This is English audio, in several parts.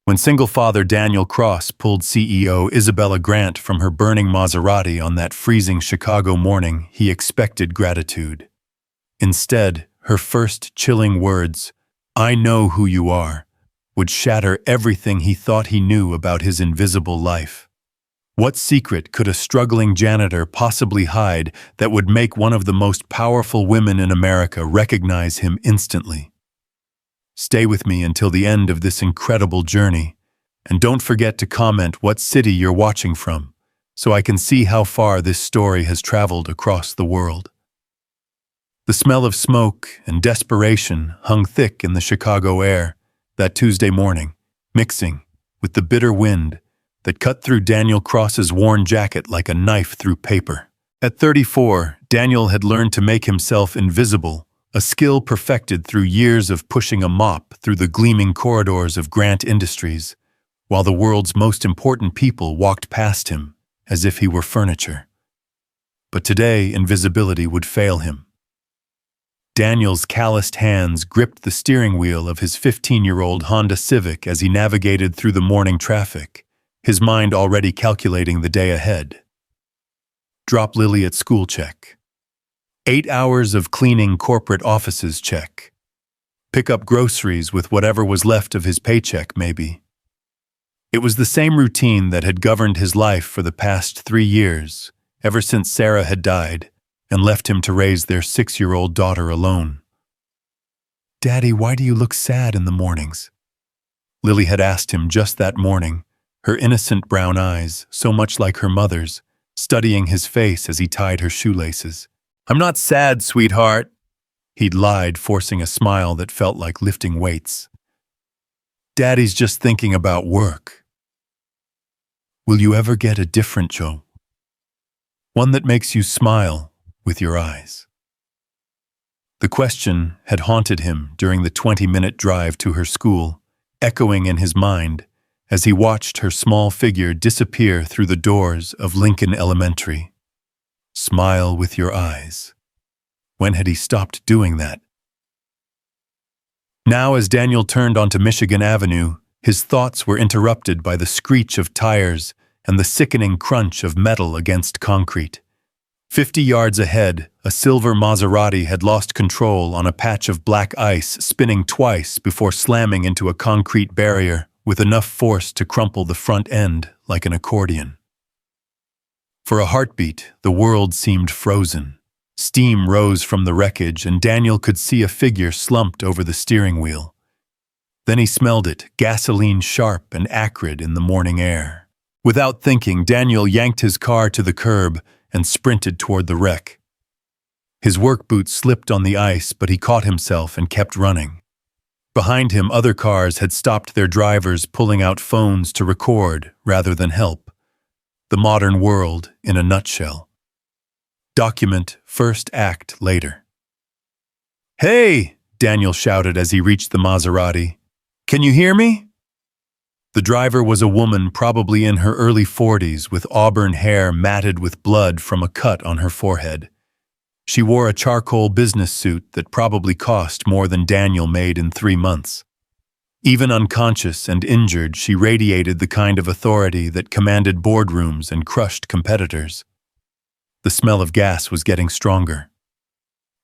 When single father Daniel Cross pulled CEO Isabella Grant from her burning Maserati on that freezing Chicago morning, he expected gratitude. Instead, her first chilling words, "I know who you are," would shatter everything he thought he knew about his invisible life. What secret could a struggling janitor possibly hide that would make one of the most powerful women in America recognize him instantly? Stay with me until the end of this incredible journey, and don't forget to comment what city you're watching from, so I can see how far this story has traveled across the world. The smell of smoke and desperation hung thick in the Chicago air that Tuesday morning, mixing with the bitter wind that cut through Daniel Cross's worn jacket like a knife through paper. At 34, Daniel had learned to make himself invisible, a skill perfected through years of pushing a mop through the gleaming corridors of Grant Industries, while the world's most important people walked past him as if he were furniture. But today, invisibility would fail him. Daniel's calloused hands gripped the steering wheel of his 15-year-old Honda Civic as he navigated through the morning traffic, his mind already calculating the day ahead. Drop Lily at school check. 8 hours of cleaning corporate offices check. Pick up groceries with whatever was left of his paycheck, maybe. It was the same routine that had governed his life for the past 3 years, ever since Sarah had died and left him to raise their 6-year-old daughter alone. "Daddy, why do you look sad in the mornings?" Lily had asked him just that morning, her innocent brown eyes, so much like her mother's, studying his face as he tied her shoelaces. "I'm not sad, sweetheart," he'd lied, forcing a smile that felt like lifting weights. "Daddy's just thinking about work." "Will you ever get a different job? One that makes you smile with your eyes?" The question had haunted him during the 20-minute drive to her school, echoing in his mind as he watched her small figure disappear through the doors of Lincoln Elementary. Smile with your eyes. When had he stopped doing that? Now, as Daniel turned onto Michigan Avenue, his thoughts were interrupted by the screech of tires and the sickening crunch of metal against concrete. 50 yards ahead, a silver Maserati had lost control on a patch of black ice, spinning twice before slamming into a concrete barrier with enough force to crumple the front end like an accordion. For a heartbeat, the world seemed frozen. Steam rose from the wreckage, and Daniel could see a figure slumped over the steering wheel. Then he smelled it, gasoline sharp and acrid in the morning air. Without thinking, Daniel yanked his car to the curb and sprinted toward the wreck. His work boots slipped on the ice, but he caught himself and kept running. Behind him, other cars had stopped their drivers, pulling out phones to record rather than help. The modern world in a nutshell. Document first, act later. "Hey!" Daniel shouted as he reached the Maserati. "Can you hear me?" The driver was a woman probably in her early 40s with auburn hair matted with blood from a cut on her forehead. She wore a charcoal business suit that probably cost more than Daniel made in 3 months. Even unconscious and injured, she radiated the kind of authority that commanded boardrooms and crushed competitors. The smell of gas was getting stronger.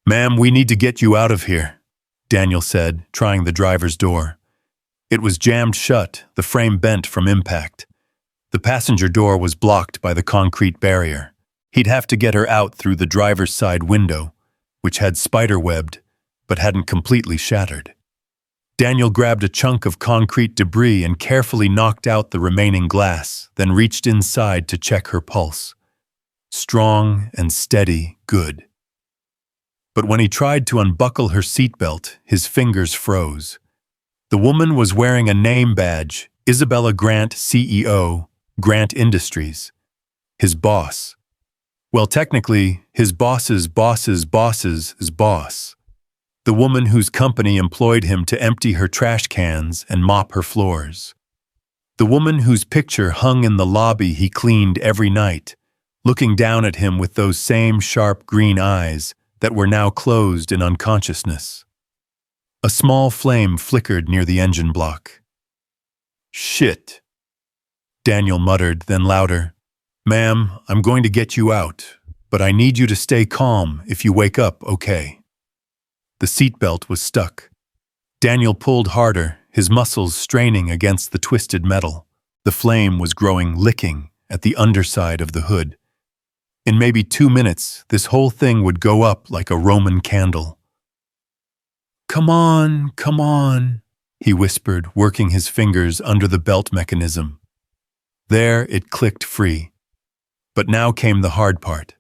"Ma'am, we need to get you out of here," Daniel said, trying the driver's door. It was jammed shut, the frame bent from impact. The passenger door was blocked by the concrete barrier. He'd have to get her out through the driver's side window, which had spider-webbed, but hadn't completely shattered. Daniel grabbed a chunk of concrete debris and carefully knocked out the remaining glass, then reached inside to check her pulse. Strong and steady, good. But when he tried to unbuckle her seatbelt, his fingers froze. The woman was wearing a name badge, Isabella Grant, CEO, Grant Industries. His boss. Well, technically, his boss's boss's boss's boss. The woman whose company employed him to empty her trash cans and mop her floors. The woman whose picture hung in the lobby he cleaned every night, looking down at him with those same sharp green eyes that were now closed in unconsciousness. A small flame flickered near the engine block. Shit, Daniel muttered, then louder. Ma'am, I'm going to get you out, but I need you to stay calm if you wake up, okay? The seatbelt was stuck. Daniel pulled harder, his muscles straining against the twisted metal. The flame was growing, licking at the underside of the hood. In maybe 2 minutes, this whole thing would go up like a Roman candle. Come on, he whispered, working his fingers under the belt mechanism. There it clicked free. But now came the hard part.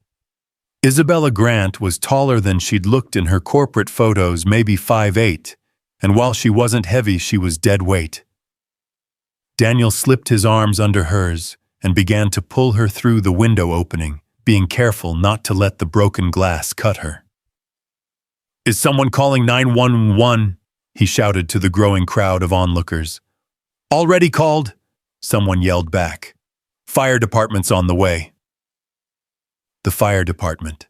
Isabella Grant was taller than she'd looked in her corporate photos, maybe 5'8", and while she wasn't heavy, she was dead weight. Daniel slipped his arms under hers and began to pull her through the window opening, being careful not to let the broken glass cut her. Is someone calling 911? He shouted to the growing crowd of onlookers. Already called, someone yelled back. Fire department's on the way. The fire department.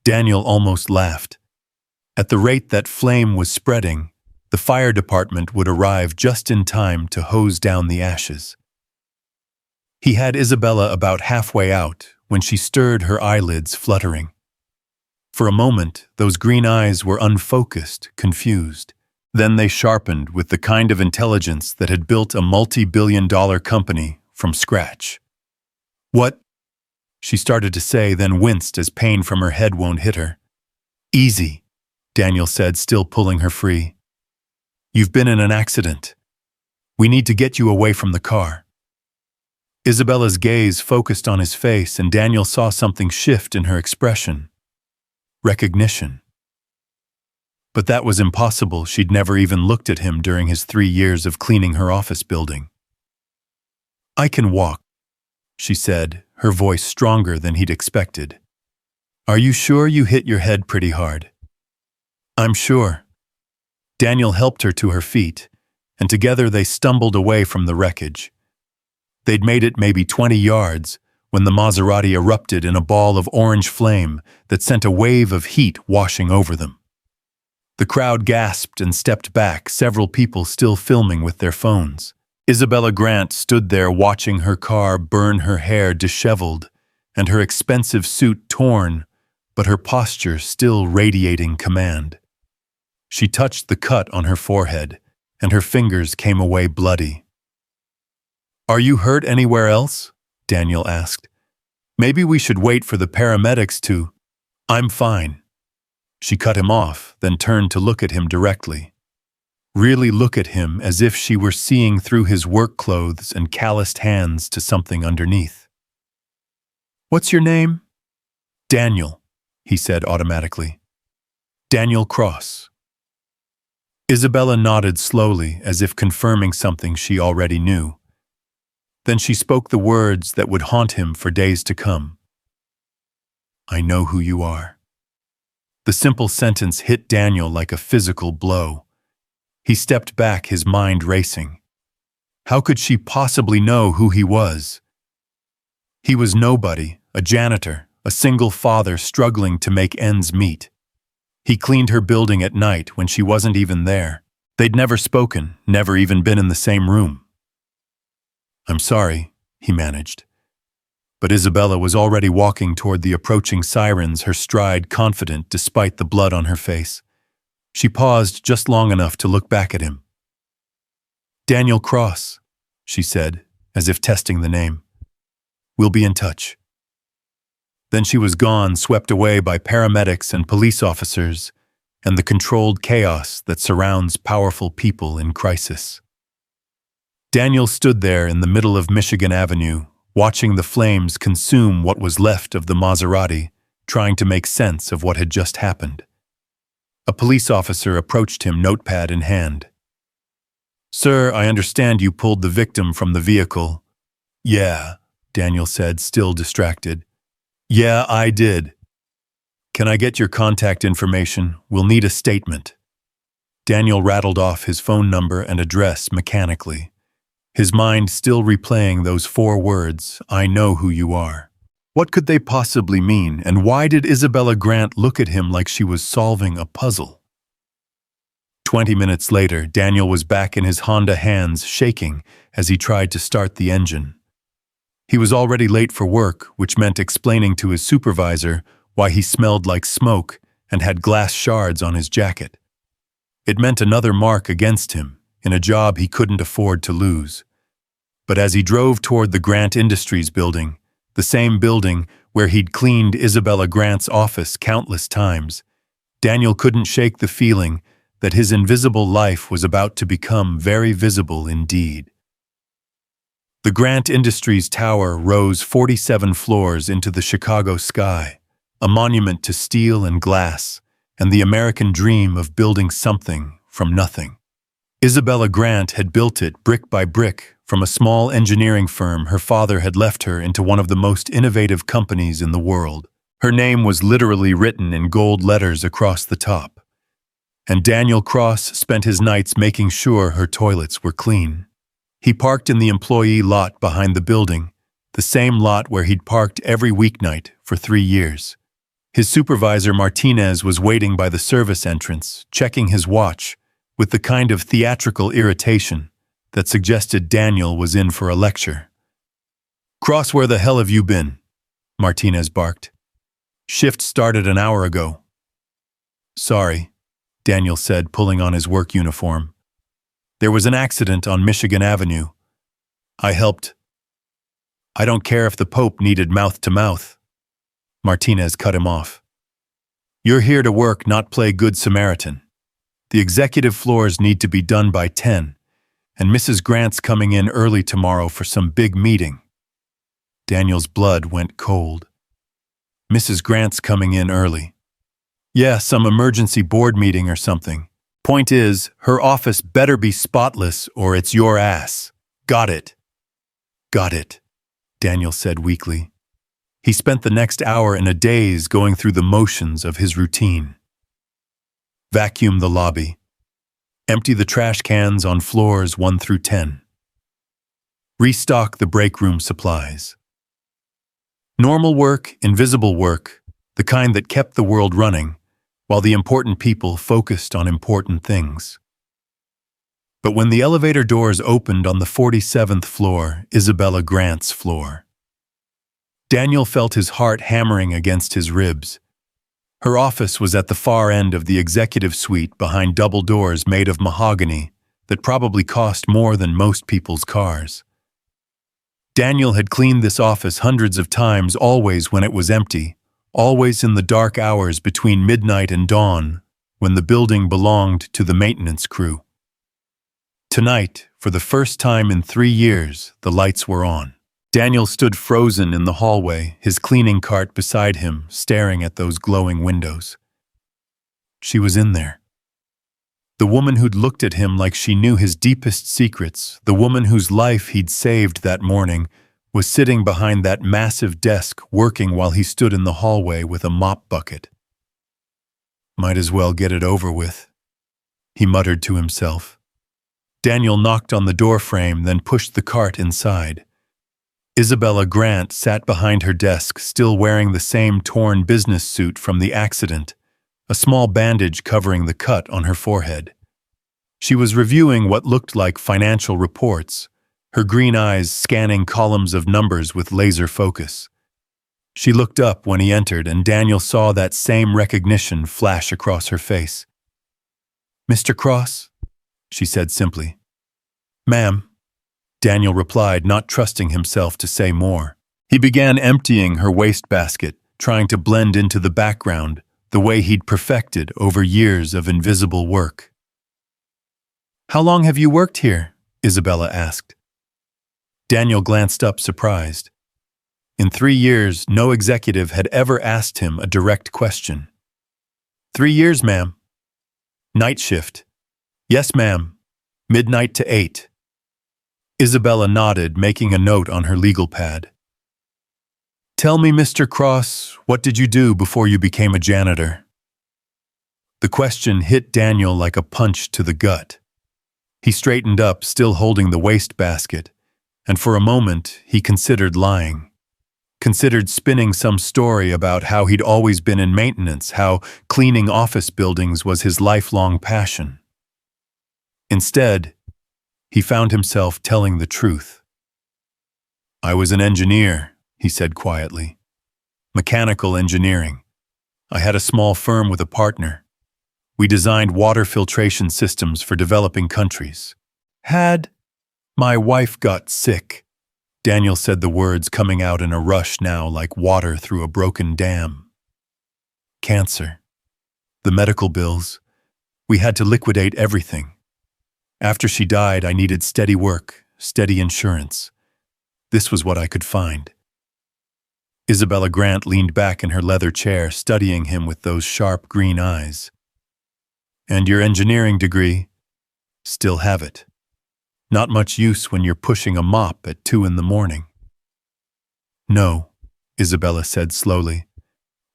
Daniel almost laughed. At the rate that flame was spreading, the fire department would arrive just in time to hose down the ashes. He had Isabella about halfway out when she stirred, her eyelids fluttering. For a moment, those green eyes were unfocused, confused. Then they sharpened with the kind of intelligence that had built a multi-billion-dollar company from scratch. What? She started to say, then winced as pain from her head wound hit her. Easy, Daniel said, still pulling her free. You've been in an accident. We need to get you away from the car. Isabella's gaze focused on his face, and Daniel saw something shift in her expression. Recognition. But that was impossible. She'd never even looked at him during his 3 years of cleaning her office building. I can walk, she said, her voice stronger than he'd expected. Are you sure you hit your head pretty hard? I'm sure. Daniel helped her to her feet, and together they stumbled away from the wreckage. They'd made it maybe 20 yards when the Maserati erupted in a ball of orange flame that sent a wave of heat washing over them. The crowd gasped and stepped back, several people still filming with their phones. Isabella Grant stood there watching her car burn, her hair disheveled and her expensive suit torn, but her posture still radiating command. She touched the cut on her forehead, and her fingers came away bloody. Are you hurt anywhere else? Daniel asked. Maybe we should wait for the paramedics to... I'm fine. She cut him off, then turned to look at him directly. Really look at him as if she were seeing through his work clothes and calloused hands to something underneath. What's your name? Daniel, he said automatically. Daniel Cross. Isabella nodded slowly, as if confirming something she already knew. Then she spoke the words that would haunt him for days to come. I know who you are. The simple sentence hit Daniel like a physical blow. He stepped back, his mind racing. How could she possibly know who he was? He was nobody, a janitor, a single father struggling to make ends meet. He cleaned her building at night when she wasn't even there. They'd never spoken, never even been in the same room. I'm sorry, he managed. But Isabella was already walking toward the approaching sirens, her stride confident despite the blood on her face. She paused just long enough to look back at him. Daniel Cross, she said, as if testing the name. We'll be in touch. Then she was gone, swept away by paramedics and police officers, and the controlled chaos that surrounds powerful people in crisis. Daniel stood there in the middle of Michigan Avenue, watching the flames consume what was left of the Maserati, trying to make sense of what had just happened. A police officer approached him, notepad in hand. Sir, I understand you pulled the victim from the vehicle. Yeah, Daniel said, still distracted. Yeah, I did. Can I get your contact information? We'll need a statement. Daniel rattled off his phone number and address mechanically, his mind still replaying those 4 words, I know who you are. What could they possibly mean, and why did Isabella Grant look at him like she was solving a puzzle? 20 minutes later, Daniel was back in his Honda, hands shaking as he tried to start the engine. He was already late for work, which meant explaining to his supervisor why he smelled like smoke and had glass shards on his jacket. It meant another mark against him in a job he couldn't afford to lose. But as he drove toward the Grant Industries building, the same building where he'd cleaned Isabella Grant's office countless times, Daniel couldn't shake the feeling that his invisible life was about to become very visible indeed. The Grant Industries tower rose 47 floors into the Chicago sky, a monument to steel and glass, and the American dream of building something from nothing. Isabella Grant had built it brick by brick from a small engineering firm her father had left her into one of the most innovative companies in the world. Her name was literally written in gold letters across the top. And Daniel Cross spent his nights making sure her toilets were clean. He parked in the employee lot behind the building, the same lot where he'd parked every weeknight for 3 years. His supervisor Martinez was waiting by the service entrance, checking his watch, with the kind of theatrical irritation that suggested Daniel was in for a lecture. "Cross, where the hell have you been?" Martinez barked. "Shift started an hour ago." "Sorry," Daniel said, pulling on his work uniform. "There was an accident on Michigan Avenue. I helped." "I don't care if the Pope needed mouth-to-mouth." Martinez cut him off. "You're here to work, not play Good Samaritan. The executive floors need to be done by 10, and Mrs. Grant's coming in early tomorrow for some big meeting." Daniel's blood went cold. "Mrs. Grant's coming in early." "Yeah, some emergency board meeting or something. Point is, her office better be spotless or it's your ass. Got it?" "Got it," Daniel said weakly. He spent the next hour in a daze going through the motions of his routine. Vacuum the lobby. Empty the trash cans on floors 1 through 10. Restock the break room supplies. Normal work, invisible work, the kind that kept the world running, while the important people focused on important things. But when the elevator doors opened on the 47th floor, Isabella Grant's floor, Daniel felt his heart hammering against his ribs. Her office was at the far end of the executive suite behind double doors made of mahogany that probably cost more than most people's cars. Daniel had cleaned this office hundreds of times, always when it was empty, always in the dark hours between midnight and dawn, when the building belonged to the maintenance crew. Tonight, for the first time in 3 years, the lights were on. Daniel stood frozen in the hallway, his cleaning cart beside him, staring at those glowing windows. She was in there. The woman who'd looked at him like she knew his deepest secrets, the woman whose life he'd saved that morning, was sitting behind that massive desk working while he stood in the hallway with a mop bucket. "Might as well get it over with," he muttered to himself. Daniel knocked on the doorframe, then pushed the cart inside. Isabella Grant sat behind her desk, still wearing the same torn business suit from the accident, a small bandage covering the cut on her forehead. She was reviewing what looked like financial reports, her green eyes scanning columns of numbers with laser focus. She looked up when he entered, and Daniel saw that same recognition flash across her face. "Mr. Cross?" she said simply. "Ma'am," Daniel replied, not trusting himself to say more. He began emptying her wastebasket, trying to blend into the background, the way he'd perfected over years of invisible work. "How long have you worked here?" Isabella asked. Daniel glanced up, surprised. In 3 years, no executive had ever asked him a direct question. "3 years, ma'am." "Night shift?" "Yes, ma'am. Midnight to 8. Isabella nodded, making a note on her legal pad. "Tell me, Mr. Cross, what did you do before you became a janitor?" The question hit Daniel like a punch to the gut. He straightened up, still holding the wastebasket, and for a moment he considered lying. Considered spinning some story about how he'd always been in maintenance, how cleaning office buildings was his lifelong passion. Instead, he found himself telling the truth. "I was an engineer," he said quietly. "Mechanical engineering. I had a small firm with a partner. We designed water filtration systems for developing countries. My wife got sick." Daniel said the words coming out in a rush now like water through a broken dam. "Cancer. The medical bills. We had to liquidate everything. After she died, I needed steady work, steady insurance. This was what I could find." Isabella Grant leaned back in her leather chair, studying him with those sharp green eyes. "And your engineering degree?" "Still have it. Not much use when you're pushing a mop at 2 a.m. "No," Isabella said slowly.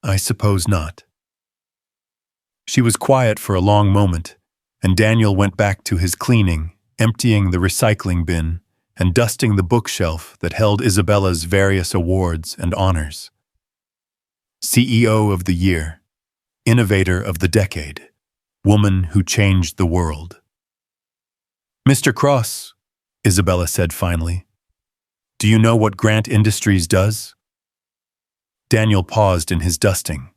"I suppose not." She was quiet for a long moment, and Daniel went back to his cleaning, emptying the recycling bin and dusting the bookshelf that held Isabella's various awards and honors. CEO of the Year, Innovator of the Decade, Woman who Changed the World. "Mr. Cross," Isabella said finally, "do you know what Grant Industries does?" Daniel paused in his dusting.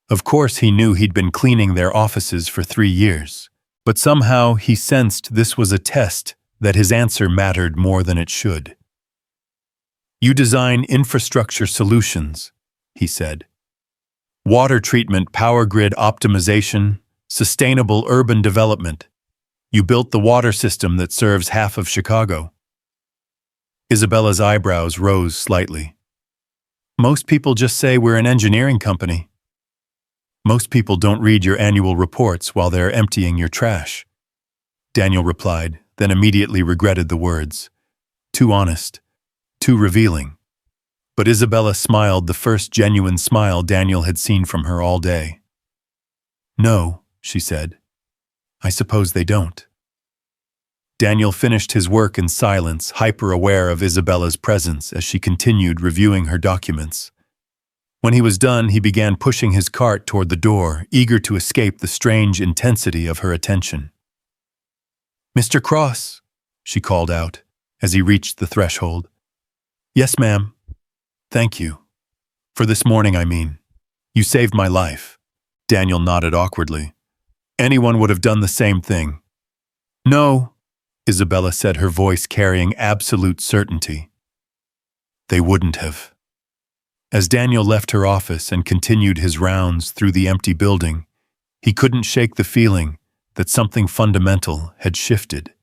Of course he knew he'd been cleaning their offices for 3 years, but somehow he sensed this was a test that his answer mattered more than it should. "You design infrastructure solutions," he said. "Water treatment, power grid optimization, sustainable urban development. You built the water system that serves half of Chicago." Isabella's eyebrows rose slightly. "Most people just say we're an engineering company." "Most people don't read your annual reports while they're emptying your trash," Daniel replied, then immediately regretted the words. Too honest, too revealing. But Isabella smiled, the first genuine smile Daniel had seen from her all day. "No," she said. "I suppose they don't." Daniel finished his work in silence, hyper-aware of Isabella's presence as she continued reviewing her documents. When he was done, he began pushing his cart toward the door, eager to escape the strange intensity of her attention. "Mr. Cross," she called out, as he reached the threshold. "Yes, ma'am." "Thank you. For this morning, I mean. You saved my life." Daniel nodded awkwardly. "Anyone would have done the same thing." "No," Isabella said, her voice carrying absolute certainty. "They wouldn't have." As Daniel left her office and continued his rounds through the empty building, he couldn't shake the feeling that something fundamental had shifted.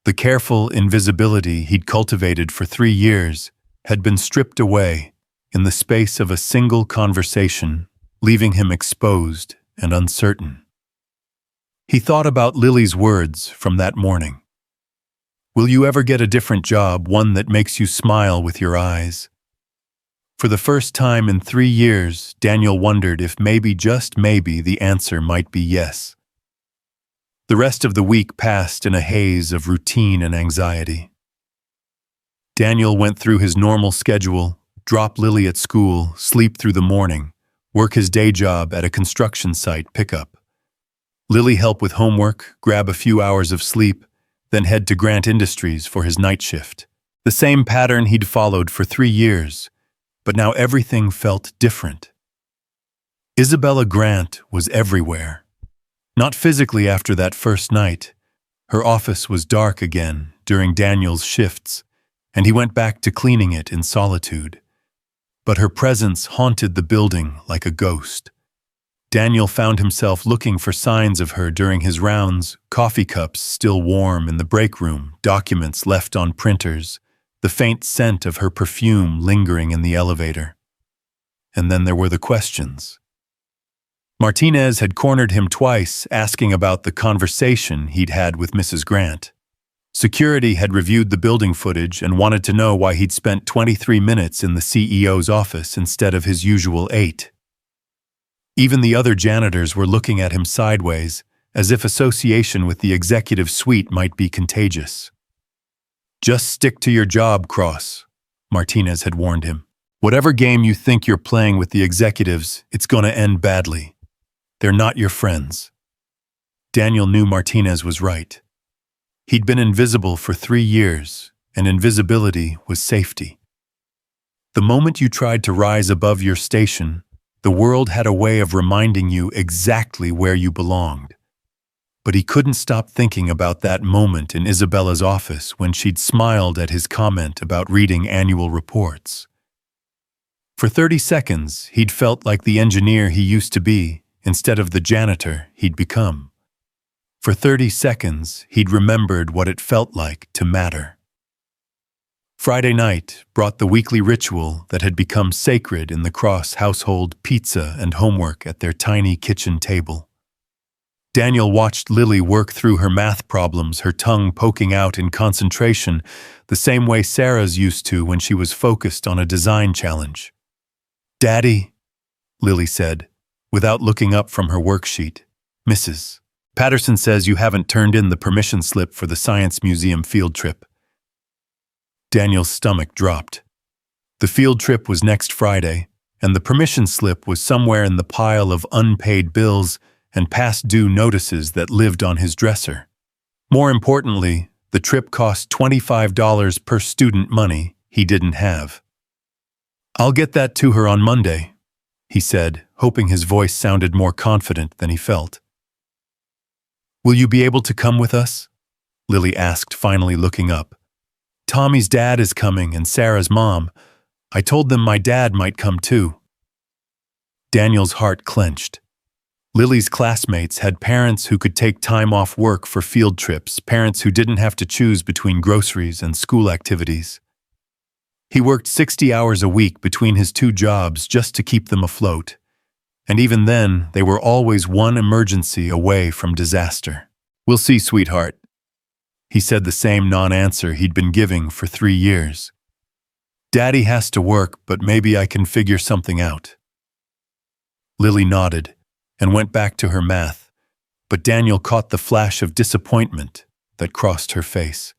The careful invisibility he'd cultivated for 3 years had been stripped away in the space of a single conversation, leaving him exposed and uncertain. He thought about Lily's words from that morning. "Will you ever get a different job, one that makes you smile with your eyes?" For the first time in 3 years, Daniel wondered if maybe, just maybe, the answer might be yes. The rest of the week passed in a haze of routine and anxiety. Daniel went through his normal schedule, drop Lily at school, sleep through the morning, work his day job at a construction site pickup. Lily help with homework, grab a few hours of sleep, then head to Grant Industries for his night shift. The same pattern he'd followed for 3 years, but now everything felt different. Isabella Grant was everywhere. Not physically after that first night. Her office was dark again during Daniel's shifts, and he went back to cleaning it in solitude. But her presence haunted the building like a ghost. Daniel found himself looking for signs of her during his rounds, coffee cups still warm in the break room, documents left on printers, the faint scent of her perfume lingering in the elevator. And then there were the questions. Martinez had cornered him twice, asking about the conversation he'd had with Mrs. Grant. Security had reviewed the building footage and wanted to know why he'd spent 23 minutes in the CEO's office instead of his usual 8. Even the other janitors were looking at him sideways, as if association with the executive suite might be contagious. "Just stick to your job, Cross," Martinez had warned him. "Whatever game you think you're playing with the executives, it's going to end badly. They're not your friends." Daniel knew Martinez was right. He'd been invisible for 3 years, and invisibility was safety. The moment you tried to rise above your station, the world had a way of reminding you exactly where you belonged. But he couldn't stop thinking about that moment in Isabella's office when she'd smiled at his comment about reading annual reports. For 30 seconds, he'd felt like the engineer he used to be instead of the janitor he'd become. For 30 seconds, he'd remembered what it felt like to matter. Friday night brought the weekly ritual that had become sacred in the Cross household: pizza and homework at their tiny kitchen table. Daniel watched Lily work through her math problems, her tongue poking out in concentration, the same way Sarah's used to when she was focused on a design challenge. "Daddy," Lily said, without looking up from her worksheet. "Mrs. Patterson says you haven't turned in the permission slip for the Science Museum field trip." Daniel's stomach dropped. The field trip was next Friday, and the permission slip was somewhere in the pile of unpaid bills and past due notices that lived on his dresser. More importantly, the trip cost $25 per student, money he didn't have. "I'll get that to her on Monday," he said, hoping his voice sounded more confident than he felt. "Will you be able to come with us?" Lily asked, finally looking up. "Tommy's dad is coming and Sarah's mom. I told them my dad might come too." Daniel's heart clenched. Lily's classmates had parents who could take time off work for field trips, parents who didn't have to choose between groceries and school activities. He worked 60 hours a week between his 2 jobs just to keep them afloat. And even then, they were always one emergency away from disaster. "We'll see, sweetheart," he said, the same non-answer he'd been giving for 3 years. "Daddy has to work, but maybe I can figure something out." Lily nodded and went back to her math, but Daniel caught the flash of disappointment that crossed her face.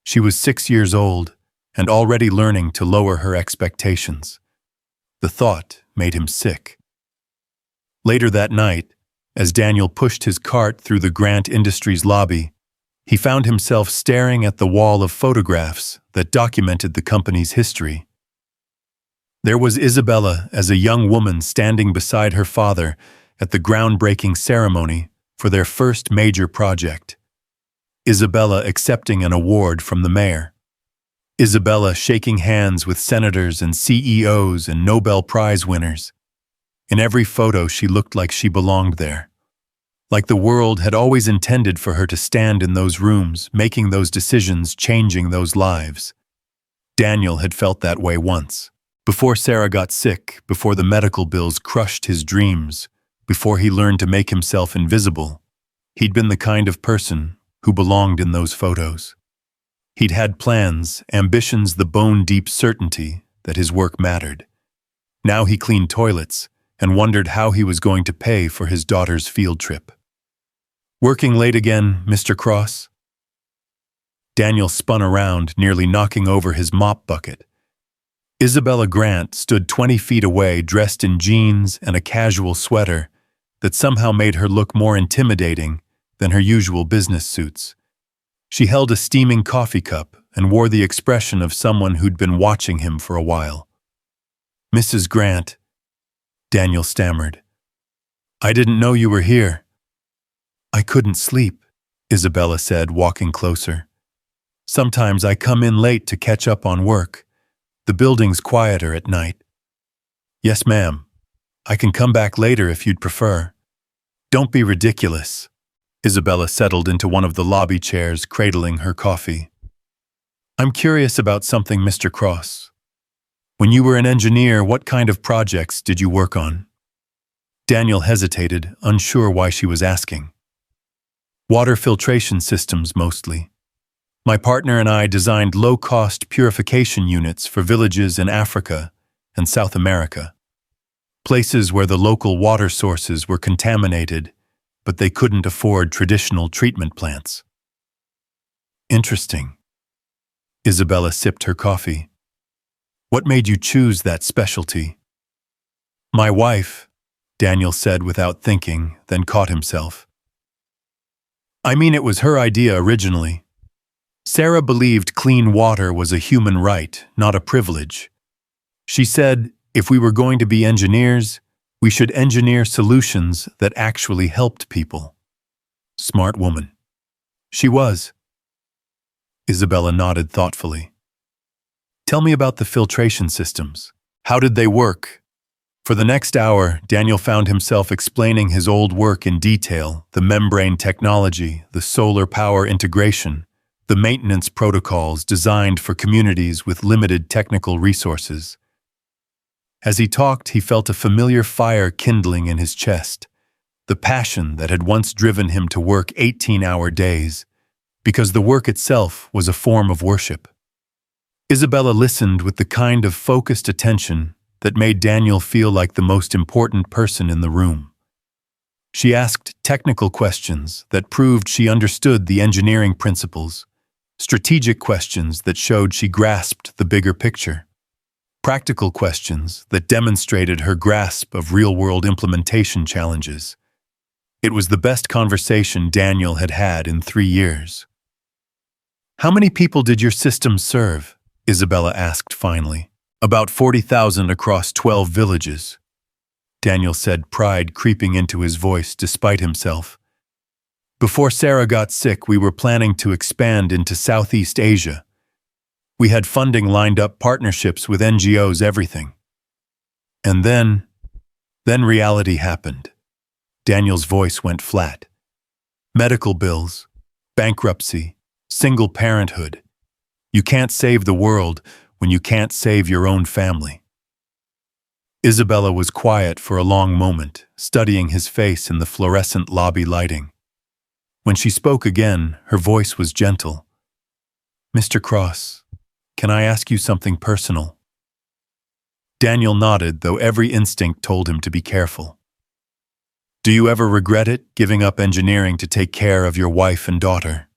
She was 6 years old and already learning to lower her expectations. The thought made him sick. Later that night, as Daniel pushed his cart through the Grant Industries lobby, he found himself staring at the wall of photographs that documented the company's history. There was Isabella as a young woman standing beside her father at the groundbreaking ceremony for their first major project. Isabella accepting an award from the mayor. Isabella shaking hands with senators and CEOs and Nobel Prize winners. In every photo, she looked like she belonged there. Like the world had always intended for her to stand in those rooms, making those decisions, changing those lives. Daniel had felt that way once. Before Sarah got sick, before the medical bills crushed his dreams, before he learned to make himself invisible, he'd been the kind of person who belonged in those photos. He'd had plans, ambitions, the bone-deep certainty that his work mattered. Now he cleaned toilets and wondered how he was going to pay for his daughter's field trip. "Working late again, Mr. Cross?" Daniel spun around, nearly knocking over his mop bucket. Isabella Grant stood 20 feet away, dressed in jeans and a casual sweater that somehow made her look more intimidating than her usual business suits. She held a steaming coffee cup and wore the expression of someone who'd been watching him for a while. "Mrs. Grant," Daniel stammered. "I didn't know you were here." "I couldn't sleep," Isabella said, walking closer. "Sometimes I come in late to catch up on work. The building's quieter at night." "Yes, ma'am. I can come back later if you'd prefer." "Don't be ridiculous." Isabella settled into one of the lobby chairs, cradling her coffee. "I'm curious about something, Mr. Cross. When you were an engineer, what kind of projects did you work on?" Daniel hesitated, unsure why she was asking. "Water filtration systems, mostly. My partner and I designed low-cost purification units for villages in Africa and South America. Places where the local water sources were contaminated, but they couldn't afford traditional treatment plants." "Interesting." Isabella sipped her coffee. "What made you choose that specialty?" "My wife," Daniel said without thinking, then caught himself. "I mean, it was her idea originally. Sarah believed clean water was a human right, not a privilege. She said, if we were going to be engineers, we should engineer solutions that actually helped people. Smart woman. She was. Isabella nodded thoughtfully. Tell me about the filtration systems. How did they work? For the next hour, Daniel found himself explaining his old work in detail, the membrane technology, the solar power integration, the maintenance protocols designed for communities with limited technical resources. As he talked, he felt a familiar fire kindling in his chest, the passion that had once driven him to work 18-hour days, because the work itself was a form of worship. Isabella listened with the kind of focused attention that made Daniel feel like the most important person in the room. She asked technical questions that proved she understood the engineering principles, strategic questions that showed she grasped the bigger picture, practical questions that demonstrated her grasp of real-world implementation challenges. It was the best conversation Daniel had had in 3 years. How many people did your system serve? Isabella asked finally. About 40,000 across 12 villages. Daniel said, pride creeping into his voice despite himself. Before Sarah got sick, we were planning to expand into Southeast Asia. We had funding lined up, partnerships with NGOs, everything. And then reality happened. Daniel's voice went flat. Medical bills, bankruptcy, single parenthood. You can't save the world when you can't save your own family. Isabella was quiet for a long moment, studying his face in the fluorescent lobby lighting. When she spoke again, her voice was gentle. Mr. Cross, can I ask you something personal? Daniel nodded, though every instinct told him to be careful. Do you ever regret it, giving up engineering to take care of your wife and daughter?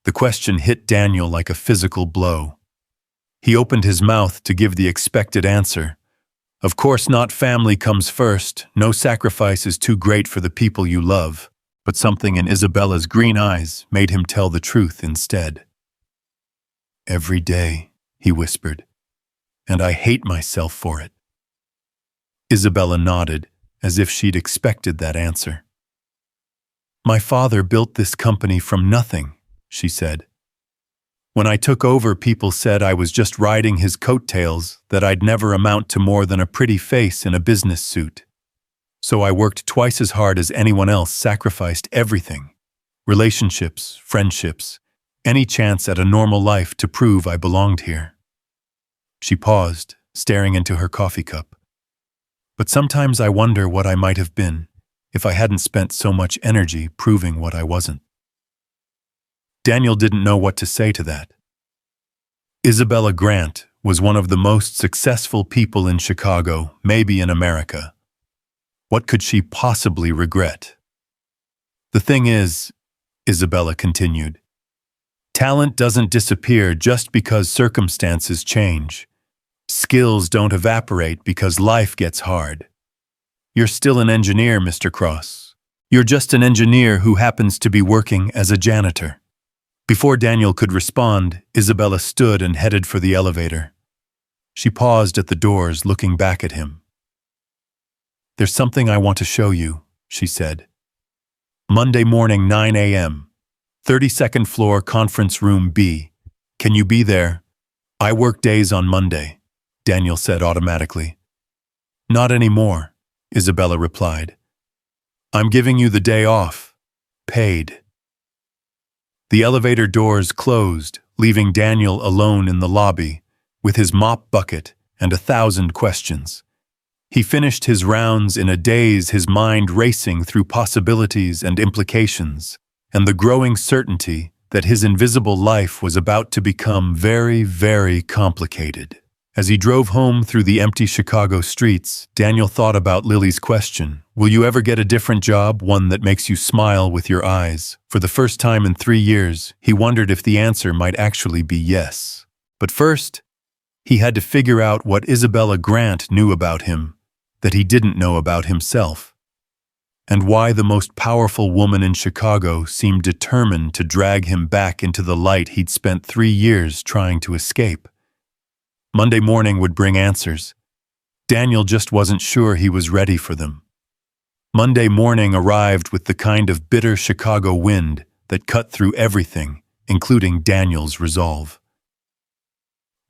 The question hit Daniel like a physical blow. He opened his mouth to give the expected answer. Of course not, family comes first. No sacrifice is too great for the people you love. But something in Isabella's green eyes made him tell the truth instead. Every day, he whispered, and I hate myself for it. Isabella nodded, as if she'd expected that answer. My father built this company from nothing, she said. When I took over, people said I was just riding his coattails, that I'd never amount to more than a pretty face in a business suit. So I worked twice as hard as anyone else, sacrificed everything. Relationships, friendships, any chance at a normal life to prove I belonged here. She paused, staring into her coffee cup. But sometimes I wonder what I might have been if I hadn't spent so much energy proving what I wasn't. Daniel didn't know what to say to that. Isabella Grant was one of the most successful people in Chicago, maybe in America. What could she possibly regret? The thing is, Isabella continued, talent doesn't disappear just because circumstances change. Skills don't evaporate because life gets hard. You're still an engineer, Mr. Cross. You're just an engineer who happens to be working as a janitor. Before Daniel could respond, Isabella stood and headed for the elevator. She paused at the doors, looking back at him. There's something I want to show you, she said. Monday morning, 9 a.m., 32nd floor, conference room B. Can you be there? I work days on Monday, Daniel said automatically. Not anymore, Isabella replied. I'm giving you the day off. Paid. The elevator doors closed, leaving Daniel alone in the lobby, with his mop bucket and 1,000 questions. He finished his rounds in a daze, his mind racing through possibilities and implications, and the growing certainty that his invisible life was about to become very, very complicated. As he drove home through the empty Chicago streets, Daniel thought about Lily's question, will you ever get a different job, one that makes you smile with your eyes? For the first time in 3 years, he wondered if the answer might actually be yes. But first, he had to figure out what Isabella Grant knew about him that he didn't know about himself. and why the most powerful woman in Chicago seemed determined to drag him back into the light he'd spent 3 years trying to escape. Monday morning would bring answers. Daniel just wasn't sure he was ready for them. Monday morning arrived with the kind of bitter Chicago wind that cut through everything, including Daniel's resolve.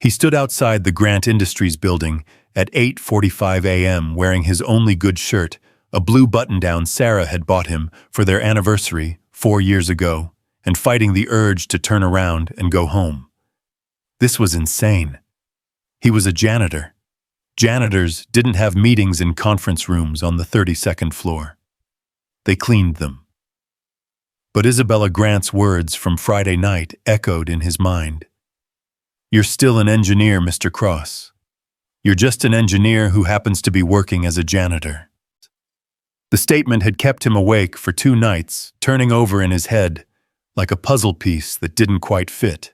He stood outside the Grant Industries building at 8:45 a.m. wearing his only good shirt, a blue button-down Sarah had bought him for their anniversary 4 years ago, and fighting the urge to turn around and go home. This was insane. He was a janitor. Janitors didn't have meetings in conference rooms on the 32nd floor. They cleaned them. But Isabella Grant's words from Friday night echoed in his mind. "You're still an engineer, Mr. Cross. You're just an engineer who happens to be working as a janitor." The statement had kept him awake for 2 nights, turning over in his head like a puzzle piece that didn't quite fit.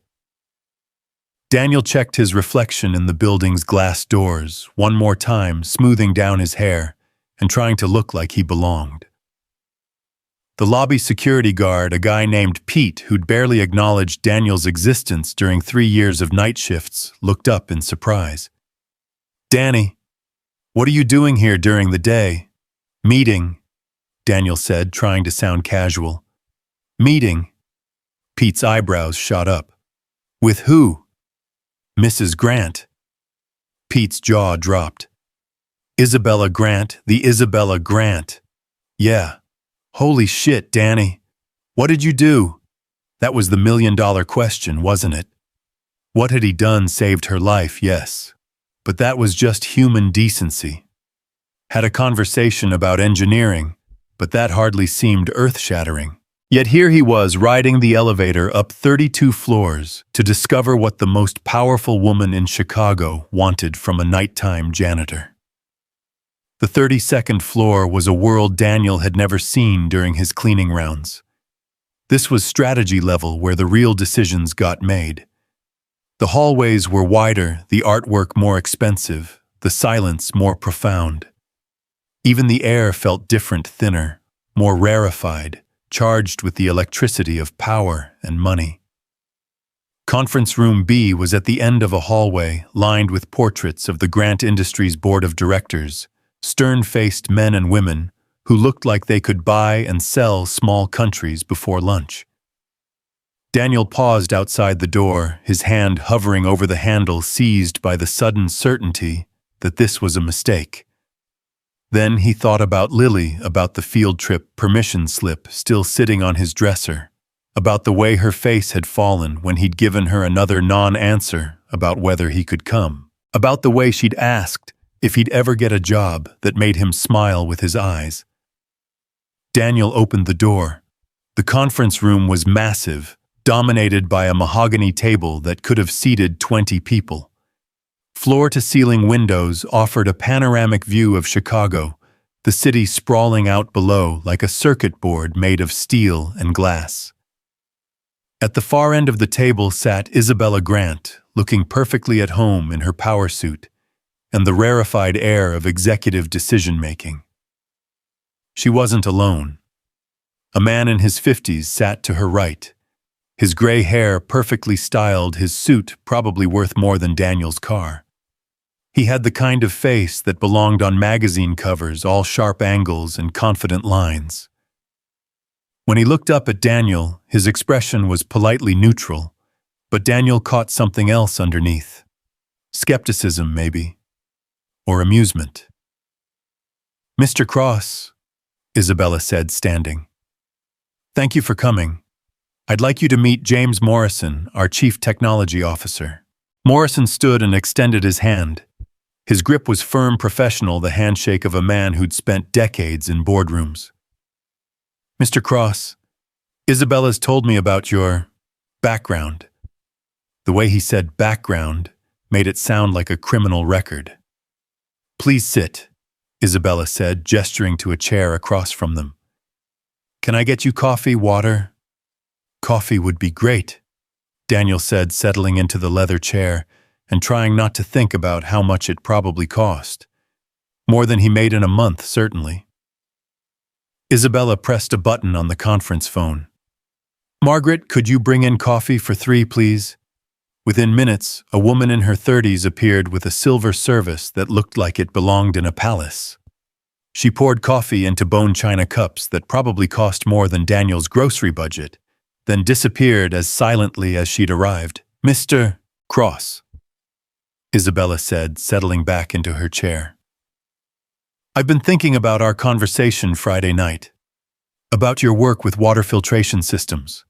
Daniel checked his reflection in the building's glass doors one more time, smoothing down his hair and trying to look like he belonged. The lobby security guard, a guy named Pete who'd barely acknowledged Daniel's existence during 3 years of night shifts, looked up in surprise. "Danny, what are you doing here during the day?" "Meeting," Daniel said, trying to sound casual. "Meeting?" Pete's eyebrows shot up. "With who?" "Mrs. Grant." Pete's jaw dropped. "Isabella Grant, the Isabella Grant." "Yeah. Holy shit, Danny. What did you do?" That was the million-dollar question, wasn't it? What had he done saved her life, yes. But that was just human decency. Had a conversation about engineering, but that hardly seemed earth-shattering. Yet here he was riding the elevator up 32 floors to discover what the most powerful woman in Chicago wanted from a nighttime janitor. The 32nd floor was a world Daniel had never seen during his cleaning rounds. This was strategy level where the real decisions got made. The hallways were wider, the artwork more expensive, the silence more profound. Even the air felt different, thinner, more rarefied, charged with the electricity of power and money. Conference Room B was at the end of a hallway lined with portraits of the Grant Industries Board of Directors, stern-faced men and women who looked like they could buy and sell small countries before lunch. Daniel paused outside the door, his hand hovering over the handle, seized by the sudden certainty that this was a mistake. Then he thought about Lily, about the field trip permission slip still sitting on his dresser, about the way her face had fallen when he'd given her another non-answer about whether he could come, about the way she'd asked if he'd ever get a job that made him smile with his eyes. Daniel opened the door. The conference room was massive, dominated by a mahogany table that could have seated 20 people. Floor-to-ceiling windows offered a panoramic view of Chicago, the city sprawling out below like a circuit board made of steel and glass. At the far end of the table sat Isabella Grant, looking perfectly at home in her power suit, and the rarefied air of executive decision-making. She wasn't alone. A man in his 50s sat to her right. His gray hair perfectly styled, his suit probably worth more than Daniel's car. He had the kind of face that belonged on magazine covers, all sharp angles and confident lines. When he looked up at Daniel, his expression was politely neutral, but Daniel caught something else underneath. Skepticism, maybe. Or amusement. "Mr. Cross," Isabella said, standing. "Thank you for coming. I'd like you to meet James Morrison, our Chief Technology Officer." Morrison stood and extended his hand. His grip was firm, professional, the handshake of a man who'd spent decades in boardrooms. "Mr. Cross, Isabella's told me about your background." The way he said background made it sound like a criminal record. "Please sit," Isabella said, gesturing to a chair across from them. "Can I get you coffee, water?" "Coffee would be great," Daniel said, settling into the leather chair and trying not to think about how much it probably cost. More than he made in a month, certainly. Isabella pressed a button on the conference phone. "Margaret, could you bring in coffee for 3, please?" Within minutes, a woman in her 30s appeared with a silver service that looked like it belonged in a palace. She poured coffee into bone china cups that probably cost more than Daniel's grocery budget, then disappeared as silently as she'd arrived. "Mr. Cross," Isabella said, settling back into her chair. "I've been thinking about our conversation Friday night. About your work with water filtration systems."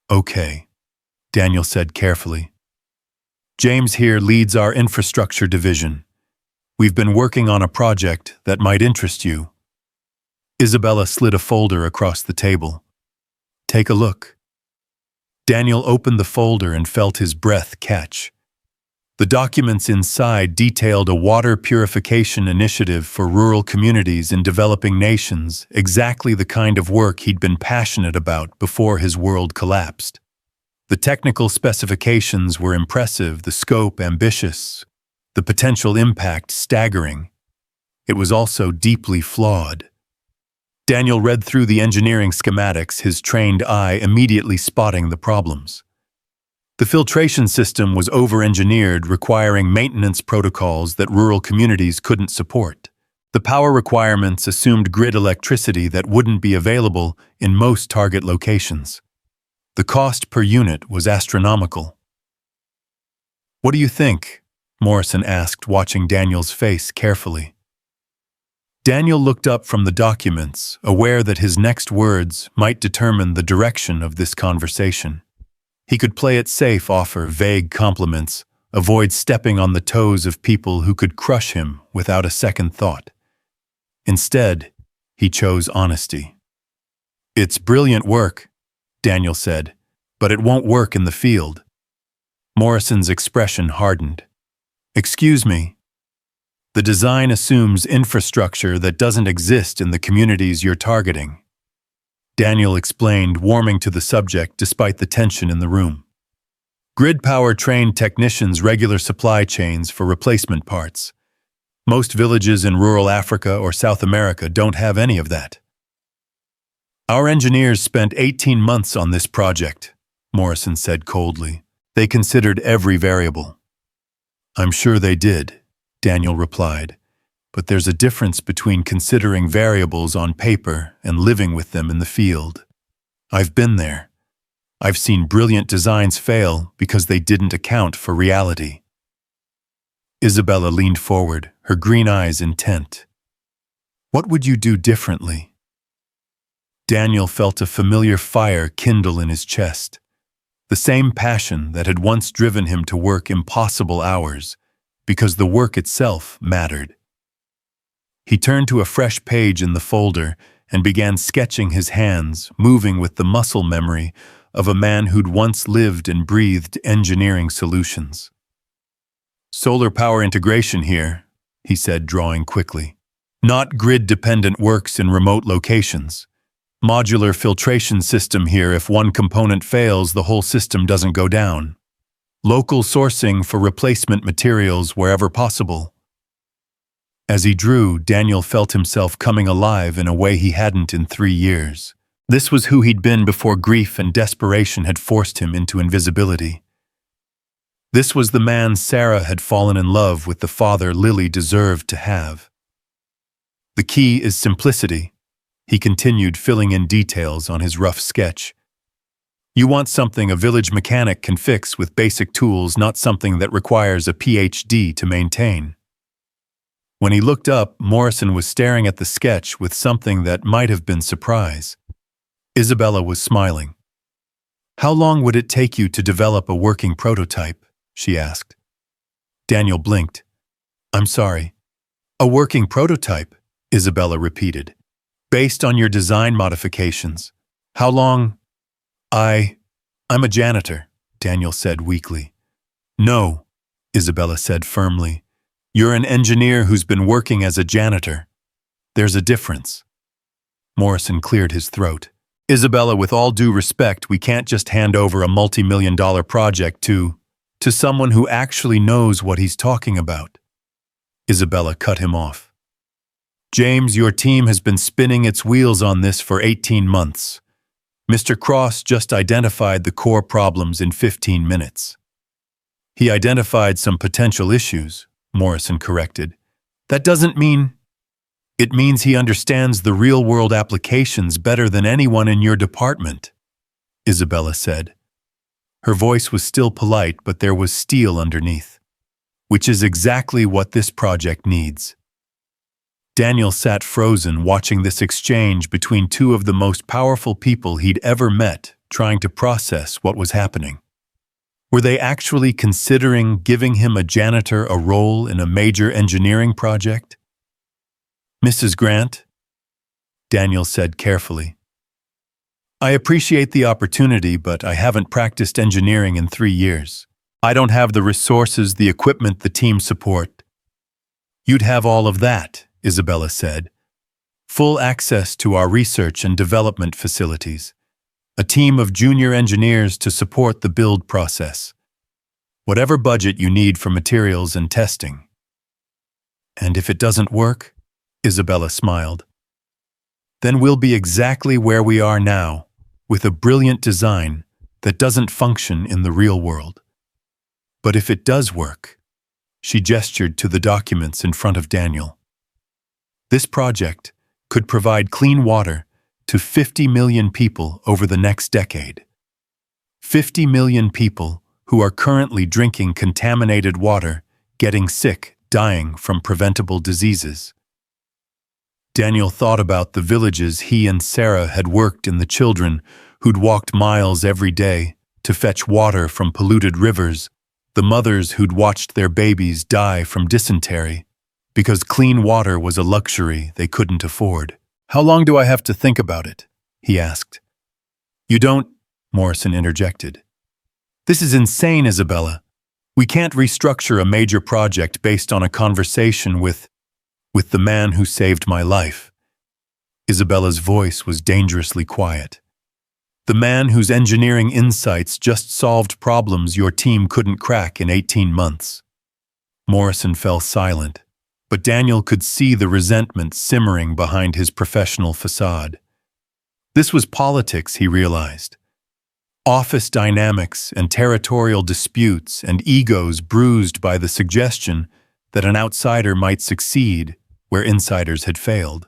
"Okay," Daniel said carefully. "James here leads our infrastructure division. We've been working on a project that might interest you." Isabella slid a folder across the table. "Take a look." Daniel opened the folder and felt his breath catch. The documents inside detailed a water purification initiative for rural communities in developing nations, exactly the kind of work he'd been passionate about before his world collapsed. The technical specifications were impressive, the scope ambitious, the potential impact staggering. It was also deeply flawed. Daniel read through the engineering schematics, his trained eye immediately spotting the problems. The filtration system was over-engineered, requiring maintenance protocols that rural communities couldn't support. The power requirements assumed grid electricity that wouldn't be available in most target locations. The cost per unit was astronomical. "What do you think?" Morrison asked, watching Daniel's face carefully. Daniel looked up from the documents, aware that his next words might determine the direction of this conversation. He could play it safe, offer vague compliments, avoid stepping on the toes of people who could crush him without a second thought. Instead, he chose honesty. "It's brilliant work," Daniel said, "but it won't work in the field." Morrison's expression hardened. "Excuse me. The design assumes infrastructure that doesn't exist in the communities you're targeting," Daniel explained, warming to the subject despite the tension in the room. "Grid power trained technicians regular supply chains for replacement parts. Most villages in rural Africa or South America don't have any of that." "Our engineers spent 18 months on this project," Morrison said coldly. "They considered every variable." "I'm sure they did," Daniel replied, "but there's a difference between considering variables on paper and living with them in the field. I've been there. I've seen brilliant designs fail because they didn't account for reality." Isabella leaned forward, her green eyes intent. "What would you do differently?" Daniel felt a familiar fire kindle in his chest, the same passion that had once driven him to work impossible hours, because the work itself mattered. He turned to a fresh page in the folder and began sketching his hands, moving with the muscle memory of a man who'd once lived and breathed engineering solutions. "Solar power integration here," he said, drawing quickly. "Not grid-dependent works in remote locations. Modular filtration system here. If one component fails, the whole system doesn't go down. Local sourcing for replacement materials wherever possible." As he drew, Daniel felt himself coming alive in a way he hadn't in 3 years. This was who he'd been before grief and desperation had forced him into invisibility. This was the man Sarah had fallen in love with, the father Lily deserved to have. "The key is simplicity," he continued, filling in details on his rough sketch. "You want something a village mechanic can fix with basic tools, not something that requires a PhD to maintain." When he looked up, Morrison was staring at the sketch with something that might have been surprise. Isabella was smiling. "How long would it take you to develop a working prototype?" she asked. Daniel blinked. "I'm sorry." "A working prototype," Isabella repeated. "Based on your design modifications. How long?" I'm a janitor," Daniel said weakly. "No," Isabella said firmly. "You're an engineer who's been working as a janitor. There's a difference." Morrison cleared his throat. "Isabella, with all due respect, we can't just hand over a multi-million-dollar project to someone who actually knows what he's talking about." Isabella cut him off. James, your team has been spinning its wheels on this for 18 months. Mr. Cross just identified the core problems in 15 minutes. He identified some potential issues, Morrison corrected. That doesn't mean... It means he understands the real-world applications better than anyone in your department, Isabella said. Her voice was still polite, but there was steel underneath, which is exactly what this project needs. Daniel sat frozen, watching this exchange between two of the most powerful people he'd ever met, trying to process what was happening. Were they actually considering giving him a janitor a role in a major engineering project? Mrs. Grant, Daniel said carefully, I appreciate the opportunity, but I haven't practiced engineering in 3 years. I don't have the resources, the equipment, the team support. You'd have all of that, Isabella said. Full access to our research and development facilities. A team of junior engineers to support the build process. Whatever budget you need for materials and testing. And if it doesn't work, Isabella smiled, then we'll be exactly where we are now, with a brilliant design that doesn't function in the real world. But if it does work, she gestured to the documents in front of Daniel. This project could provide clean water to 50 million people over the next decade. 50 million people who are currently drinking contaminated water, getting sick, dying from preventable diseases. Daniel thought about the villages he and Sarah had worked in, the children who'd walked miles every day to fetch water from polluted rivers, the mothers who'd watched their babies die from dysentery because clean water was a luxury they couldn't afford. How long do I have to think about it? He asked. You don't, Morrison interjected. This is insane, Isabella. We can't restructure a major project based on a conversation with the man who saved my life. Isabella's voice was dangerously quiet. The man whose engineering insights just solved problems your team couldn't crack in 18 months. Morrison fell silent, but Daniel could see the resentment simmering behind his professional facade. This was politics, he realized. Office dynamics and territorial disputes and egos bruised by the suggestion that an outsider might succeed where insiders had failed.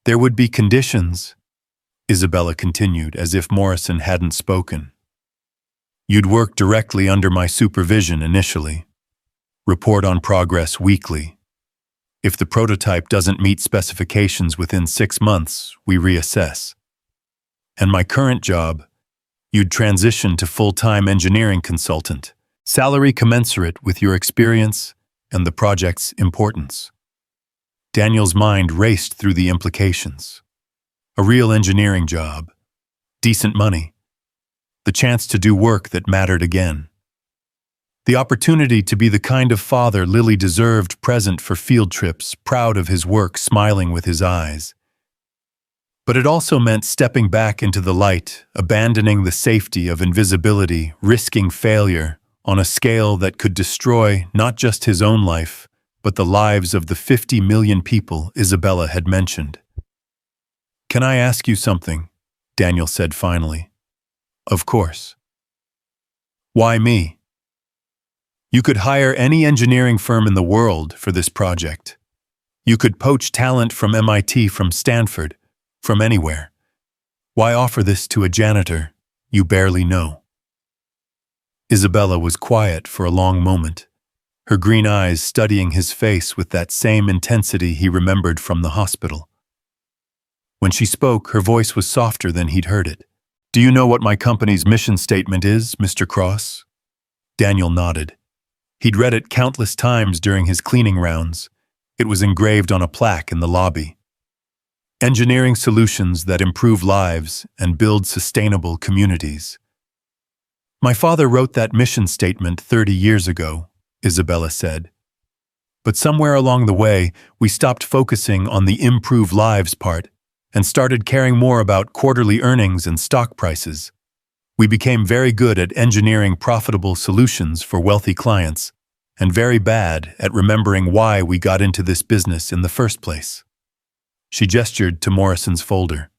There would be conditions, Isabella continued, as if Morrison hadn't spoken. You'd work directly under my supervision initially. Report on progress weekly. If the prototype doesn't meet specifications within 6 months, we reassess. And my current job, you'd transition to full-time engineering consultant, salary commensurate with your experience and the project's importance. Daniel's mind raced through the implications. A real engineering job, decent money, the chance to do work that mattered again. The opportunity to be the kind of father Lily deserved, present for field trips, proud of his work, smiling with his eyes. But it also meant stepping back into the light, abandoning the safety of invisibility, risking failure on a scale that could destroy not just his own life, but the lives of the 50 million people Isabella had mentioned. Can I ask you something? Daniel said finally. Of course. Why me? You could hire any engineering firm in the world for this project. You could poach talent from MIT, from Stanford, from anywhere. Why offer this to a janitor you barely know? Isabella was quiet for a long moment, her green eyes studying his face with that same intensity he remembered from the hospital. When she spoke, her voice was softer than he'd heard it. Do you know what my company's mission statement is, Mr. Cross? Daniel nodded. He'd read it countless times during his cleaning rounds. It was engraved on a plaque in the lobby. Engineering solutions that improve lives and build sustainable communities. My father wrote that mission statement 30 years ago, Isabella said. But somewhere along the way, we stopped focusing on the improve lives part and started caring more about quarterly earnings and stock prices. We became very good at engineering profitable solutions for wealthy clients and very bad at remembering why we got into this business in the first place. She gestured to Morrison's folder.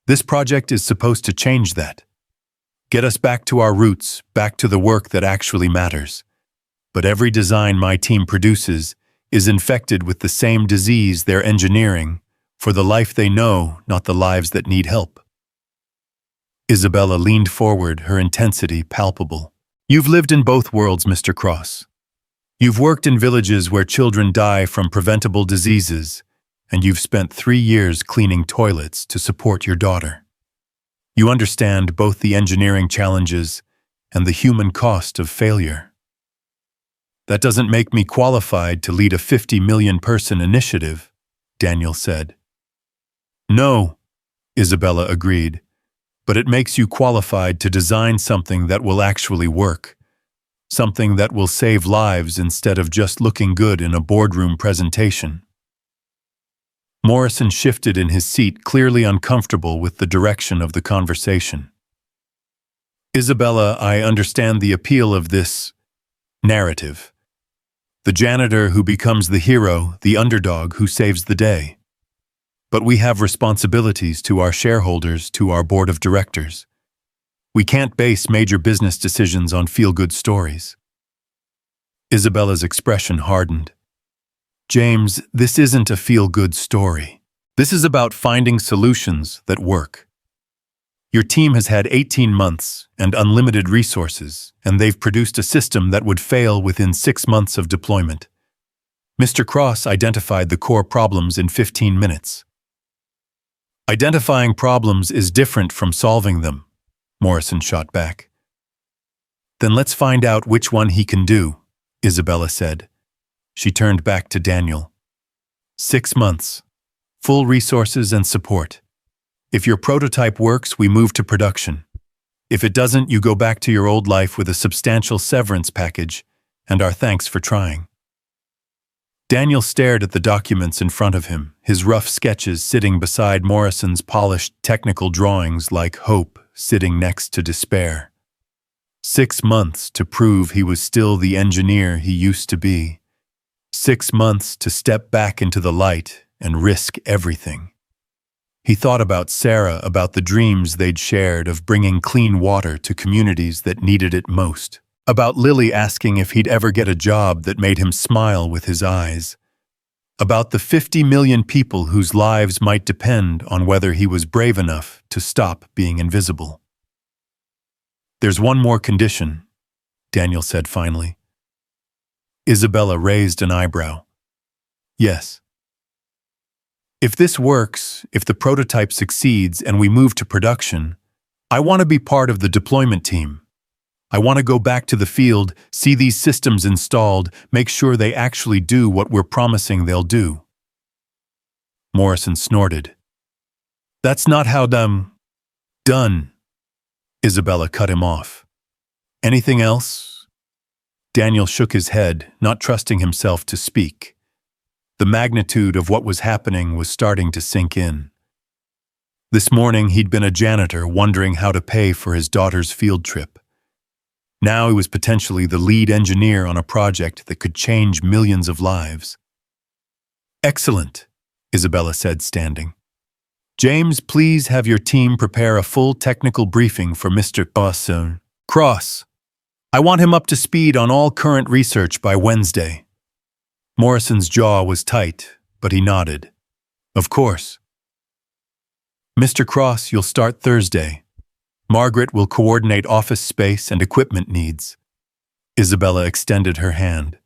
This project is supposed to change that. Get us back to our roots, back to the work that actually matters. But every design my team produces is infected with the same disease they're engineering for the life they know, not the lives that need help. Isabella leaned forward, her intensity palpable. You've lived in both worlds, Mr. Cross. You've worked in villages where children die from preventable diseases, and you've spent 3 years cleaning toilets to support your daughter. You understand both the engineering challenges and the human cost of failure. That doesn't make me qualified to lead a 50 million person initiative, Daniel said. No, Isabella agreed, but it makes you qualified to design something that will actually work, something that will save lives instead of just looking good in a boardroom presentation. Morrison shifted in his seat, clearly uncomfortable with the direction of the conversation. Isabella, I understand the appeal of this narrative. The janitor who becomes the hero, the underdog who saves the day. But we have responsibilities to our shareholders, to our board of directors. We can't base major business decisions on feel-good stories. Isabella's expression hardened. James, this isn't a feel-good story. This is about finding solutions that work. Your team has had 18 months and unlimited resources, and they've produced a system that would fail within 6 months of deployment. Mr. Cross identified the core problems in 15 minutes. Identifying problems is different from solving them, Morrison shot back. Then let's find out which one he can do, Isabella said. She turned back to Daniel. 6 months. Full resources and support. If your prototype works, we move to production. If it doesn't, you go back to your old life with a substantial severance package and our thanks for trying. Daniel stared at the documents in front of him, his rough sketches sitting beside Morrison's polished technical drawings like hope sitting next to despair. 6 months to prove he was still the engineer he used to be. 6 months to step back into the light and risk everything. He thought about Sarah, about the dreams they'd shared of bringing clean water to communities that needed it most. About Lily asking if he'd ever get a job that made him smile with his eyes. About the 50 million people whose lives might depend on whether he was brave enough to stop being invisible. There's one more condition, Daniel said finally. Isabella raised an eyebrow. Yes. If this works, if the prototype succeeds and we move to production, I want to be part of the deployment team. I want to go back to the field, see these systems installed, make sure they actually do what we're promising they'll do. Morrison snorted. That's not how done. Isabella cut him off. Anything else? Daniel shook his head, not trusting himself to speak. The magnitude of what was happening was starting to sink in. This morning he'd been a janitor wondering how to pay for his daughter's field trip. Now he was potentially the lead engineer on a project that could change millions of lives. Excellent, Isabella said, standing. James, please have your team prepare a full technical briefing for Mr. Cross. I want him up to speed on all current research by Wednesday. Morrison's jaw was tight, but he nodded. Of course. Mr. Cross, you'll start Thursday. Margaret will coordinate office space and equipment needs. Isabella extended her hand.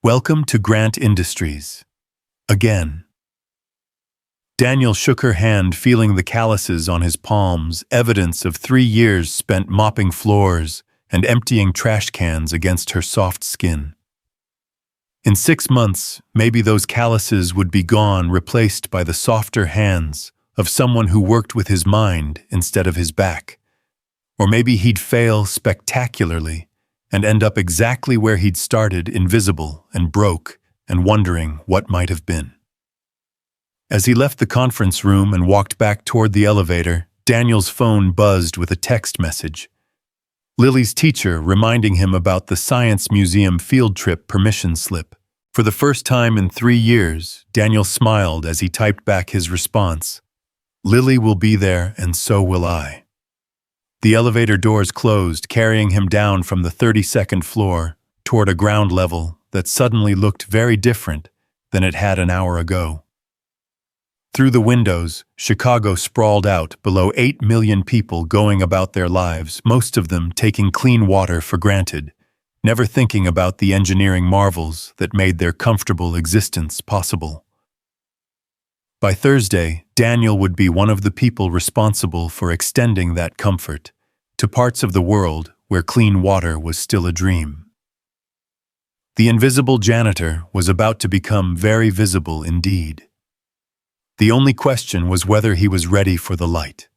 Welcome to Grant Industries. Again. Daniel shook her hand, feeling the calluses on his palms, evidence of 3 years spent mopping floors and emptying trash cans against her soft skin. In 6 months, maybe those calluses would be gone, replaced by the softer hands of someone who worked with his mind instead of his back. Or maybe he'd fail spectacularly and end up exactly where he'd started, invisible and broke and wondering what might have been. As he left the conference room and walked back toward the elevator, Daniel's phone buzzed with a text message. Lily's teacher reminding him about the Science Museum field trip permission slip. For the first time in 3 years, Daniel smiled as he typed back his response. Lily will be there, and so will I. The elevator doors closed, carrying him down from the 32nd floor toward a ground level that suddenly looked very different than it had an hour ago. Through the windows, Chicago sprawled out below 8 million people going about their lives, most of them taking clean water for granted, never thinking about the engineering marvels that made their comfortable existence possible. By Thursday, Daniel would be one of the people responsible for extending that comfort to parts of the world where clean water was still a dream. The invisible janitor was about to become very visible indeed. The only question was whether he was ready for the light.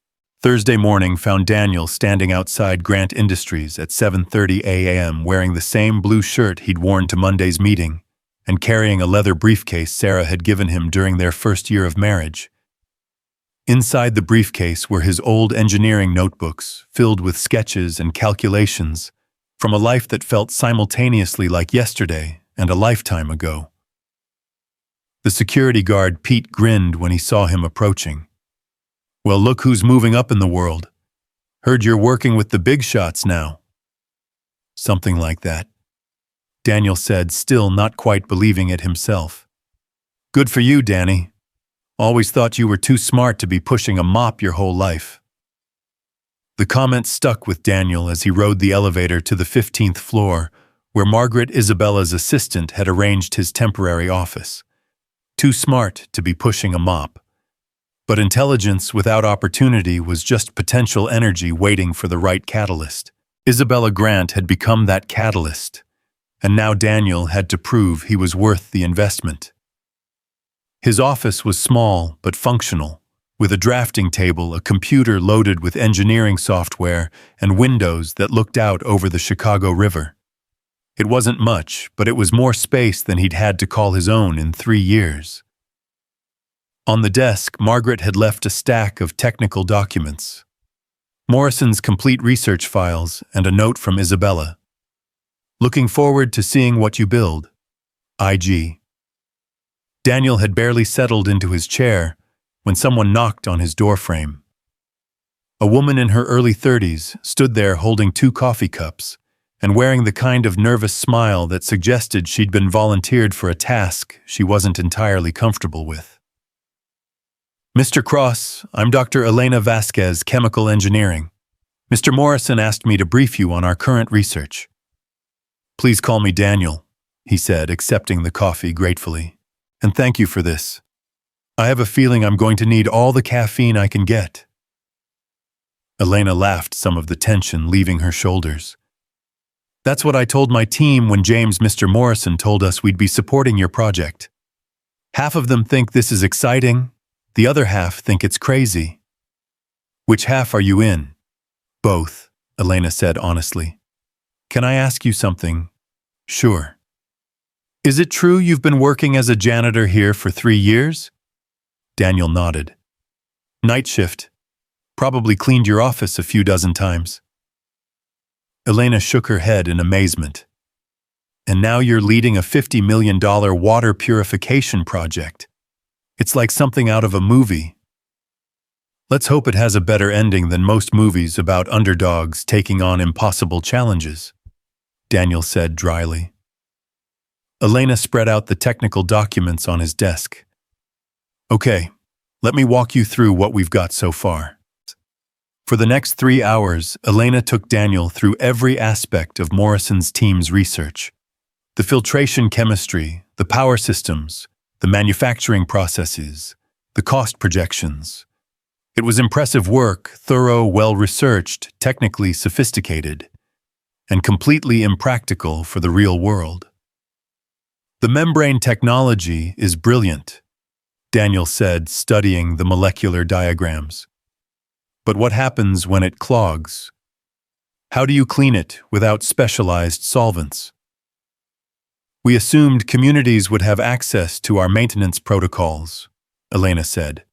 Thursday morning found Daniel standing outside Grant Industries at 7:30 a.m. wearing the same blue shirt he'd worn to Monday's meeting and carrying a leather briefcase Sarah had given him during their first year of marriage. Inside the briefcase were his old engineering notebooks filled with sketches and calculations from a life that felt simultaneously like yesterday and a lifetime ago. The security guard Pete grinned when he saw him approaching. Well, look who's moving up in the world. Heard you're working with the big shots now. Something like that, Daniel said, still not quite believing it himself. Good for you, Danny. Always thought you were too smart to be pushing a mop your whole life. The comment stuck with Daniel as he rode the elevator to the 15th floor, where Margaret Isabella's assistant had arranged his temporary office. Too smart to be pushing a mop. But intelligence without opportunity was just potential energy waiting for the right catalyst. Isabella Grant had become that catalyst, and now Daniel had to prove he was worth the investment. His office was small but functional, with a drafting table, a computer loaded with engineering software, and windows that looked out over the Chicago River. It wasn't much, but it was more space than he'd had to call his own in 3 years. On the desk, Margaret had left a stack of technical documents, Morrison's complete research files, and a note from Isabella. Looking forward to seeing what you build. IG. Daniel had barely settled into his chair when someone knocked on his doorframe. A woman in her early 30s stood there holding 2 coffee cups and wearing the kind of nervous smile that suggested she'd been volunteered for a task she wasn't entirely comfortable with. Mr. Cross, I'm Dr. Elena Vasquez, Chemical Engineering. Mr. Morrison asked me to brief you on our current research. Please call me Daniel, he said, accepting the coffee gratefully. And thank you for this. I have a feeling I'm going to need all the caffeine I can get. Elena laughed, some of the tension leaving her shoulders. That's what I told my team when Mr. Morrison told us we'd be supporting your project. Half of them think this is exciting, the other half think it's crazy. Which half are you in? Both, Elena said honestly. Can I ask you something? Sure. Is it true you've been working as a janitor here for 3 years? Daniel nodded. Night shift. Probably cleaned your office a few dozen times. Elena shook her head in amazement. And now you're leading a $50 million water purification project. It's like something out of a movie. Let's hope it has a better ending than most movies about underdogs taking on impossible challenges, Daniel said dryly. Elena spread out the technical documents on his desk. Okay, let me walk you through what we've got so far. For the next 3 hours, Elena took Daniel through every aspect of Morrison's team's research. The filtration chemistry, the power systems, the manufacturing processes, the cost projections. It was impressive work, thorough, well-researched, technically sophisticated, and completely impractical for the real world. The membrane technology is brilliant, Daniel said, studying the molecular diagrams. But what happens when it clogs? How do you clean it without specialized solvents? We assumed communities would have access to our maintenance protocols, Elena said,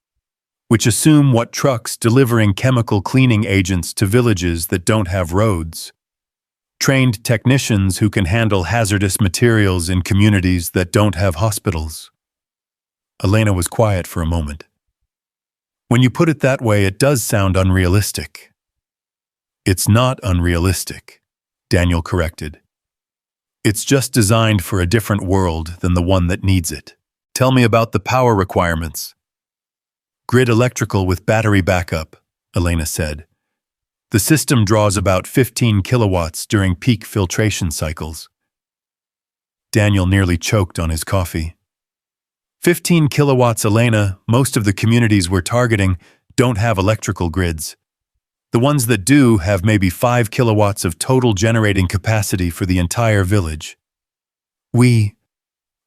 which assume what trucks delivering chemical cleaning agents to villages that don't have roads Trained technicians who can handle hazardous materials in communities that don't have hospitals. Elena was quiet for a moment. When you put it that way, it does sound unrealistic. It's not unrealistic, Daniel corrected. It's just designed for a different world than the one that needs it. Tell me about the power requirements. Grid electrical with battery backup, Elena said. The system draws about 15 kilowatts during peak filtration cycles. Daniel nearly choked on his coffee. 15 kilowatts, Elena. Most of the communities we're targeting don't have electrical grids. The ones that do have maybe 5 kilowatts of total generating capacity for the entire village. We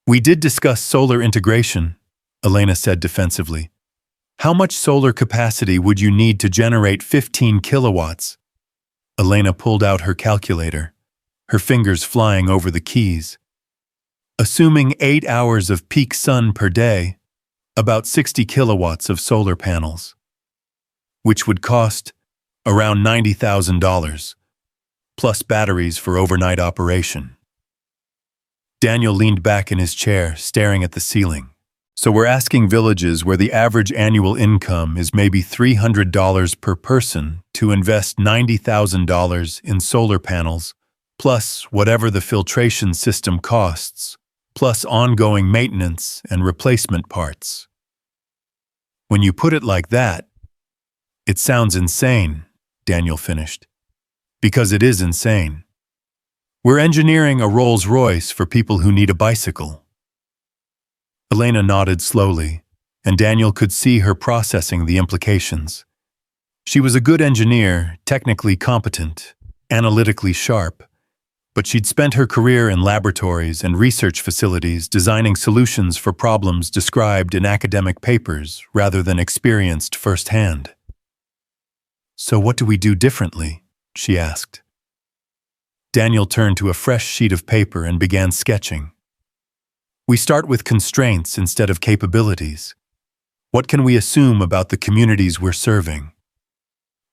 did discuss solar integration, Elena said defensively. How much solar capacity would you need to generate 15 kilowatts? Elena pulled out her calculator, her fingers flying over the keys. Assuming 8 hours of peak sun per day, about 60 kilowatts of solar panels, which would cost around $90,000, plus batteries for overnight operation. Daniel leaned back in his chair, staring at the ceiling. So we're asking villages where the average annual income is maybe $300 per person to invest $90,000 in solar panels, plus whatever the filtration system costs, plus ongoing maintenance and replacement parts. When you put it like that, it sounds insane, Daniel finished. Because it is insane. We're engineering a Rolls-Royce for people who need a bicycle. Elena nodded slowly, and Daniel could see her processing the implications. She was a good engineer, technically competent, analytically sharp, but she'd spent her career in laboratories and research facilities designing solutions for problems described in academic papers rather than experienced firsthand. So what do we do differently? She asked. Daniel turned to a fresh sheet of paper and began sketching. We start with constraints instead of capabilities. What can we assume about the communities we're serving?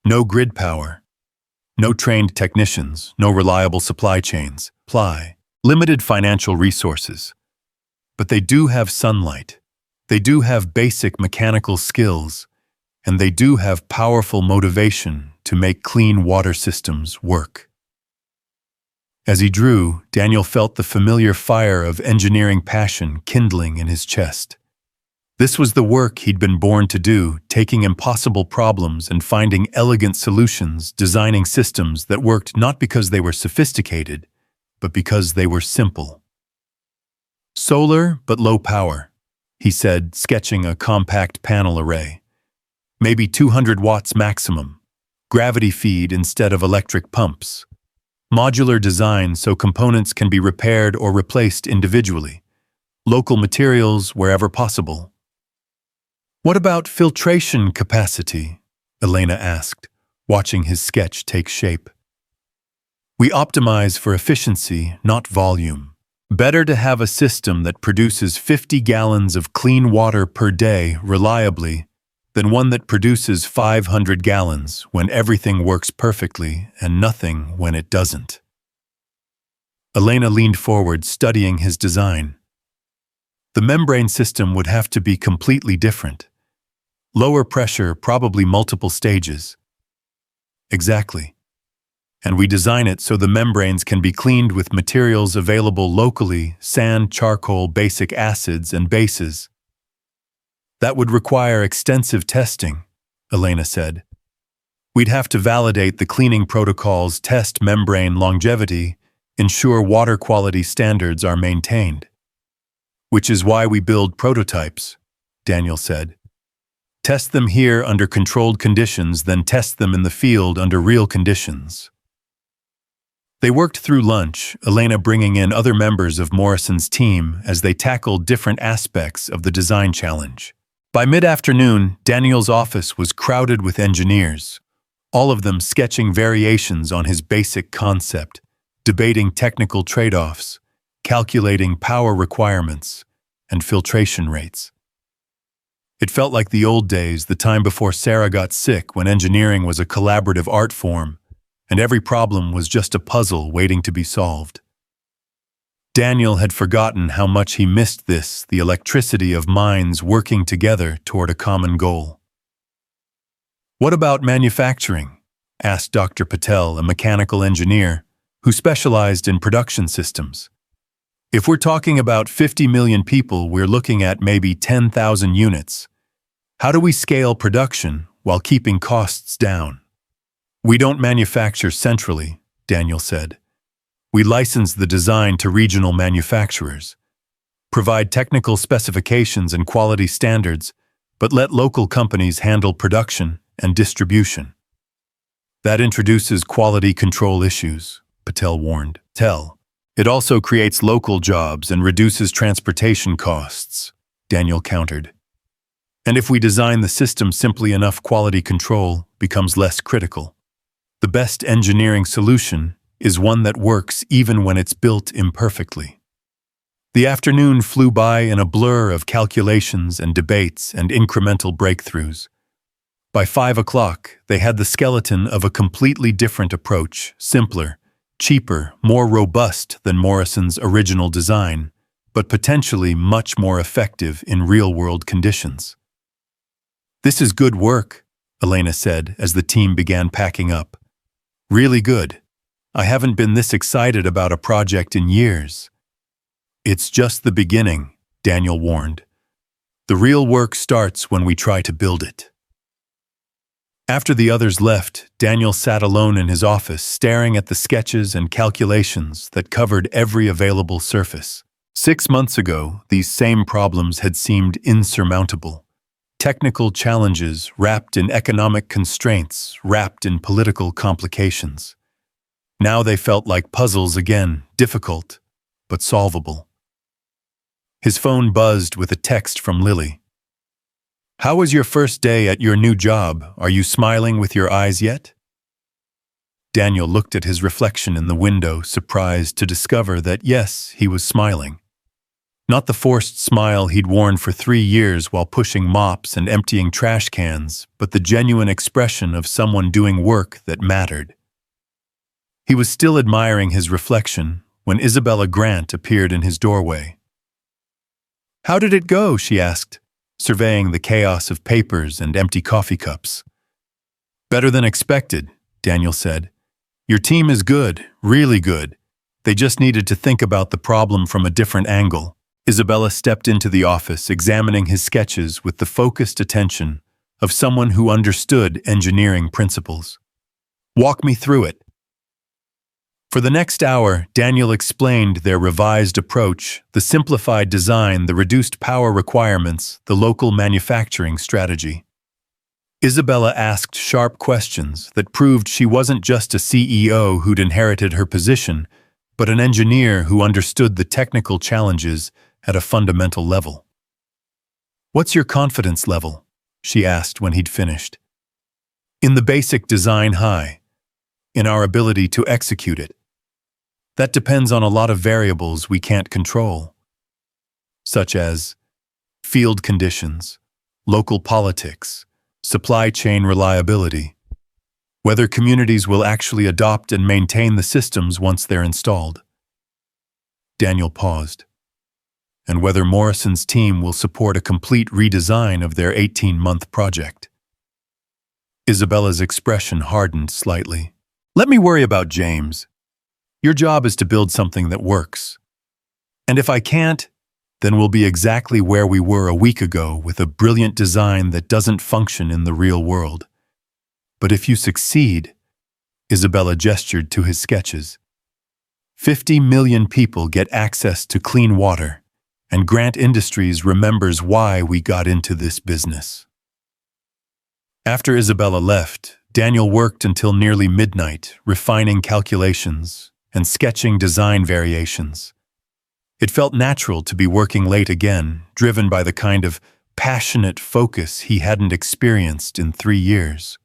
No grid power. No trained technicians, no reliable supply chains, limited financial resources. But they do have sunlight. They do have basic mechanical skills, and they do have powerful motivation to make clean water systems work. As he drew, Daniel felt the familiar fire of engineering passion kindling in his chest. This was the work he'd been born to do, taking impossible problems and finding elegant solutions, designing systems that worked not because they were sophisticated, but because they were simple. Solar, but low power, he said, sketching a compact panel array. Maybe 200 watts maximum. Gravity feed instead of electric pumps. Modular design so components can be repaired or replaced individually. Local materials wherever possible. What about filtration capacity? Elena asked, watching his sketch take shape. We optimize for efficiency, not volume. Better to have a system that produces 50 gallons of clean water per day reliably than one that produces 500 gallons when everything works perfectly and nothing when it doesn't. Elena leaned forward, studying his design. The membrane system would have to be completely different. Lower pressure, probably multiple stages. Exactly. And we design it so the membranes can be cleaned with materials available locally, sand, charcoal, basic acids, and bases. That would require extensive testing, Elena said. We'd have to validate the cleaning protocols, test membrane longevity, ensure water quality standards are maintained. Which is why we build prototypes, Daniel said. Test them here under controlled conditions, then test them in the field under real conditions. They worked through lunch, Elena bringing in other members of Morrison's team as they tackled different aspects of the design challenge. By mid-afternoon, Daniel's office was crowded with engineers, all of them sketching variations on his basic concept, debating technical trade-offs, calculating power requirements, and filtration rates. It felt like the old days, the time before Sarah got sick, when engineering was a collaborative art form, and every problem was just a puzzle waiting to be solved. Daniel had forgotten how much he missed this, the electricity of minds working together toward a common goal. "What about manufacturing?" asked Dr. Patel, a mechanical engineer who specialized in production systems. "If we're talking about 50 million people, we're looking at maybe 10,000 units. How do we scale production while keeping costs down?" "We don't manufacture centrally," Daniel said. "We license the design to regional manufacturers, provide technical specifications and quality standards, but let local companies handle production and distribution." "That introduces quality control issues," Patel warned. "It also creates local jobs and reduces transportation costs," Daniel countered. "And if we design the system simply enough, quality control becomes less critical. The best engineering solution is one that works even when it's built imperfectly." The afternoon flew by in a blur of calculations and debates and incremental breakthroughs. By 5 o'clock, they had the skeleton of a completely different approach, simpler, cheaper, more robust than Morrison's original design, but potentially much more effective in real-world conditions. "This is good work," Elena said as the team began packing up. "Really good. I haven't been this excited about a project in years." "It's just the beginning," Daniel warned. "The real work starts when we try to build it." After the others left, Daniel sat alone in his office, staring at the sketches and calculations that covered every available surface. 6 months ago, these same problems had seemed insurmountable. Technical challenges wrapped in economic constraints, wrapped in political complications. Now they felt like puzzles again, difficult, but solvable. His phone buzzed with a text from Lily. "How was your first day at your new job? Are you smiling with your eyes yet?" Daniel looked at his reflection in the window, surprised to discover that yes, he was smiling. Not the forced smile he'd worn for 3 years while pushing mops and emptying trash cans, but the genuine expression of someone doing work that mattered. He was still admiring his reflection when Isabella Grant appeared in his doorway. "How did it go?" she asked, surveying the chaos of papers and empty coffee cups. "Better than expected," Daniel said. "Your team is good, really good. They just needed to think about the problem from a different angle." Isabella stepped into the office, examining his sketches with the focused attention of someone who understood engineering principles. "Walk me through it." For the next hour, Daniel explained their revised approach, the simplified design, the reduced power requirements, the local manufacturing strategy. Isabella asked sharp questions that proved she wasn't just a CEO who'd inherited her position, but an engineer who understood the technical challenges at a fundamental level. "What's your confidence level?" she asked when he'd finished. "In the basic design, high. In our ability to execute it. That depends on a lot of variables we can't control, such as field conditions, local politics, supply chain reliability, whether communities will actually adopt and maintain the systems once they're installed." Daniel paused. "And whether Morrison's team will support a complete redesign of their 18-month project." Isabella's expression hardened slightly. "Let me worry about James. Your job is to build something that works. And if I can't, then we'll be exactly where we were a week ago with a brilliant design that doesn't function in the real world. But if you succeed," Isabella gestured to his sketches, 50 million people get access to clean water, and Grant Industries remembers why we got into this business." After Isabella left, Daniel worked until nearly midnight, refining calculations and sketching design variations. It felt natural to be working late again, driven by the kind of passionate focus he hadn't experienced in 3 years.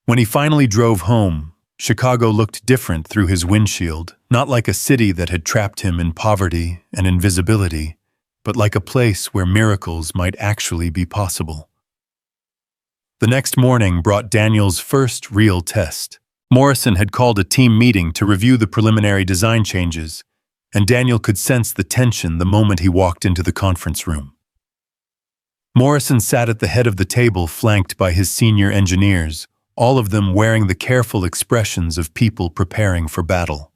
When he finally drove home, Chicago looked different through his windshield, not like a city that had trapped him in poverty and invisibility, but like a place where miracles might actually be possible. The next morning brought Daniel's first real test. Morrison had called a team meeting to review the preliminary design changes, and Daniel could sense the tension the moment he walked into the conference room. Morrison sat at the head of the table flanked by his senior engineers, all of them wearing the careful expressions of people preparing for battle.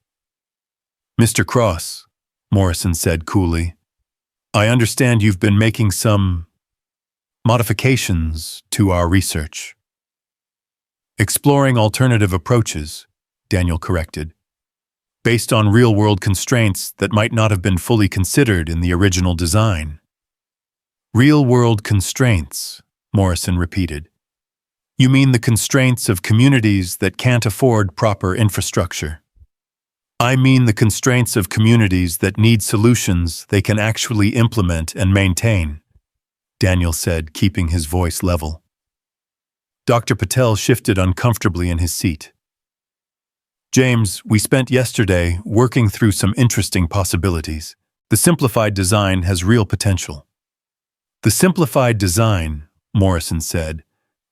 "Mr. Cross," Morrison said coolly, "I understand you've been making some modifications to our research." "Exploring alternative approaches," Daniel corrected, "based on real-world constraints that might not have been fully considered in the original design." "Real-world constraints," Morrison repeated. "You mean the constraints of communities that can't afford proper infrastructure?" "I mean the constraints of communities that need solutions they can actually implement and maintain," Daniel said, keeping his voice level. Dr. Patel shifted uncomfortably in his seat. "James, we spent yesterday working through some interesting possibilities. The simplified design has real potential." "The simplified design," Morrison said,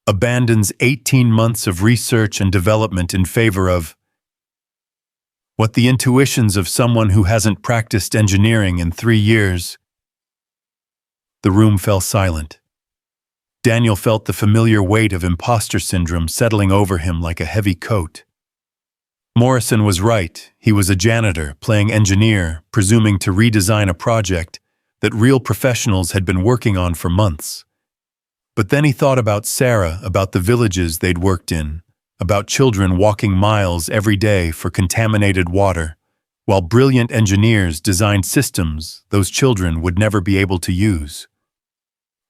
"abandons 18 months of research and development in favor of what the intuitions of someone who hasn't practiced engineering in 3 years." The room fell silent. Daniel felt the familiar weight of imposter syndrome settling over him like a heavy coat. Morrison was right. He was a janitor, playing engineer, presuming to redesign a project that real professionals had been working on for months. But then he thought about Sarah, about the villages they'd worked in, about children walking miles every day for contaminated water, while brilliant engineers designed systems those children would never be able to use.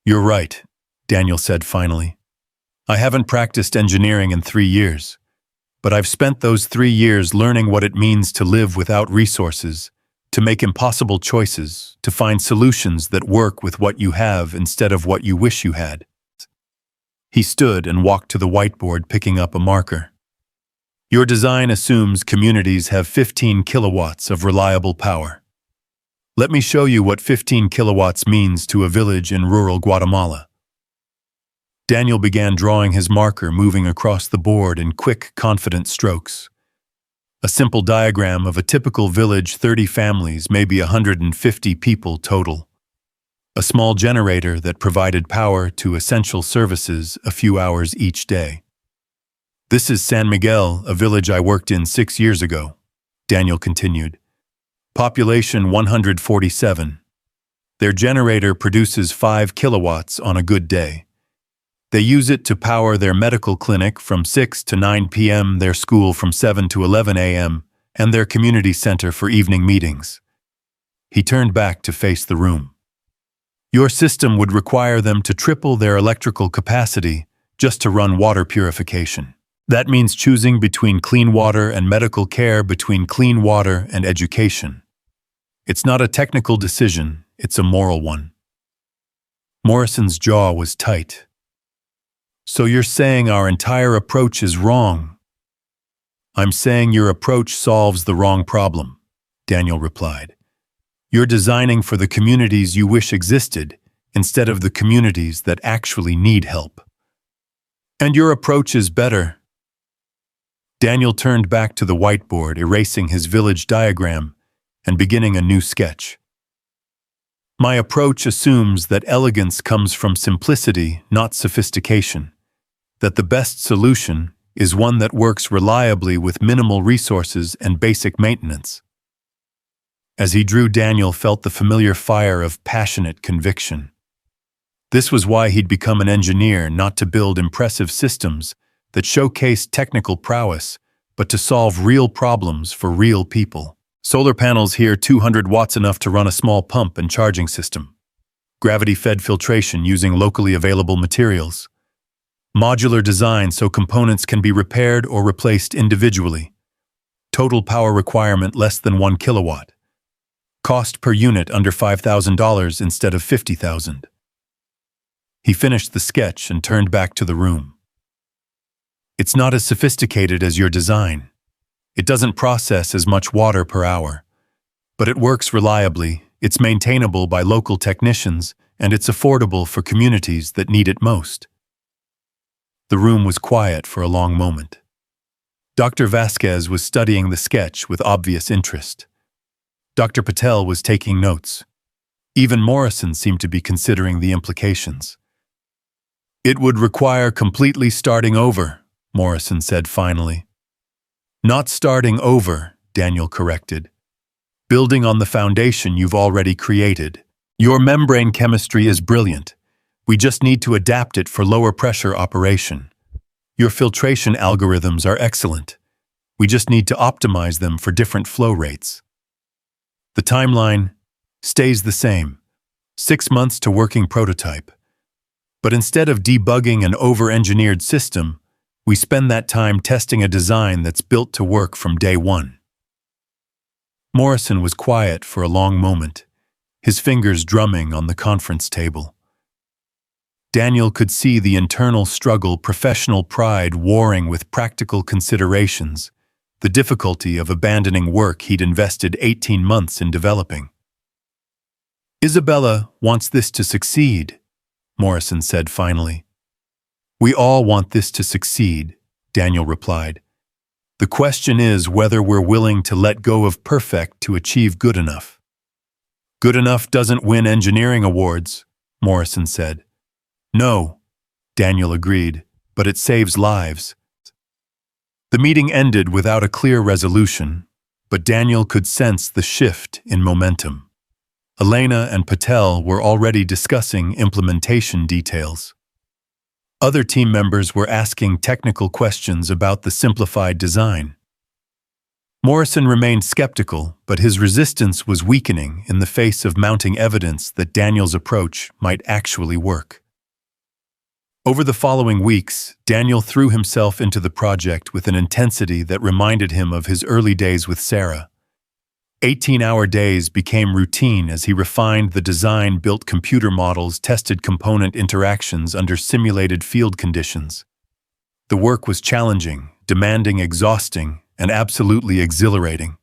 "You're right," Daniel said finally. "I haven't practiced engineering in 3 years, but I've spent those 3 years learning what it means to live without resources, to make impossible choices, to find solutions that work with what you have instead of what you wish you had." He stood and walked to the whiteboard, picking up a marker. "Your design assumes communities have 15 kilowatts of reliable power. Let me show you what 15 kilowatts means to a village in rural Guatemala." Daniel began drawing his marker, moving across the board in quick, confident strokes. A simple diagram of a typical village, 30 families, maybe 150 people total. A small generator that provided power to essential services a few hours each day. "This is San Miguel, a village I worked in 6 years ago," Daniel continued. "Population 147. Their generator produces 5 kilowatts on a good day. They use it to power their medical clinic from 6 to 9 p.m., their school from 7 to 11 a.m., and their community center for evening meetings." He turned back to face the room. "Your system would require them to triple their electrical capacity just to run water purification. That means choosing between clean water and medical care, between clean water and education. It's not a technical decision, it's a moral one." Morrison's jaw was tight. "So you're saying our entire approach is wrong?" "I'm saying your approach solves the wrong problem," Daniel replied. "You're designing for the communities you wish existed instead of the communities that actually need help. And your approach is better." Daniel turned back to the whiteboard, erasing his village diagram and beginning a new sketch. "My approach assumes that elegance comes from simplicity, not sophistication. That the best solution is one that works reliably with minimal resources and basic maintenance." As he drew, Daniel felt the familiar fire of passionate conviction. This was why he'd become an engineer, not to build impressive systems that showcased technical prowess, but to solve real problems for real people. "Solar panels here, 200 watts, enough to run a small pump and charging system. Gravity-fed filtration using locally available materials. Modular design so components can be repaired or replaced individually. Total power requirement less than 1 kilowatt. Cost per unit under $5,000 instead of $50,000. He finished the sketch and turned back to the room. "It's not as sophisticated as your design. It doesn't process as much water per hour. But it works reliably, it's maintainable by local technicians, and it's affordable for communities that need it most." The room was quiet for a long moment. Dr. Vasquez was studying the sketch with obvious interest. Dr. Patel was taking notes. Even Morrison seemed to be considering the implications. "It would require completely starting over," Morrison said finally. "Not starting over," Daniel corrected. "Building on the foundation you've already created. Your membrane chemistry is brilliant. We just need to adapt it for lower pressure operation. Your filtration algorithms are excellent. We just need to optimize them for different flow rates. The timeline stays the same, 6 months to working prototype. But instead of debugging an over-engineered system, we spend that time testing a design that's built to work from day one." Morrison was quiet for a long moment, his fingers drumming on the conference table. Daniel could see the internal struggle, professional pride warring with practical considerations, the difficulty of abandoning work he'd invested 18 months in developing. "Isabella wants this to succeed," Morrison said finally. "We all want this to succeed," Daniel replied. "The question is whether we're willing to let go of perfect to achieve good enough." "Good enough doesn't win engineering awards," Morrison said. "No," Daniel agreed, "but it saves lives." The meeting ended without a clear resolution, but Daniel could sense the shift in momentum. Elena and Patel were already discussing implementation details. Other team members were asking technical questions about the simplified design. Morrison remained skeptical, but his resistance was weakening in the face of mounting evidence that Daniel's approach might actually work. Over the following weeks, Daniel threw himself into the project with an intensity that reminded him of his early days with Sarah. 18-hour days became routine as he refined the design, built computer models, tested component interactions under simulated field conditions. The work was challenging, demanding, exhausting, and absolutely exhilarating.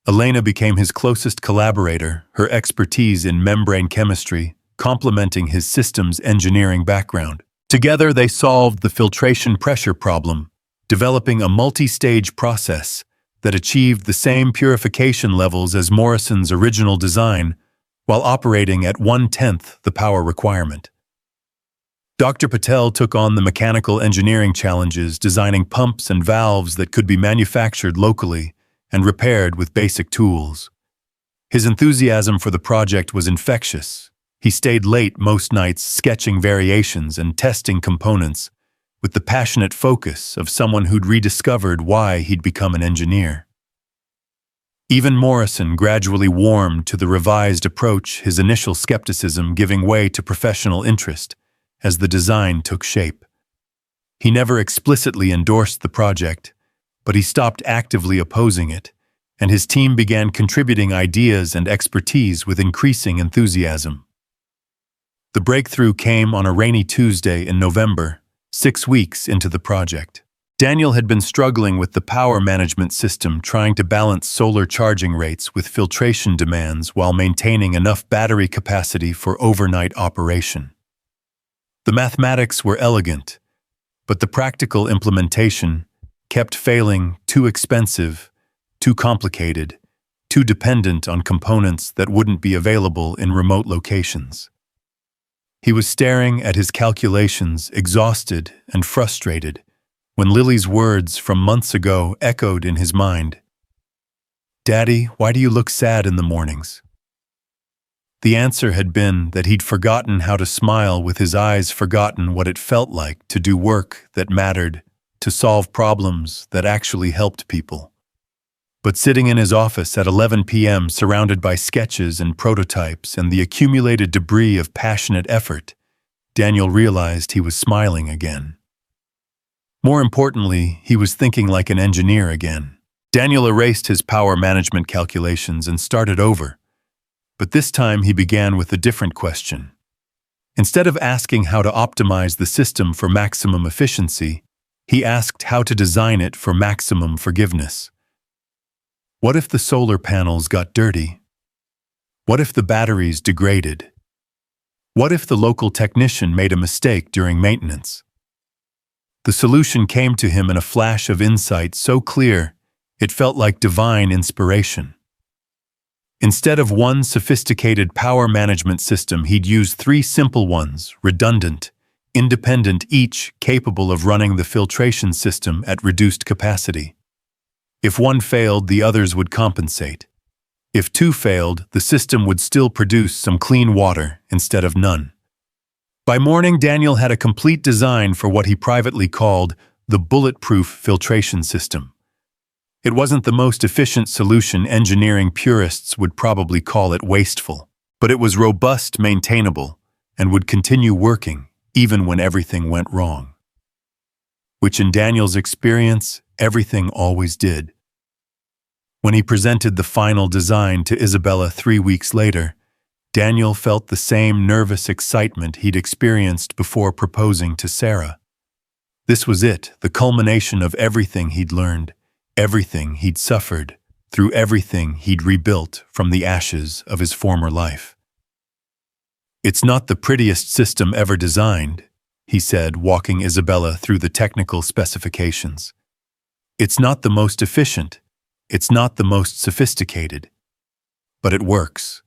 Elena became his closest collaborator, her expertise in membrane chemistry complementing his systems engineering background. Together, they solved the filtration pressure problem, developing a multi-stage process that achieved the same purification levels as Morrison's original design while operating at 1/10 the power requirement. Dr. Patel took on the mechanical engineering challenges, designing pumps and valves that could be manufactured locally and repaired with basic tools. His enthusiasm for the project was infectious. He stayed late most nights sketching variations and testing components with the passionate focus of someone who'd rediscovered why he'd become an engineer. Even Morrison gradually warmed to the revised approach, his initial skepticism giving way to professional interest as the design took shape. He never explicitly endorsed the project, but he stopped actively opposing it, and his team began contributing ideas and expertise with increasing enthusiasm. The breakthrough came on a rainy Tuesday in November, 6 weeks into the project. Daniel had been struggling with the power management system, trying to balance solar charging rates with filtration demands while maintaining enough battery capacity for overnight operation. The mathematics were elegant, but the practical implementation kept failing, too expensive, too complicated, too dependent on components that wouldn't be available in remote locations. He was staring at his calculations, exhausted and frustrated, when Lily's words from months ago echoed in his mind. "Daddy, why do you look sad in the mornings?" The answer had been that he'd forgotten how to smile with his eyes, forgotten what it felt like to do work that mattered, to solve problems that actually helped people. But sitting in his office at 11 p.m., surrounded by sketches and prototypes and the accumulated debris of passionate effort, Daniel realized he was smiling again. More importantly, he was thinking like an engineer again. Daniel erased his power management calculations and started over. But this time he began with a different question. Instead of asking how to optimize the system for maximum efficiency, he asked how to design it for maximum forgiveness. What if the solar panels got dirty? What if the batteries degraded? What if the local technician made a mistake during maintenance? The solution came to him in a flash of insight so clear, it felt like divine inspiration. Instead of one sophisticated power management system, he'd use three simple ones, redundant, independent, each capable of running the filtration system at reduced capacity. If one failed, the others would compensate. If two failed, the system would still produce some clean water instead of none. By morning, Daniel had a complete design for what he privately called the bulletproof filtration system. It wasn't the most efficient solution. Engineering purists would probably call it wasteful, but it was robust, maintainable, and would continue working even when everything went wrong. Which in Daniel's experience, everything always did. When he presented the final design to Isabella 3 weeks later, Daniel felt the same nervous excitement he'd experienced before proposing to Sarah. This was it, the culmination of everything he'd learned, everything he'd suffered, through everything he'd rebuilt from the ashes of his former life. "It's not the prettiest system ever designed," he said, walking Isabella through the technical specifications. "It's not the most efficient. It's not the most sophisticated. But it works.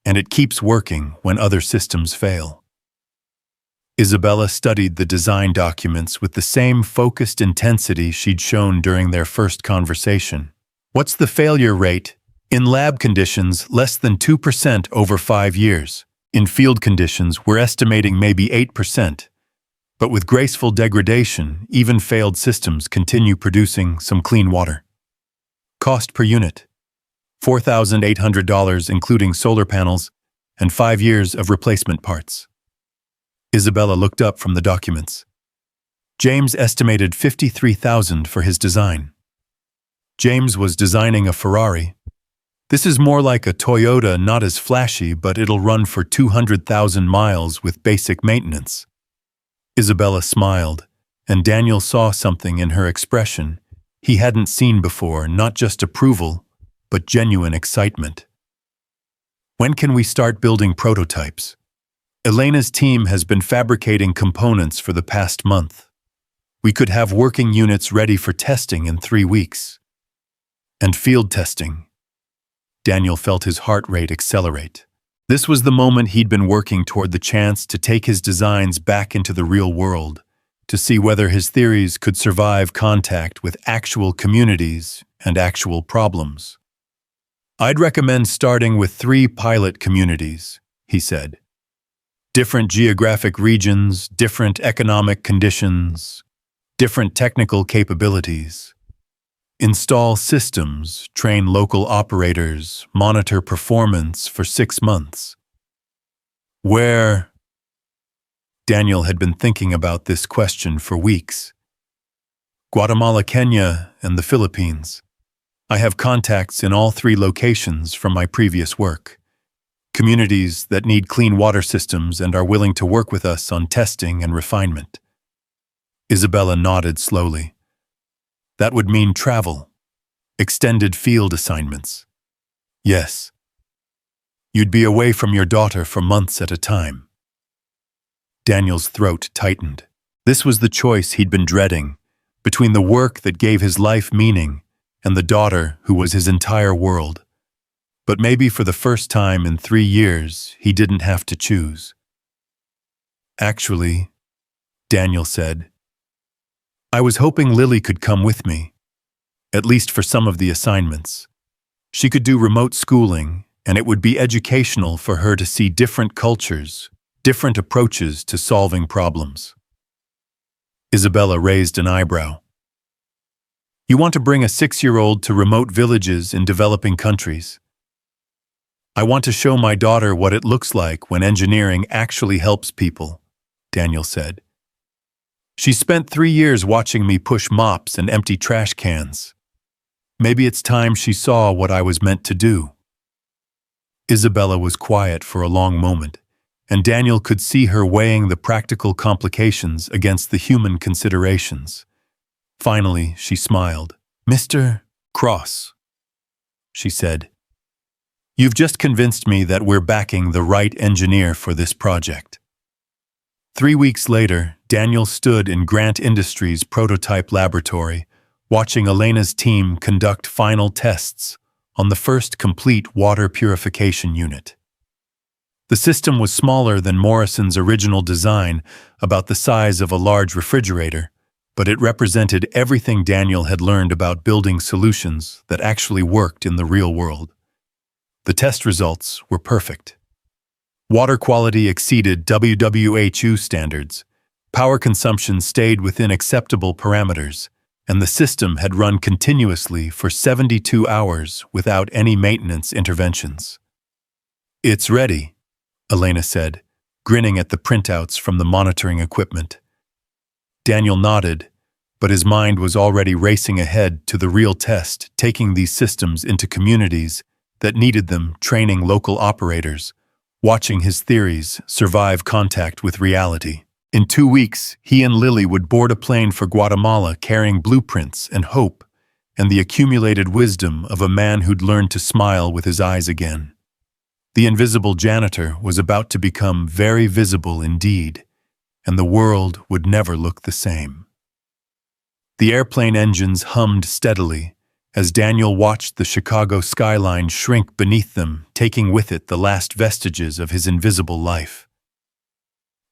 And it keeps working when other systems fail." Isabella studied the design documents with the same focused intensity she'd shown during their first conversation. "What's the failure rate?" "In lab conditions, less than 2% over 5 years. In field conditions, we're estimating maybe 8%. But with graceful degradation, even failed systems continue producing some clean water." "Cost per unit?" $4,800 including solar panels and 5 years of replacement parts. Isabella looked up from the documents. James estimated $53,000 for his design. James was designing a Ferrari. "This is more like a Toyota, not as flashy, but it'll run for 200,000 miles with basic maintenance." Isabella smiled, and Daniel saw something in her expression he hadn't seen before, not just approval, but genuine excitement. "When can we start building prototypes?" "Elena's team has been fabricating components for the past month. We could have working units ready for testing in 3 weeks." "And field testing." Daniel felt his heart rate accelerate. This was the moment he'd been working toward, the chance to take his designs back into the real world, to see whether his theories could survive contact with actual communities and actual problems. "I'd recommend starting with 3 pilot communities," he said. "Different geographic regions, different economic conditions, different technical capabilities. Install systems, train local operators, monitor performance for 6 months." "Where?" Daniel had been thinking about this question for weeks. "Guatemala, Kenya, and the Philippines. I have contacts in all 3 locations from my previous work. Communities that need clean water systems and are willing to work with us on testing and refinement." Isabella nodded slowly. "That would mean travel, extended field assignments." "Yes. You'd be away from your daughter for months at a time." Daniel's throat tightened. This was the choice he'd been dreading, between the work that gave his life meaning and the daughter who was his entire world. But maybe for the first time in 3 years, he didn't have to choose. "Actually," Daniel said, "I was hoping Lily could come with me, at least for some of the assignments. She could do remote schooling, and it would be educational for her to see different cultures, different approaches to solving problems." Isabella raised an eyebrow. "You want to bring a 6-year-old to remote villages in developing countries?" "I want to show my daughter what it looks like when engineering actually helps people," Daniel said. "She spent 3 years watching me push mops and empty trash cans. Maybe it's time she saw what I was meant to do." Isabella was quiet for a long moment, and Daniel could see her weighing the practical complications against the human considerations. Finally, she smiled. "Mr. Cross," she said, "you've just convinced me that we're backing the right engineer for this project." 3 weeks later, Daniel stood in Grant Industries' prototype laboratory, watching Elena's team conduct final tests on the first complete water purification unit. The system was smaller than Morrison's original design, about the size of a large refrigerator, but it represented everything Daniel had learned about building solutions that actually worked in the real world. The test results were perfect. Water quality exceeded WHO standards, power consumption stayed within acceptable parameters, and the system had run continuously for 72 hours without any maintenance interventions. "It's ready," Elena said, grinning at the printouts from the monitoring equipment. Daniel nodded, but his mind was already racing ahead to the real test, taking these systems into communities that needed them, training local operators, watching his theories survive contact with reality. In 2 weeks, he and Lily would board a plane for Guatemala carrying blueprints and hope and the accumulated wisdom of a man who'd learned to smile with his eyes again. The invisible janitor was about to become very visible indeed, and the world would never look the same. The airplane engines hummed steadily as Daniel watched the Chicago skyline shrink beneath them, taking with it the last vestiges of his invisible life.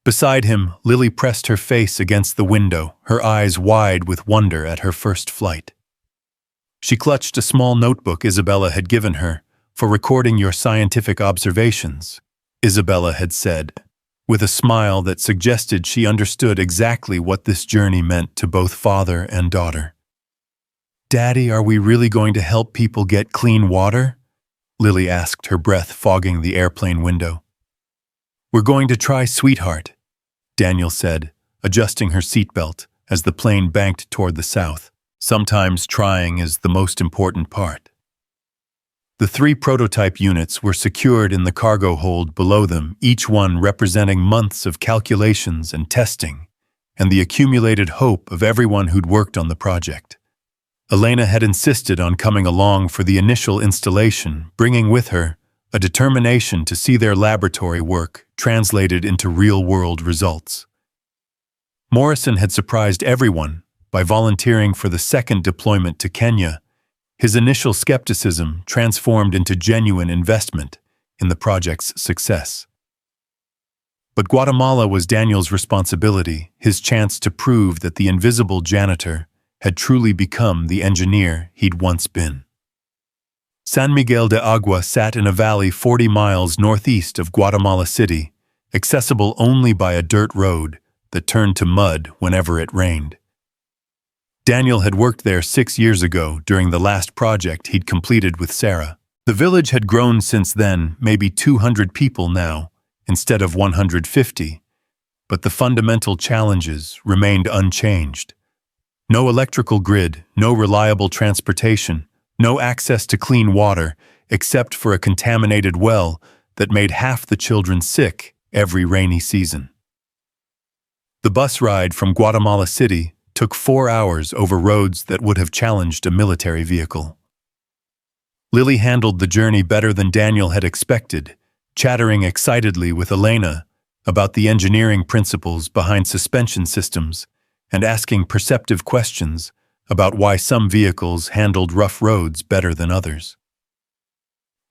Beside him, Lily pressed her face against the window, her eyes wide with wonder at her first flight. She clutched a small notebook Isabella had given her, "For recording your scientific observations," Isabella had said, with a smile that suggested she understood exactly what this journey meant to both father and daughter. "Daddy, are we really going to help people get clean water?" Lily asked, her breath fogging the airplane window. "We're going to try, sweetheart," Daniel said, adjusting her seatbelt as the plane banked toward the south. Sometimes trying is the most important part. The 3 prototype units were secured in the cargo hold below them, each one representing months of calculations and testing, and the accumulated hope of everyone who'd worked on the project. Elena had insisted on coming along for the initial installation, bringing with her a determination to see their laboratory work translated into real-world results. Morrison had surprised everyone by volunteering for the second deployment to Kenya. His initial skepticism transformed into genuine investment in the project's success. But Guatemala was Daniel's responsibility, his chance to prove that the invisible janitor had truly become the engineer he'd once been. San Miguel de Agua sat in a valley 40 miles northeast of Guatemala City, accessible only by a dirt road that turned to mud whenever it rained. Daniel had worked there 6 years ago during the last project he'd completed with Sarah. The village had grown since then, maybe 200 people now, instead of 150, but the fundamental challenges remained unchanged. No electrical grid, no reliable transportation, no access to clean water, except for a contaminated well that made half the children sick every rainy season. The bus ride from Guatemala City took 4 hours over roads that would have challenged a military vehicle. Lily handled the journey better than Daniel had expected, chattering excitedly with Elena about the engineering principles behind suspension systems and asking perceptive questions about why some vehicles handled rough roads better than others.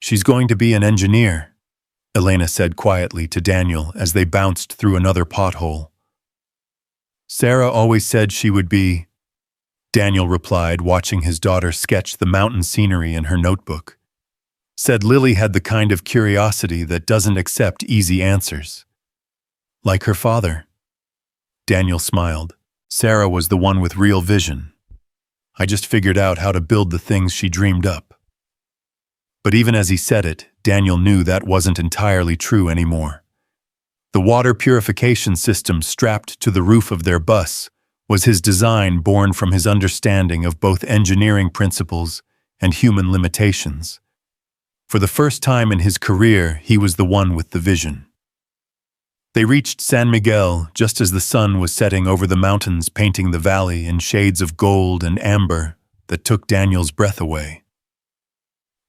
"She's going to be an engineer," Elena said quietly to Daniel as they bounced through another pothole. "Sarah always said she would be," Daniel replied, watching his daughter sketch the mountain scenery in her notebook. "Said Lily had the kind of curiosity that doesn't accept easy answers." "Like her father." Daniel smiled. "Sarah was the one with real vision. I just figured out how to build the things she dreamed up." But even as he said it, Daniel knew that wasn't entirely true anymore. The water purification system strapped to the roof of their bus was his design, born from his understanding of both engineering principles and human limitations. For the first time in his career, he was the one with the vision. They reached San Miguel just as the sun was setting over the mountains, painting the valley in shades of gold and amber that took Daniel's breath away.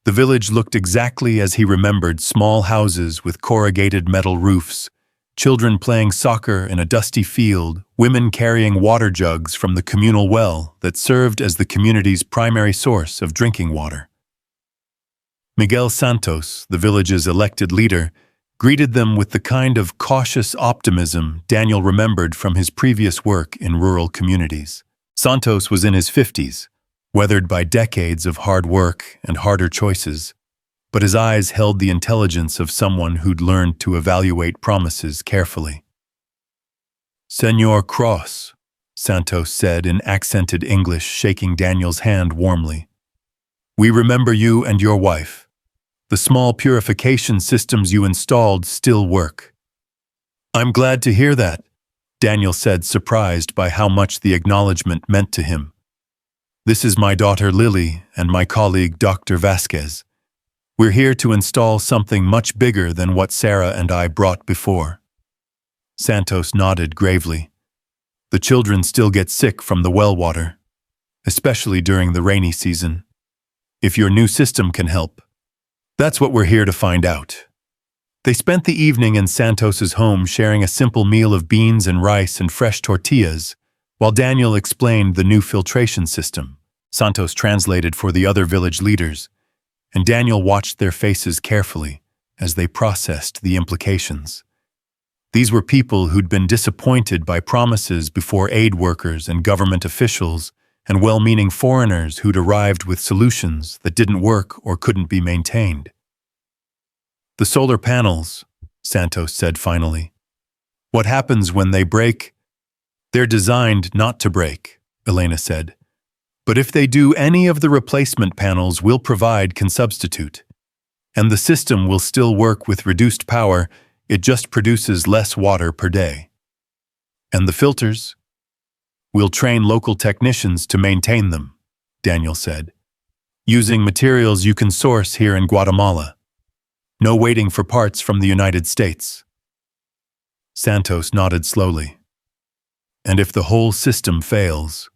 The village looked exactly as he remembered: small houses with corrugated metal roofs, Children playing soccer in a dusty field, women carrying water jugs from the communal well that served as the community's primary source of drinking water. Miguel Santos, the village's elected leader, greeted them with the kind of cautious optimism Daniel remembered from his previous work in rural communities. Santos was in his 50s, weathered by decades of hard work and harder choices, but his eyes held the intelligence of someone who'd learned to evaluate promises carefully. "Señor Cross," Santos said in accented English, shaking Daniel's hand warmly. "We remember you and your wife. The small purification systems you installed still work." "I'm glad to hear that," Daniel said, surprised by how much the acknowledgement meant to him. "This is my daughter Lily and my colleague Dr. Vasquez. We're here to install something much bigger than what Sarah and I brought before." Santos nodded gravely. "The children still get sick from the well water, especially during the rainy season. If your new system can help, that's what we're here to find out." They spent the evening in Santos's home sharing a simple meal of beans and rice and fresh tortillas, while Daniel explained the new filtration system. Santos translated for the other village leaders, and Daniel watched their faces carefully as they processed the implications. These were people who'd been disappointed by promises before aid workers and government officials and well-meaning foreigners who'd arrived with solutions that didn't work or couldn't be maintained. "The solar panels," Santos said finally. "What happens when they break?" "They're designed not to break," Elena said. "But if they do, any of the replacement panels we'll provide can substitute. And the system will still work with reduced power, it just produces less water per day." "And the filters?" "We'll train local technicians to maintain them," Daniel said, "using materials you can source here in Guatemala. No waiting for parts from the United States." Santos nodded slowly. "And if the whole system fails?"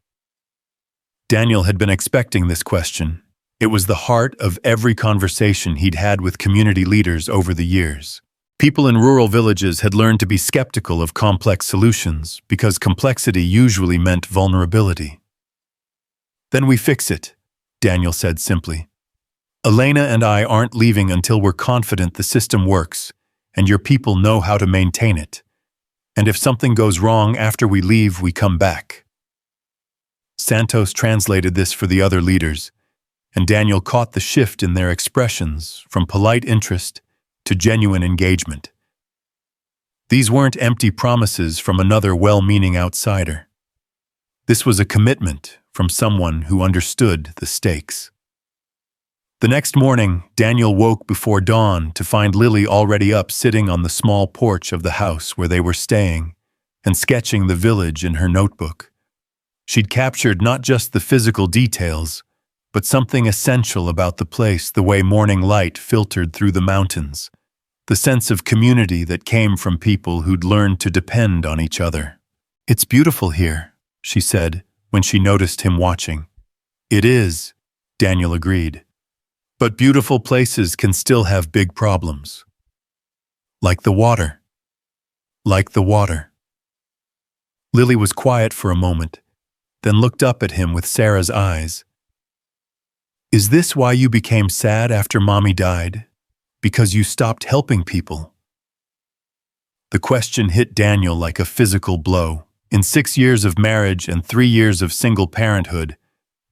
Daniel had been expecting this question. It was the heart of every conversation he'd had with community leaders over the years. People in rural villages had learned to be skeptical of complex solutions because complexity usually meant vulnerability. "Then we fix it," Daniel said simply. "Elena and I aren't leaving until we're confident the system works and your people know how to maintain it. And if something goes wrong after we leave, we come back." Santos translated this for the other leaders, and Daniel caught the shift in their expressions from polite interest to genuine engagement. These weren't empty promises from another well-meaning outsider. This was a commitment from someone who understood the stakes. The next morning, Daniel woke before dawn to find Lily already up sitting on the small porch of the house where they were staying and sketching the village in her notebook. She'd captured not just the physical details, but something essential about the place, the way morning light filtered through the mountains, the sense of community that came from people who'd learned to depend on each other. "It's beautiful here," she said when she noticed him watching. "It is," Daniel agreed. "But beautiful places can still have big problems. Like the water. Like the water." Lily was quiet for a moment, then looked up at him with Sarah's eyes. "Is this why you became sad after Mommy died? Because you stopped helping people?" The question hit Daniel like a physical blow. In 6 years of marriage and 3 years of single parenthood,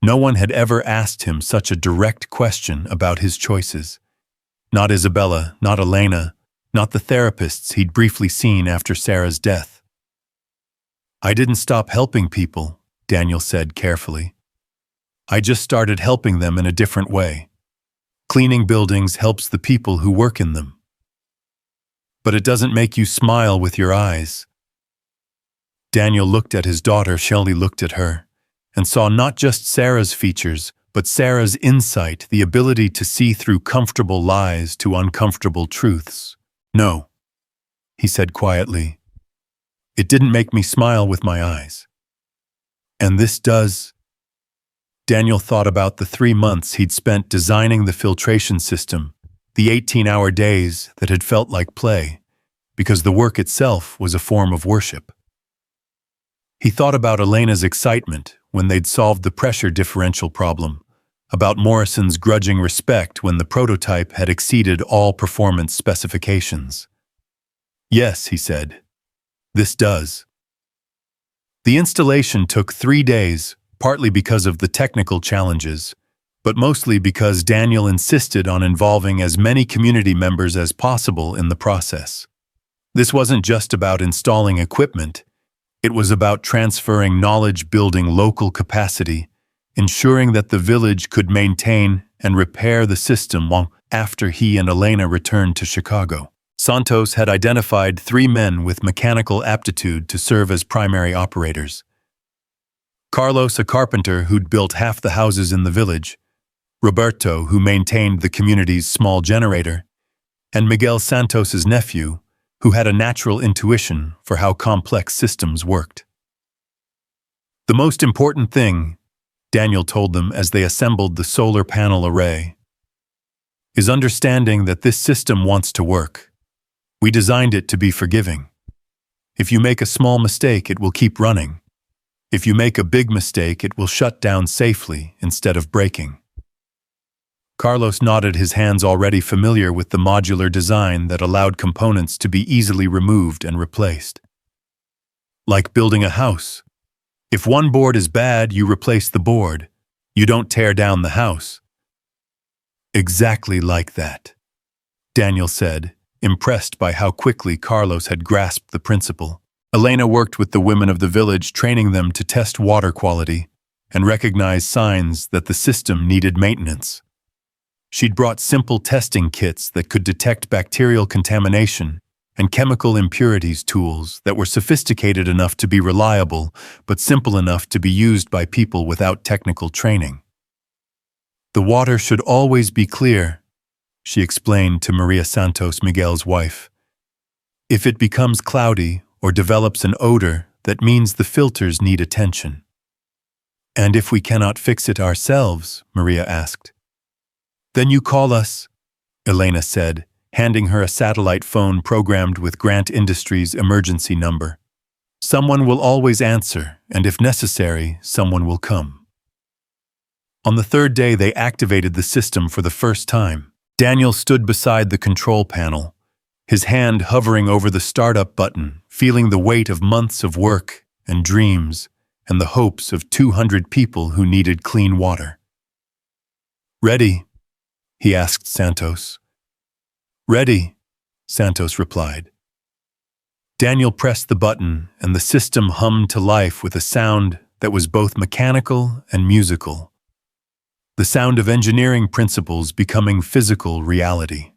no one had ever asked him such a direct question about his choices. Not Isabella, not Elena, not the therapists he'd briefly seen after Sarah's death. "I didn't stop helping people," Daniel said carefully. "I just started helping them in a different way. Cleaning buildings helps the people who work in them." "But it doesn't make you smile with your eyes." Daniel looked at his daughter, Shelley looked at her, and saw not just Sarah's features, but Sarah's insight, the ability to see through comfortable lies to uncomfortable truths. "No," he said quietly. "It didn't make me smile with my eyes. And this does." Daniel thought about the 3 months he'd spent designing the filtration system, the 18-hour days that had felt like play, because the work itself was a form of worship. He thought about Elena's excitement when they'd solved the pressure differential problem, about Morrison's grudging respect when the prototype had exceeded all performance specifications. "Yes," he said, "this does." The installation took 3 days, partly because of the technical challenges, but mostly because Daniel insisted on involving as many community members as possible in the process. This wasn't just about installing equipment, it was about transferring knowledge, building local capacity, ensuring that the village could maintain and repair the system long after he and Elena returned to Chicago. Santos had identified 3 men with mechanical aptitude to serve as primary operators. Carlos, a carpenter who'd built half the houses in the village, Roberto, who maintained the community's small generator, and Miguel Santos's nephew, who had a natural intuition for how complex systems worked. "The most important thing," Daniel told them as they assembled the solar panel array, "is understanding that this system wants to work. We designed it to be forgiving. If you make a small mistake, it will keep running. If you make a big mistake, it will shut down safely instead of breaking." Carlos nodded, his hands already familiar with the modular design that allowed components to be easily removed and replaced. "Like building a house. If one board is bad, you replace the board. You don't tear down the house." "Exactly like that," Daniel said, impressed by how quickly Carlos had grasped the principle. Elena worked with the women of the village, training them to test water quality and recognize signs that the system needed maintenance. She'd brought simple testing kits that could detect bacterial contamination and chemical impurities, tools that were sophisticated enough to be reliable but simple enough to be used by people without technical training. "The water should always be clear," she explained to Maria Santos, Miguel's wife. "If it becomes cloudy or develops an odor, that means the filters need attention." "And if we cannot fix it ourselves?" Maria asked. "Then you call us," Elena said, handing her a satellite phone programmed with Grant Industries' emergency number. "Someone will always answer, and if necessary, someone will come." On the 3rd day, they activated the system for the first time. Daniel stood beside the control panel, his hand hovering over the startup button, feeling the weight of months of work and dreams and the hopes of 200 people who needed clean water. "Ready?" he asked Santos. "Ready," Santos replied. Daniel pressed the button, and the system hummed to life with a sound that was both mechanical and musical. The sound of engineering principles becoming physical reality.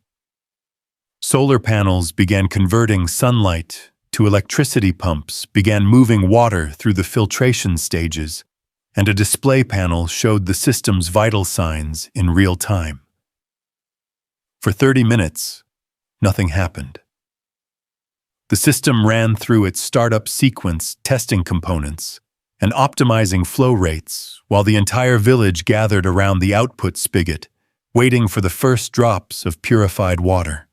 Solar panels began converting sunlight to electricity, pumps began moving water through the filtration stages, and a display panel showed the system's vital signs in real time. For 30 minutes, nothing happened. The system ran through its startup sequence, testing components and optimizing flow rates, while the entire village gathered around the output spigot, waiting for the first drops of purified water.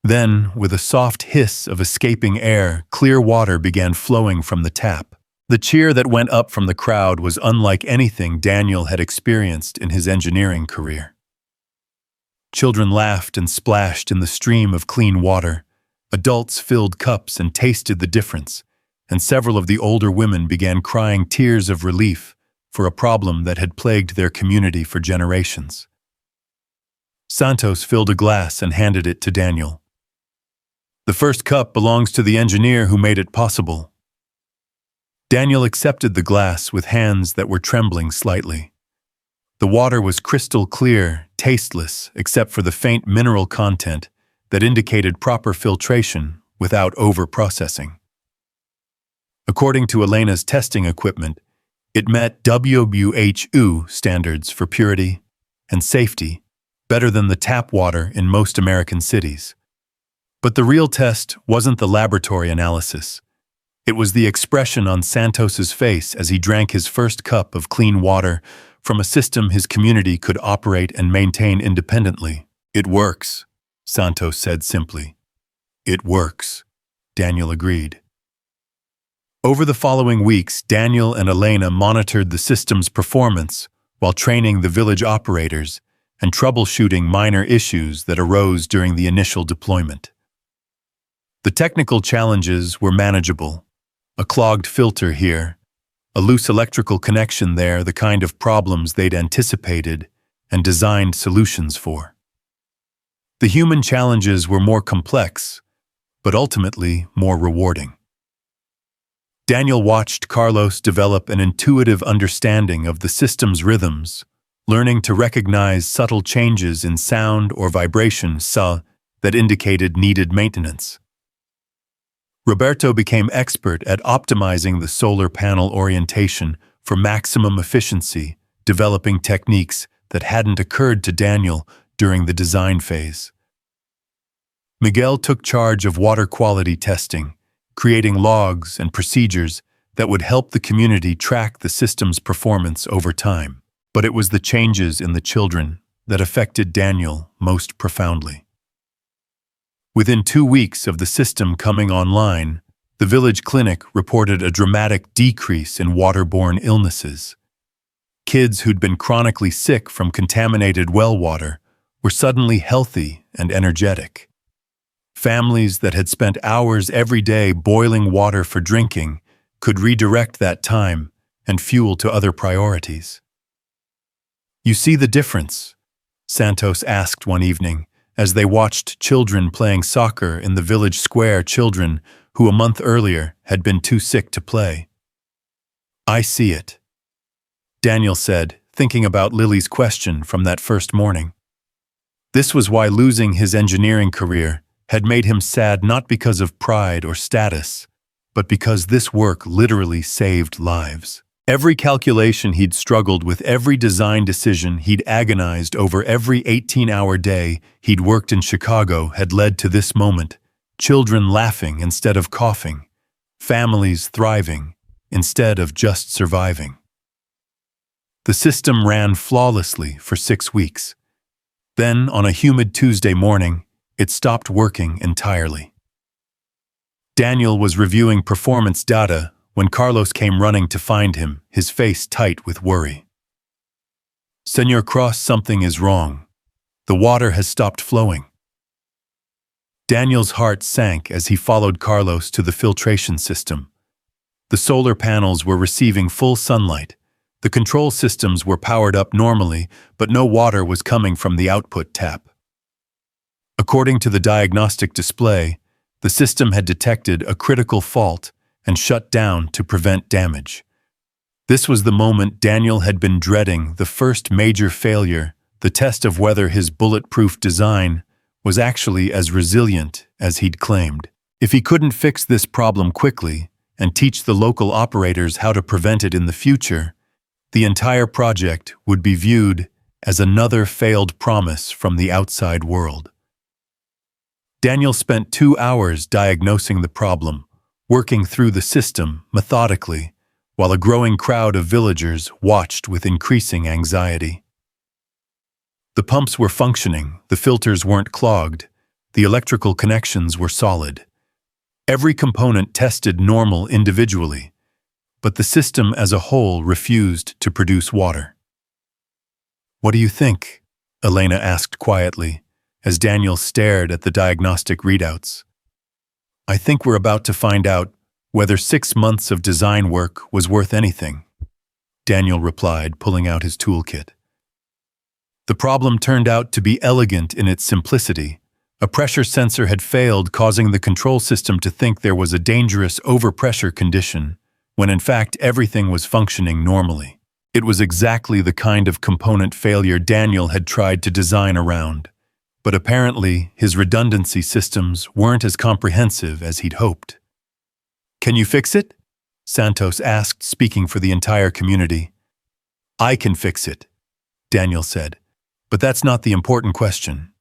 Then, with a soft hiss of escaping air, clear water began flowing from the tap. The cheer that went up from the crowd was unlike anything Daniel had experienced in his engineering career. Children laughed and splashed in the stream of clean water. Adults filled cups and tasted the difference, and several of the older women began crying tears of relief for a problem that had plagued their community for generations. Santos filled a glass and handed it to Daniel. "The first cup belongs to the engineer who made it possible." Daniel accepted the glass with hands that were trembling slightly. The water was crystal clear, tasteless, except for the faint mineral content that indicated proper filtration without over-processing. According to Elena's testing equipment, it met WHO standards for purity and safety, better than the tap water in most American cities. But the real test wasn't the laboratory analysis. It was the expression on Santos's face as he drank his first cup of clean water from a system his community could operate and maintain independently. "It works," Santos said simply. It works, Daniel agreed. Over the following weeks, Daniel and Elena monitored the system's performance while training the village operators and troubleshooting minor issues that arose during the initial deployment. The technical challenges were manageable. A clogged filter here, a loose electrical connection there, the kind of problems they'd anticipated and designed solutions for. The human challenges were more complex, but ultimately more rewarding. Daniel watched Carlos develop an intuitive understanding of the system's rhythms, learning to recognize subtle changes in sound or vibration that indicated needed maintenance. Roberto became expert at optimizing the solar panel orientation for maximum efficiency, developing techniques that hadn't occurred to Daniel during the design phase. Miguel took charge of water quality testing, creating logs and procedures that would help the community track the system's performance over time. But it was the changes in the children that affected Daniel most profoundly. Within 2 weeks of the system coming online, the village clinic reported a dramatic decrease in waterborne illnesses. Kids who'd been chronically sick from contaminated well water were suddenly healthy and energetic. Families that had spent hours every day boiling water for drinking could redirect that time and fuel to other priorities. "You see the difference?" Santos asked one evening as they watched children playing soccer in the village square, children who a month earlier had been too sick to play. "I see it," Daniel said, thinking about Lily's question from that first morning. This was why losing his engineering career had made him sad, not because of pride or status, but because this work literally saved lives. Every calculation he'd struggled with, every design decision he'd agonized over, every 18-hour day he'd worked in Chicago had led to this moment: children laughing instead of coughing, families thriving instead of just surviving. The system ran flawlessly for 6 weeks. Then, on a humid Tuesday morning, it stopped working entirely. Daniel was reviewing performance data when Carlos came running to find him, his face tight with worry. "Senor Cross, something is wrong. The water has stopped flowing." Daniel's heart sank as he followed Carlos to the filtration system. The solar panels were receiving full sunlight. The control systems were powered up normally, but no water was coming from the output tap. According to the diagnostic display, the system had detected a critical fault and shut down to prevent damage. This was the moment Daniel had been dreading, the first major failure, the test of whether his bulletproof design was actually as resilient as he'd claimed. If he couldn't fix this problem quickly and teach the local operators how to prevent it in the future, the entire project would be viewed as another failed promise from the outside world. Daniel spent 2 hours diagnosing the problem, working through the system methodically, while a growing crowd of villagers watched with increasing anxiety. The pumps were functioning, the filters weren't clogged, the electrical connections were solid. Every component tested normal individually, but the system as a whole refused to produce water. "What do you think?" Elena asked quietly, as Daniel stared at the diagnostic readouts. "I think we're about to find out whether 6 months of design work was worth anything," Daniel replied, pulling out his toolkit. The problem turned out to be elegant in its simplicity. A pressure sensor had failed, causing the control system to think there was a dangerous overpressure condition, when in fact everything was functioning normally. It was exactly the kind of component failure Daniel had tried to design around. But apparently, his redundancy systems weren't as comprehensive as he'd hoped. "Can you fix it?" Santos asked, speaking for the entire community. "I can fix it," Daniel said. "But that's not the important question.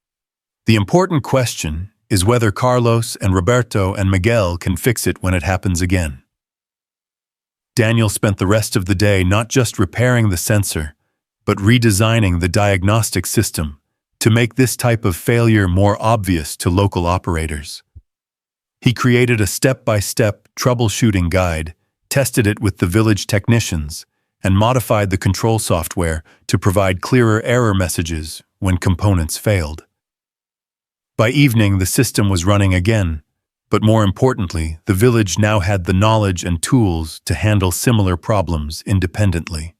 The important question is whether Carlos and Roberto and Miguel can fix it when it happens again." Daniel spent the rest of the day not just repairing the sensor, but redesigning the diagnostic system to make this type of failure more obvious to local operators. He created a step-by-step troubleshooting guide, tested it with the village technicians, and modified the control software to provide clearer error messages when components failed. By evening, the system was running again, but more importantly, the village now had the knowledge and tools to handle similar problems independently.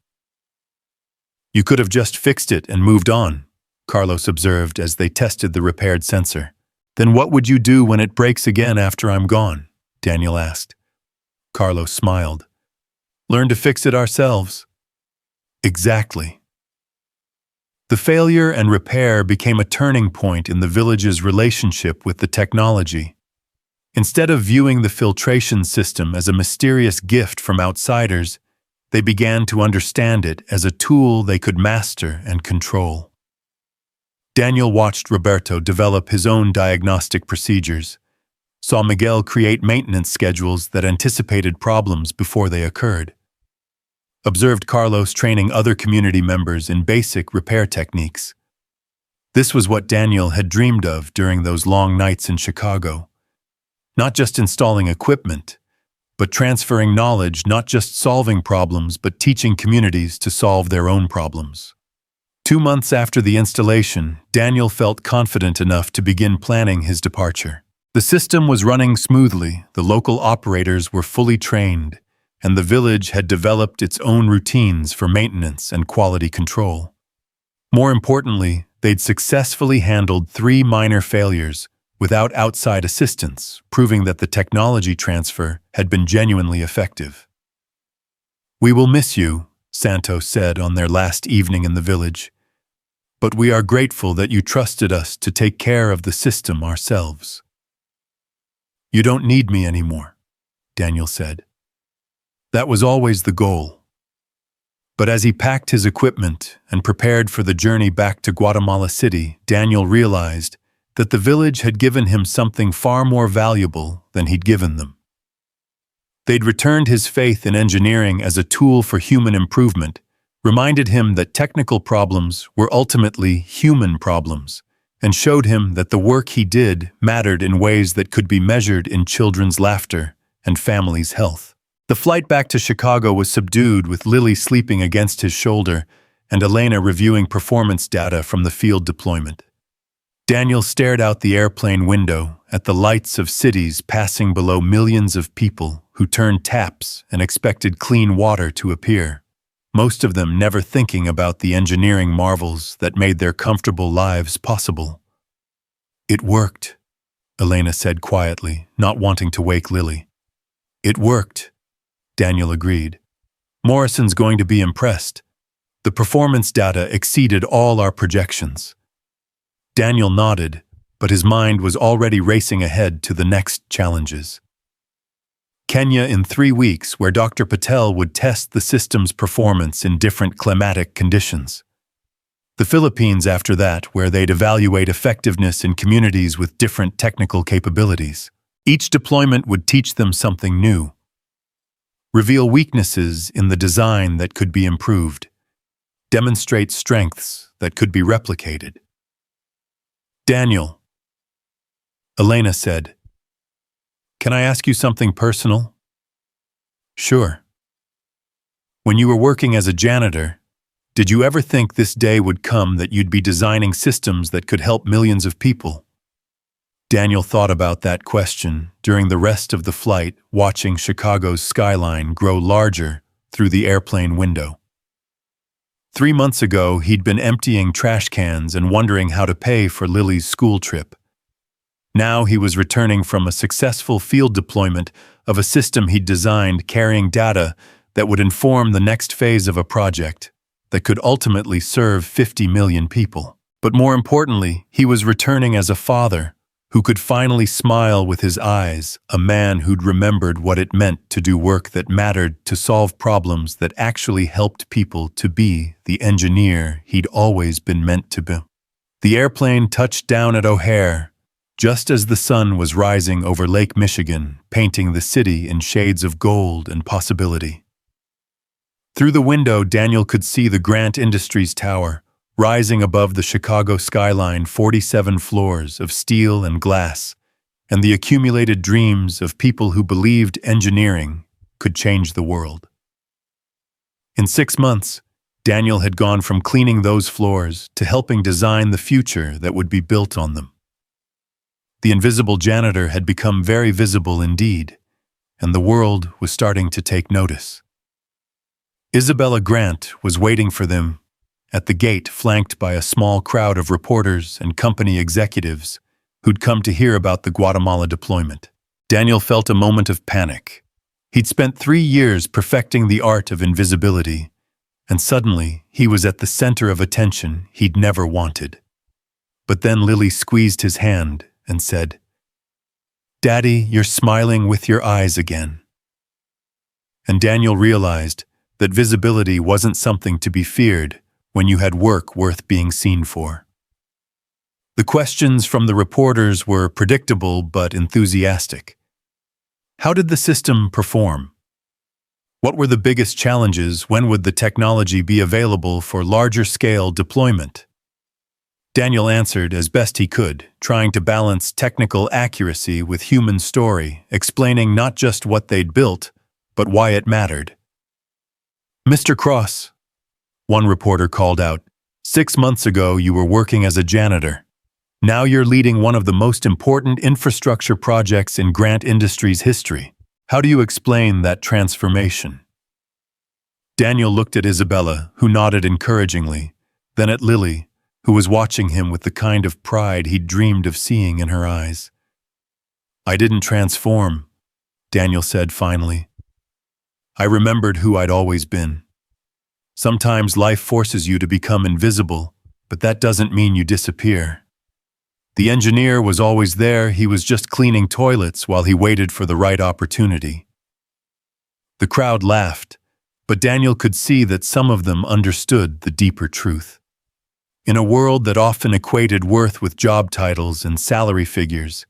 "You could have just fixed it and moved on," Carlos observed as they tested the repaired sensor. "Then what would you do when it breaks again after I'm gone?" Daniel asked. Carlos smiled. "Learn to fix it ourselves." Exactly. The failure and repair became a turning point in the village's relationship with the technology. Instead of viewing the filtration system as a mysterious gift from outsiders, they began to understand it as a tool they could master and control. Daniel watched Roberto develop his own diagnostic procedures, saw Miguel create maintenance schedules that anticipated problems before they occurred, observed Carlos training other community members in basic repair techniques. This was what Daniel had dreamed of during those long nights in Chicago. Not just installing equipment, but transferring knowledge, not just solving problems, but teaching communities to solve their own problems. 2 months after the installation, Daniel felt confident enough to begin planning his departure. The system was running smoothly, the local operators were fully trained, and the village had developed its own routines for maintenance and quality control. More importantly, they'd successfully handled 3 minor failures without outside assistance, proving that the technology transfer had been genuinely effective. "We will miss you," Santos said on their last evening in the village, "but we are grateful that you trusted us to take care of the system ourselves." "You don't need me anymore," Daniel said. That was always the goal. But as he packed his equipment and prepared for the journey back to Guatemala City, Daniel realized that the village had given him something far more valuable than he'd given them. They'd returned his faith in engineering as a tool for human improvement, reminded him that technical problems were ultimately human problems, and showed him that the work he did mattered in ways that could be measured in children's laughter and families' health. The flight back to Chicago was subdued, with Lily sleeping against his shoulder and Elena reviewing performance data from the field deployment. Daniel stared out the airplane window at the lights of cities passing below millions of people who turned taps and expected clean water to appear, most of them never thinking about the engineering marvels that made their comfortable lives possible. "It worked," Elena said quietly, not wanting to wake Lily. "It worked," Daniel agreed. "Morrison's going to be impressed. The performance data exceeded all our projections." Daniel nodded, but his mind was already racing ahead to the next challenges. Kenya in 3 weeks, where Dr. Patel would test the system's performance in different climatic conditions. The Philippines after that, where they'd evaluate effectiveness in communities with different technical capabilities. Each deployment would teach them something new, reveal weaknesses in the design that could be improved, demonstrate strengths that could be replicated. "Daniel," Elena said, "can I ask you something personal?" "Sure." "When you were working as a janitor, did you ever think this day would come that you'd be designing systems that could help millions of people?" Daniel thought about that question during the rest of the flight, watching Chicago's skyline grow larger through the airplane window. 3 months ago, he'd been emptying trash cans and wondering how to pay for Lily's school trip. Now he was returning from a successful field deployment of a system he'd designed, carrying data that would inform the next phase of a project that could ultimately serve 50 million people. But more importantly, he was returning as a father who could finally smile with his eyes, a man who'd remembered what it meant to do work that mattered, to solve problems that actually helped people, to be the engineer he'd always been meant to be. The airplane touched down at O'Hare, just as the sun was rising over Lake Michigan, painting the city in shades of gold and possibility. Through the window, Daniel could see the Grant Industries Tower, rising above the Chicago skyline, 47 floors of steel and glass, and the accumulated dreams of people who believed engineering could change the world. In 6 months, Daniel had gone from cleaning those floors to helping design the future that would be built on them. The invisible janitor had become very visible indeed, and the world was starting to take notice. Isabella Grant was waiting for them at the gate, flanked by a small crowd of reporters and company executives who'd come to hear about the Guatemala deployment. Daniel felt a moment of panic. He'd spent 3 years perfecting the art of invisibility, and suddenly he was at the center of attention he'd never wanted. But then Lily squeezed his hand and said, "Daddy, you're smiling with your eyes again." And Daniel realized that visibility wasn't something to be feared when you had work worth being seen for. The questions from the reporters were predictable but enthusiastic. How did the system perform? What were the biggest challenges? When would the technology be available for larger-scale deployment? Daniel answered as best he could, trying to balance technical accuracy with human story, explaining not just what they'd built, but why it mattered. "Mr. Cross," one reporter called out, "6 months ago you were working as a janitor. Now you're leading one of the most important infrastructure projects in Grant Industries' history. How do you explain that transformation?" Daniel looked at Isabella, who nodded encouragingly, then at Lily, who was watching him with the kind of pride he'd dreamed of seeing in her eyes. "I didn't transform," Daniel said finally. "I remembered who I'd always been. Sometimes life forces you to become invisible, but that doesn't mean you disappear. The engineer was always there, he was just cleaning toilets while he waited for the right opportunity." The crowd laughed, but Daniel could see that some of them understood the deeper truth. In a world that often equated worth with job titles and salary figures,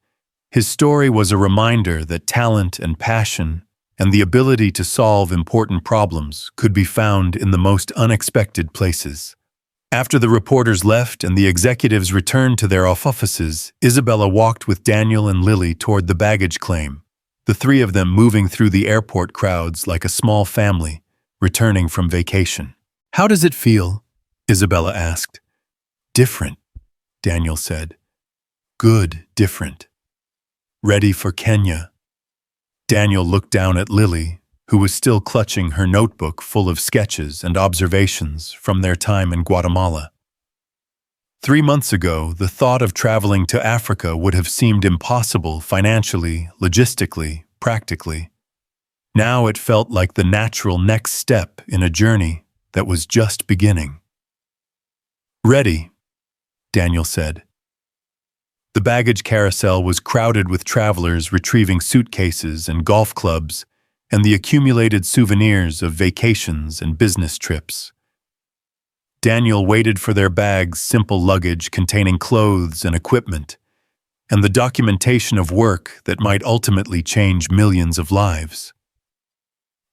his story was a reminder that talent and passion and the ability to solve important problems could be found in the most unexpected places. After the reporters left and the executives returned to their offices, Isabella walked with Daniel and Lily toward the baggage claim, the 3 of them moving through the airport crowds like a small family, returning from vacation. "How does it feel?" Isabella asked. "Different," Daniel said. "Good, different. Ready for Kenya." Daniel looked down at Lily, who was still clutching her notebook full of sketches and observations from their time in Guatemala. 3 months ago, the thought of traveling to Africa would have seemed impossible financially, logistically, practically. Now it felt like the natural next step in a journey that was just beginning. "Ready," Daniel said. The baggage carousel was crowded with travelers retrieving suitcases and golf clubs and the accumulated souvenirs of vacations and business trips. Daniel waited for their bags, simple luggage containing clothes and equipment, and the documentation of work that might ultimately change millions of lives.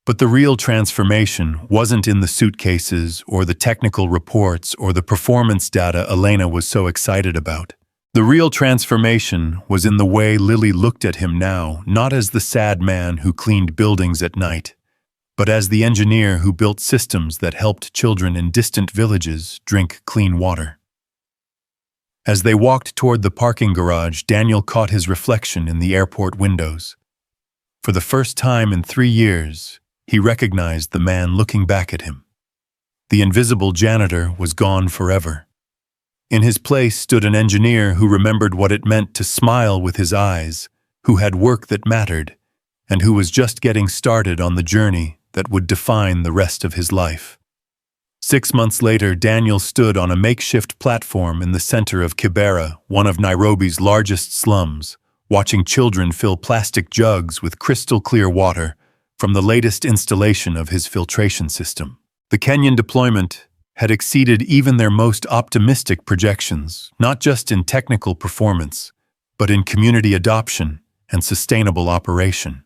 But the real transformation wasn't in the suitcases or the technical reports or the performance data Elena was so excited about. The real transformation was in the way Lily looked at him now, not as the sad man who cleaned buildings at night, but as the engineer who built systems that helped children in distant villages drink clean water. As they walked toward the parking garage, Daniel caught his reflection in the airport windows. For the first time in 3 years, he recognized the man looking back at him. The invisible janitor was gone forever. In his place stood an engineer who remembered what it meant to smile with his eyes, who had work that mattered, and who was just getting started on the journey that would define the rest of his life. 6 months later, Daniel stood on a makeshift platform in the center of Kibera, one of Nairobi's largest slums, watching children fill plastic jugs with crystal-clear water from the latest installation of his filtration system. The Kenyan deployment had exceeded even their most optimistic projections, not just in technical performance, but in community adoption and sustainable operation.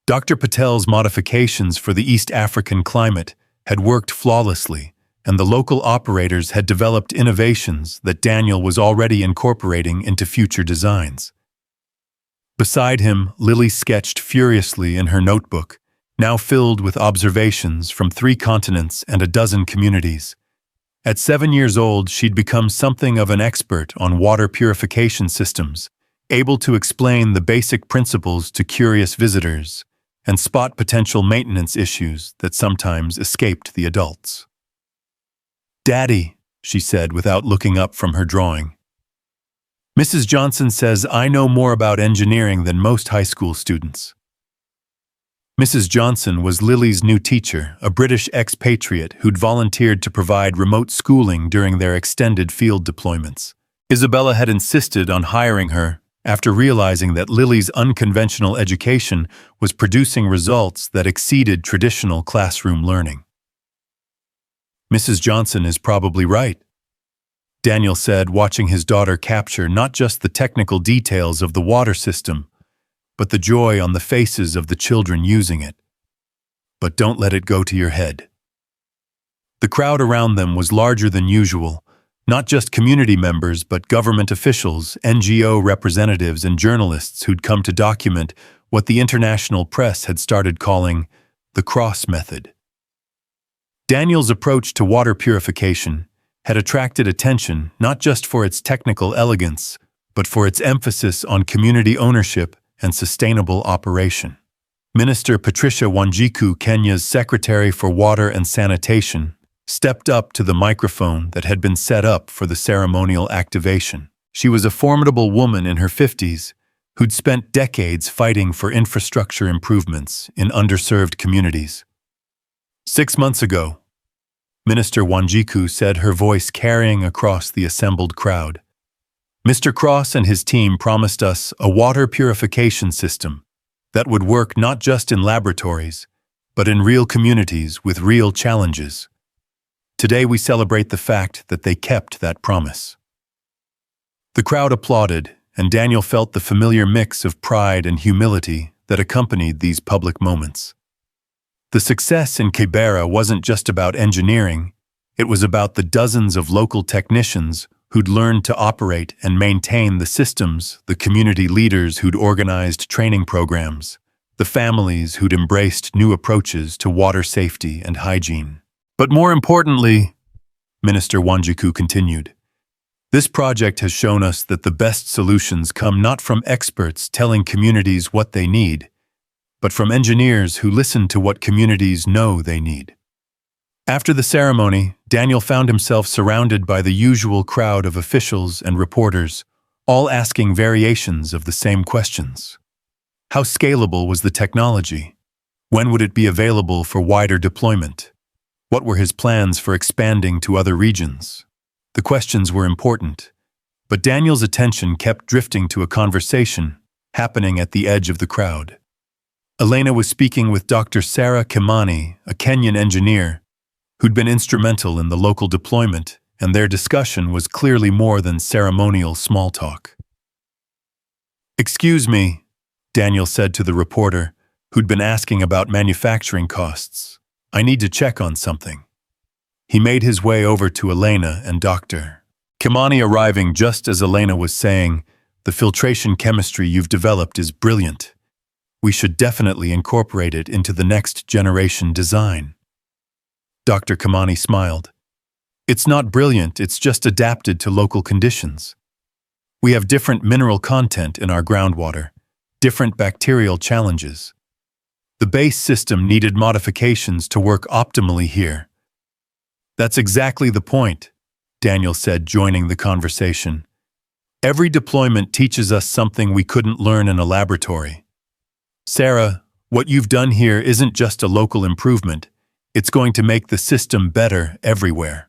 Dr. Patel's modifications for the East African climate had worked flawlessly, and the local operators had developed innovations that Daniel was already incorporating into future designs. Beside him, Lily sketched furiously in her notebook, now filled with observations from 3 continents and a dozen communities. At 7 years old, she'd become something of an expert on water purification systems, able to explain the basic principles to curious visitors and spot potential maintenance issues that sometimes escaped the adults. "Daddy," she said without looking up from her drawing. "Mrs. Johnson says I know more about engineering than most high school students." Mrs. Johnson was Lily's new teacher, a British expatriate who'd volunteered to provide remote schooling during their extended field deployments. Isabella had insisted on hiring her after realizing that Lily's unconventional education was producing results that exceeded traditional classroom learning. "Mrs. Johnson is probably right," Daniel said, watching his daughter capture not just the technical details of the water system, but the joy on the faces of the children using it. "But don't let it go to your head." The crowd around them was larger than usual, not just community members but government officials, NGO representatives, and journalists who'd come to document what the international press had started calling the cross method. Daniel's approach to water purification had attracted attention not just for its technical elegance, but for its emphasis on community ownership and sustainable operation. Minister Patricia Wanjiku, Kenya's Secretary for Water and Sanitation, stepped up to the microphone that had been set up for the ceremonial activation. She was a formidable woman in her 50s who'd spent decades fighting for infrastructure improvements in underserved communities. 6 months ago, Minister Wanjiku said, her voice carrying across the assembled crowd, "Mr. Cross and his team promised us a water purification system that would work not just in laboratories, but in real communities with real challenges. Today we celebrate the fact that they kept that promise." The crowd applauded, and Daniel felt the familiar mix of pride and humility that accompanied these public moments. The success in Kibera wasn't just about engineering, it was about the dozens of local technicians who'd learned to operate and maintain the systems, the community leaders who'd organized training programs, the families who'd embraced new approaches to water safety and hygiene. "But more importantly," Minister Wanjiku continued, "this project has shown us that the best solutions come not from experts telling communities what they need, but from engineers who listen to what communities know they need." After the ceremony, Daniel found himself surrounded by the usual crowd of officials and reporters, all asking variations of the same questions. How scalable was the technology? When would it be available for wider deployment? What were his plans for expanding to other regions? The questions were important, but Daniel's attention kept drifting to a conversation happening at the edge of the crowd. Elena was speaking with Dr. Sarah Kimani, a Kenyan engineer, who'd been instrumental in the local deployment, and their discussion was clearly more than ceremonial small talk. "Excuse me," Daniel said to the reporter, who'd been asking about manufacturing costs. "I need to check on something." He made his way over to Elena and Dr. Kimani, arriving just as Elena was saying, "The filtration chemistry you've developed is brilliant. We should definitely incorporate it into the next generation design." Dr. Kimani smiled. "It's not brilliant, it's just adapted to local conditions. We have different mineral content in our groundwater, different bacterial challenges. The base system needed modifications to work optimally here." "That's exactly the point," Daniel said, joining the conversation. "Every deployment teaches us something we couldn't learn in a laboratory. Sarah, what you've done here isn't just a local improvement, it's going to make the system better everywhere."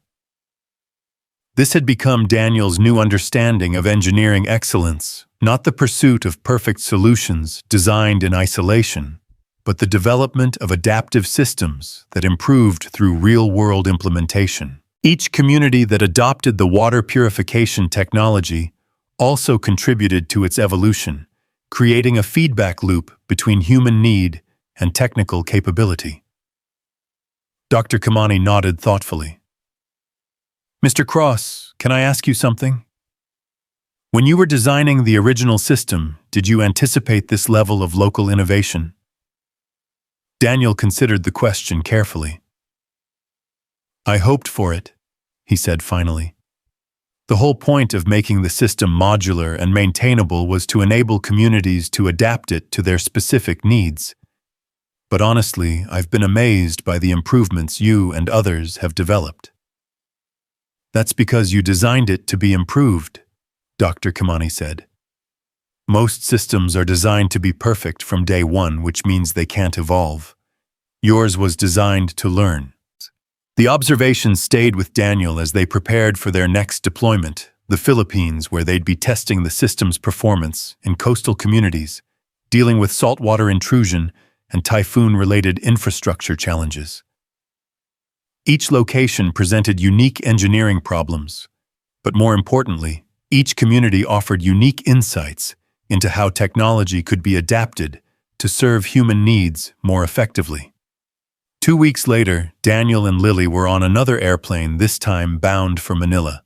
This had become Daniel's new understanding of engineering excellence, not the pursuit of perfect solutions designed in isolation, but the development of adaptive systems that improved through real-world implementation. Each community that adopted the water purification technology also contributed to its evolution, creating a feedback loop between human need and technical capability. Dr. Kimani nodded thoughtfully. "Mr. Cross, can I ask you something?" When you were designing the original system, did you anticipate this level of local innovation? Daniel considered the question carefully. I hoped for it, he said finally. The whole point of making the system modular and maintainable was to enable communities to adapt it to their specific needs. But honestly, I've been amazed by the improvements you and others have developed. That's because you designed it to be improved, Dr. Kimani said. Most systems are designed to be perfect from day one, which means they can't evolve. Yours was designed to learn. The observations stayed with Daniel as they prepared for their next deployment, the Philippines, where they'd be testing the system's performance in coastal communities, dealing with saltwater intrusion and typhoon-related infrastructure challenges. Each location presented unique engineering problems, but more importantly, each community offered unique insights into how technology could be adapted to serve human needs more effectively. 2 weeks later, Daniel and Lily were on another airplane, this time bound for Manila.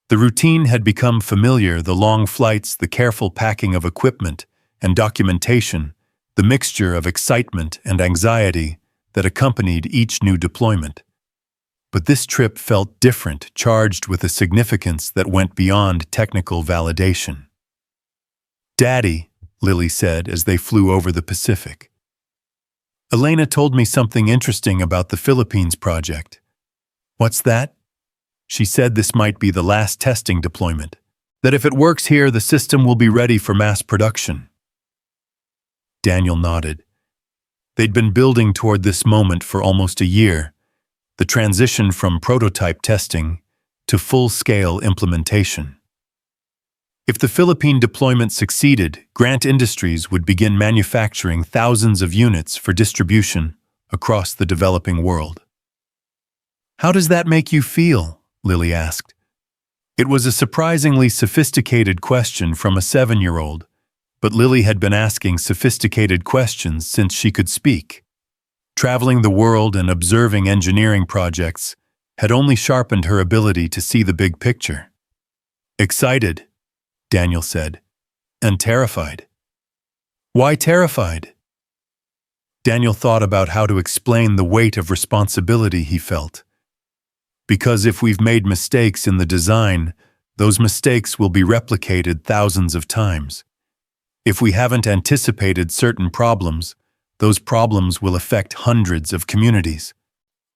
The routine had become familiar, the long flights, the careful packing of equipment and documentation, the mixture of excitement and anxiety that accompanied each new deployment. But this trip felt different, charged with a significance that went beyond technical validation. Daddy, Lily said as they flew over the Pacific. Elena told me something interesting about the Philippines project. What's that? She said this might be the last testing deployment, that if it works here, the system will be ready for mass production. Daniel nodded. They'd been building toward this moment for almost a year, the transition from prototype testing to full-scale implementation. If the Philippine deployment succeeded, Grant Industries would begin manufacturing thousands of units for distribution across the developing world. How does that make you feel? Lily asked. It was a surprisingly sophisticated question from a 7-year-old, but Lily had been asking sophisticated questions since she could speak. Traveling the world and observing engineering projects had only sharpened her ability to see the big picture. Excited, Daniel said, and terrified. Why terrified? Daniel thought about how to explain the weight of responsibility he felt. Because if we've made mistakes in the design, those mistakes will be replicated thousands of times. If we haven't anticipated certain problems, those problems will affect hundreds of communities.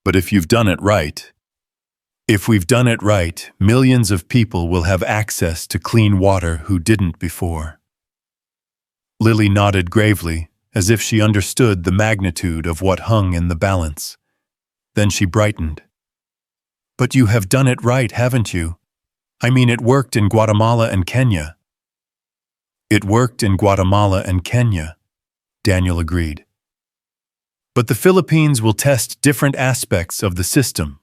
But if you've done it right, if we've done it right, millions of people will have access to clean water who didn't before. Lily nodded gravely, as if she understood the magnitude of what hung in the balance. Then she brightened. But you have done it right, haven't you? I mean, it worked in Guatemala and Kenya. It worked in Guatemala and Kenya, Daniel agreed. But the Philippines will test different aspects of the system.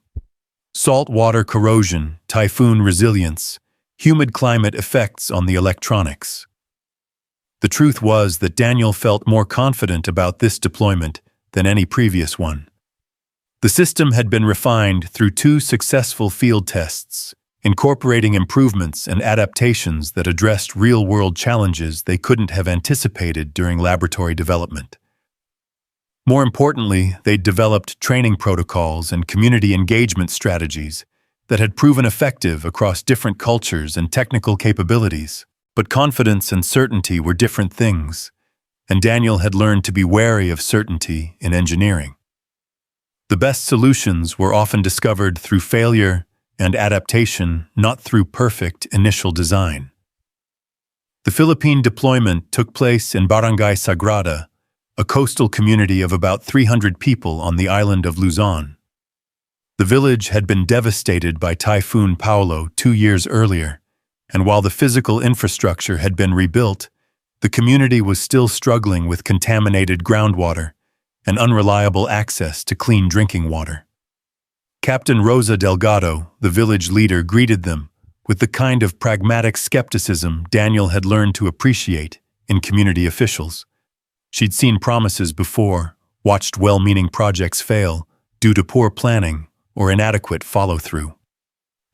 Saltwater corrosion, typhoon resilience, humid climate effects on the electronics. The truth was that Daniel felt more confident about this deployment than any previous one. The system had been refined through 2 successful field tests, incorporating improvements and adaptations that addressed real-world challenges they couldn't have anticipated during laboratory development. More importantly, they'd developed training protocols and community engagement strategies that had proven effective across different cultures and technical capabilities. But confidence and certainty were different things, and Daniel had learned to be wary of certainty in engineering. The best solutions were often discovered through failure and adaptation, not through perfect initial design. The Philippine deployment took place in Barangay Sagrada, a coastal community of about 300 people on the island of Luzon. The village had been devastated by Typhoon Paolo 2 years earlier, and while the physical infrastructure had been rebuilt, the community was still struggling with contaminated groundwater and unreliable access to clean drinking water. Captain Rosa Delgado, the village leader, greeted them with the kind of pragmatic skepticism Daniel had learned to appreciate in community officials. She'd seen promises before, watched well-meaning projects fail due to poor planning or inadequate follow-through.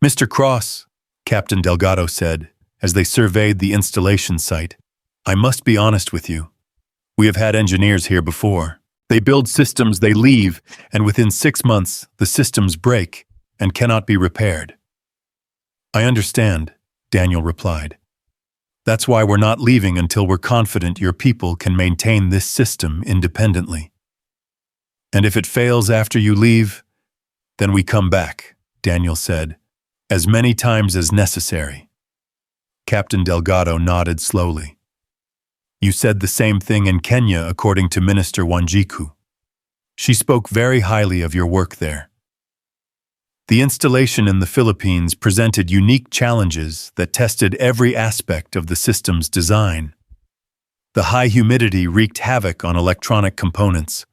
Mr. Cross, Captain Delgado said, as they surveyed the installation site. "I must be honest with you. We have had engineers here before. They build systems, they leave, and within 6 months, the systems break and cannot be repaired." "I understand," Daniel replied. "That's why we're not leaving until we're confident your people can maintain this system independently. And if it fails after you leave, then we come back," Daniel said, "as many times as necessary." Captain Delgado nodded slowly. "You said the same thing in Kenya, according to Minister Wanjiku. She spoke very highly of your work there." The installation in the Philippines presented unique challenges that tested every aspect of the system's design. The high humidity wreaked havoc on electronic components,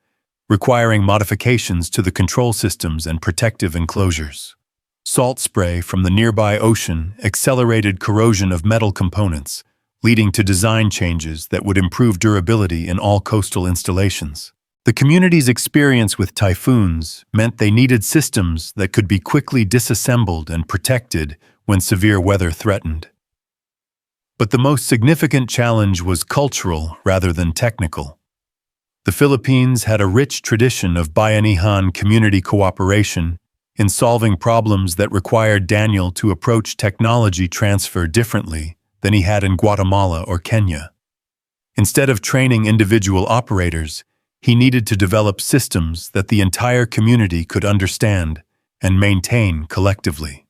requiring modifications to the control systems and protective enclosures. Salt spray from the nearby ocean accelerated corrosion of metal components, leading to design changes that would improve durability in all coastal installations. The community's experience with typhoons meant they needed systems that could be quickly disassembled and protected when severe weather threatened. But the most significant challenge was cultural rather than technical. The Philippines had a rich tradition of bayanihan community cooperation in solving problems that required Daniel to approach technology transfer differently than he had in Guatemala or Kenya. Instead of training individual operators, he needed to develop systems that the entire community could understand and maintain collectively.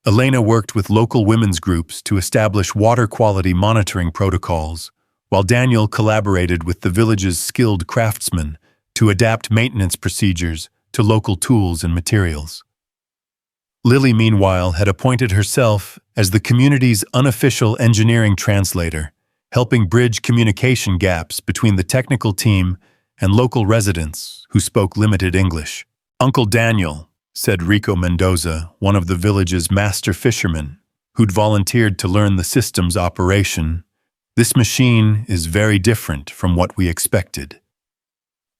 Elena worked with local women's groups to establish water quality monitoring protocols, while Daniel collaborated with the village's skilled craftsmen to adapt maintenance procedures to local tools and materials. Lily, meanwhile, had appointed herself as the community's unofficial engineering translator, helping bridge communication gaps between the technical team and local residents who spoke limited English. "Uncle Daniel," said Rico Mendoza, one of the village's master fishermen, who'd volunteered to learn the system's operation, "this machine is very different from what we expected."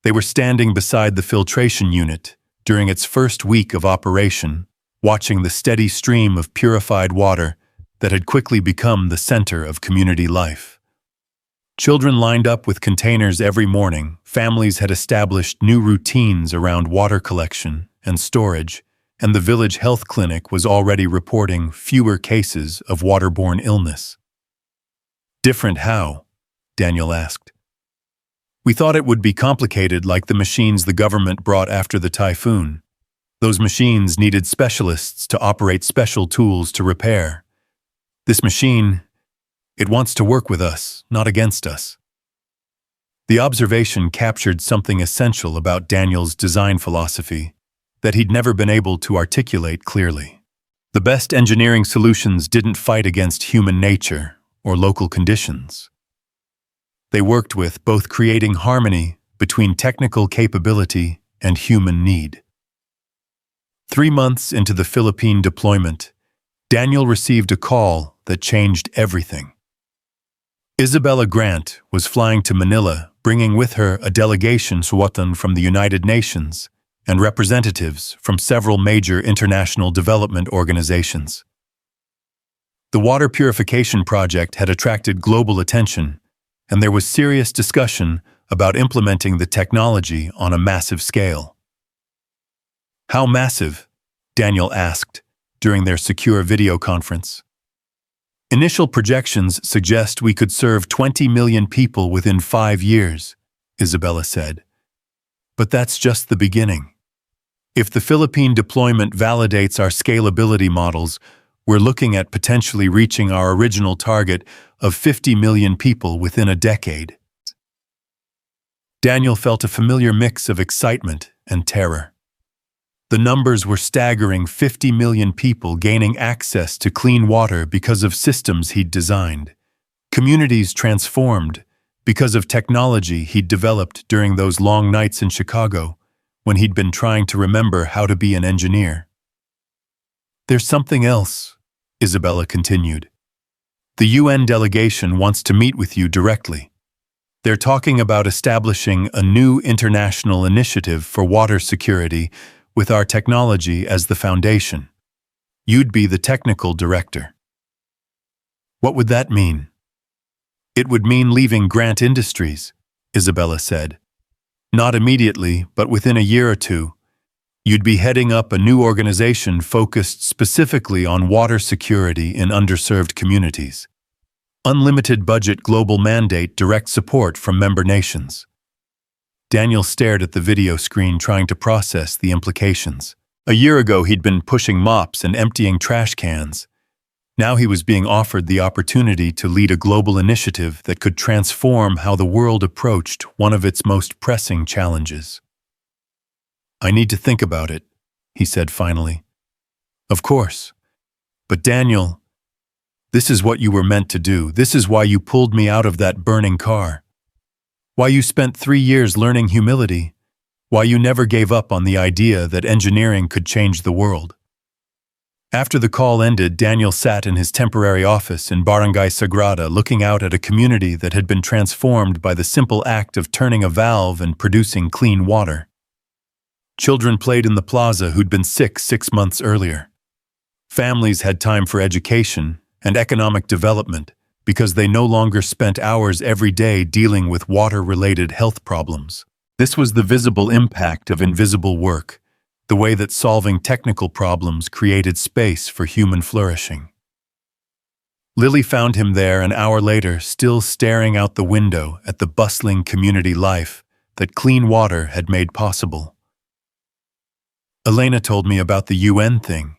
They were standing beside the filtration unit during its first week of operation, watching the steady stream of purified water that had quickly become the center of community life. Children lined up with containers every morning. Families had established new routines around water collection and storage, and the village health clinic was already reporting fewer cases of waterborne illness. "Different how?" Daniel asked. "We thought it would be complicated like the machines the government brought after the typhoon. Those machines needed specialists to operate special tools to repair. This machine, it wants to work with us, not against us." The observation captured something essential about Daniel's design philosophy that he'd never been able to articulate clearly. The best engineering solutions didn't fight against human nature or local conditions. They worked with both creating harmony between technical capability and human need. 3 months into the Philippine deployment, Daniel received a call that changed everything. Isabella Grant was flying to Manila, bringing with her a delegation suwatan from the United Nations and representatives from several major international development organizations. The water purification project had attracted global attention, and there was serious discussion about implementing the technology on a massive scale. "How massive?" Daniel asked during their secure video conference. "Initial projections suggest we could serve 20 million people within 5 years, Isabella said. "But that's just the beginning. If the Philippine deployment validates our scalability models, we're looking at potentially reaching our original target of 50 million people within a decade." Daniel felt a familiar mix of excitement and terror. The numbers were staggering: 50 million people gaining access to clean water because of systems he'd designed. Communities transformed because of technology he'd developed during those long nights in Chicago when he'd been trying to remember how to be an engineer. "There's something else," Isabella continued. "The UN delegation wants to meet with you directly. They're talking about establishing a new international initiative for water security with our technology as the foundation. You'd be the technical director." What would that mean? It would mean leaving Grant Industries, Isabella said. Not immediately, but within a year or two. You'd be heading up a new organization focused specifically on water security in underserved communities. Unlimited budget global mandate, direct support from member nations. Daniel stared at the video screen, trying to process the implications. A year ago, he'd been pushing mops and emptying trash cans. Now he was being offered the opportunity to lead a global initiative that could transform how the world approached one of its most pressing challenges. I need to think about it, he said finally. Of course. But Daniel, this is what you were meant to do. This is why you pulled me out of that burning car. Why you spent 3 years learning humility. Why you never gave up on the idea that engineering could change the world. After the call ended, Daniel sat in his temporary office in Barangay Sagrada, looking out at a community that had been transformed by the simple act of turning a valve and producing clean water. Children played in the plaza who'd been sick 6 months earlier. Families had time for education and economic development because they no longer spent hours every day dealing with water-related health problems. This was the visible impact of invisible work, the way that solving technical problems created space for human flourishing. Lily found him there an hour later, still staring out the window at the bustling community life that clean water had made possible. Elena told me about the UN thing,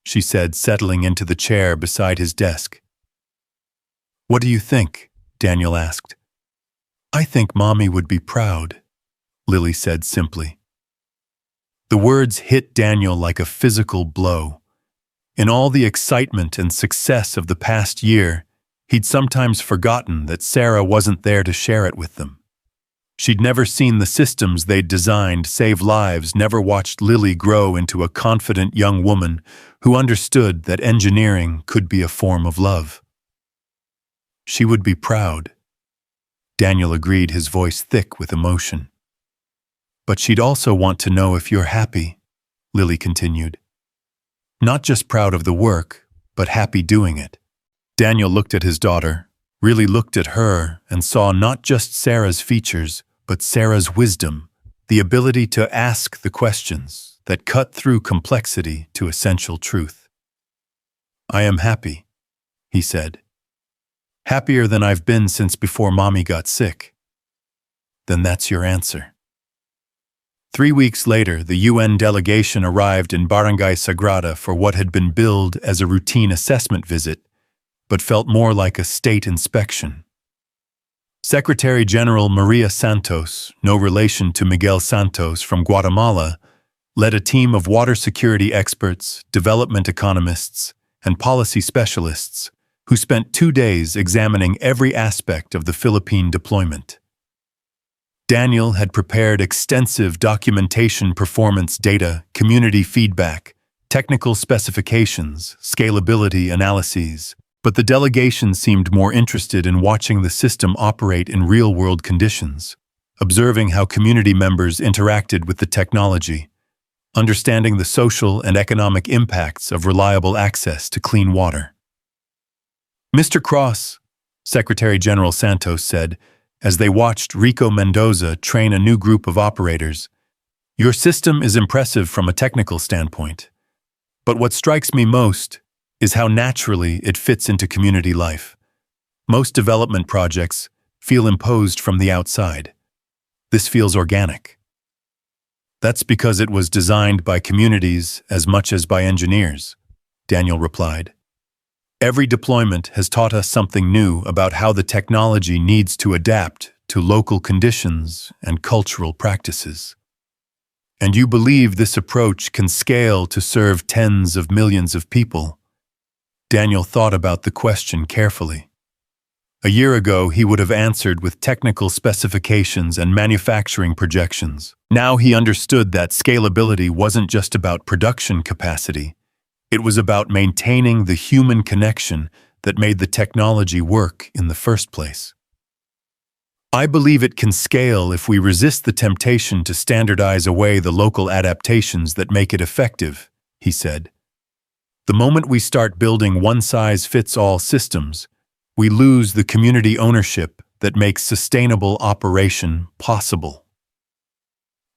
she said, settling into the chair beside his desk. What do you think? Daniel asked. I think Mommy would be proud, Lily said simply. The words hit Daniel like a physical blow. In all the excitement and success of the past year, he'd sometimes forgotten that Sarah wasn't there to share it with them. She'd never seen the systems they'd designed save lives, never watched Lily grow into a confident young woman who understood that engineering could be a form of love. She would be proud. Daniel agreed, his voice thick with emotion. But she'd also want to know if you're happy, Lily continued. Not just proud of the work, but happy doing it. Daniel looked at his daughter, really looked at her, and saw not just Sarah's features, but Sarah's wisdom, the ability to ask the questions that cut through complexity to essential truth. I am happy, he said. Happier than I've been since before Mommy got sick. Then that's your answer. 3 weeks later, the UN delegation arrived in Barangay Sagrada for what had been billed as a routine assessment visit, but felt more like a state inspection. Secretary General Maria Santos, no relation to Miguel Santos from Guatemala, led a team of water security experts, development economists, and policy specialists who spent 2 days examining every aspect of the Philippine deployment. Daniel had prepared extensive documentation, performance data, community feedback, technical specifications, scalability analyses, but the delegation seemed more interested in watching the system operate in real-world conditions, observing how community members interacted with the technology, understanding the social and economic impacts of reliable access to clean water. Mr. Cross, Secretary General Santos said, as they watched Rico Mendoza train a new group of operators, your system is impressive from a technical standpoint. But what strikes me most is how naturally it fits into community life. Most development projects feel imposed from the outside. This feels organic. That's because it was designed by communities as much as by engineers, Daniel replied. Every deployment has taught us something new about how the technology needs to adapt to local conditions and cultural practices. And you believe this approach can scale to serve tens of millions of people? Daniel thought about the question carefully. A year ago, he would have answered with technical specifications and manufacturing projections. Now he understood that scalability wasn't just about production capacity. It was about maintaining the human connection that made the technology work in the first place. I believe it can scale if we resist the temptation to standardize away the local adaptations that make it effective, he said. The moment we start building one-size-fits-all systems, we lose the community ownership that makes sustainable operation possible.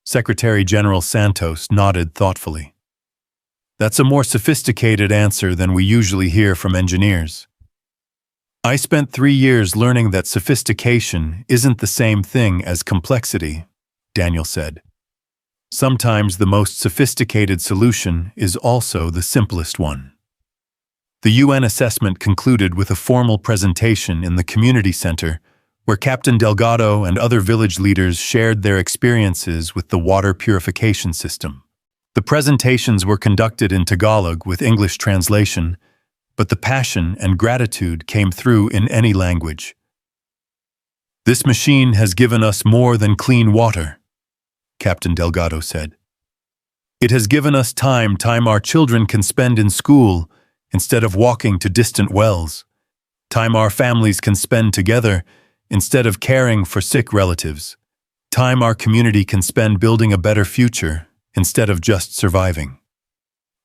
Secretary General Santos nodded thoughtfully. That's a more sophisticated answer than we usually hear from engineers. I spent 3 years learning that sophistication isn't the same thing as complexity, Daniel said. Sometimes the most sophisticated solution is also the simplest one. The UN assessment concluded with a formal presentation in the community center where Captain Delgado and other village leaders shared their experiences with the water purification system. The presentations were conducted in Tagalog with English translation, but the passion and gratitude came through in any language. This machine has given us more than clean water, Captain Delgado said. It has given us time our children can spend in school instead of walking to distant wells, time our families can spend together instead of caring for sick relatives, time our community can spend building a better future instead of just surviving.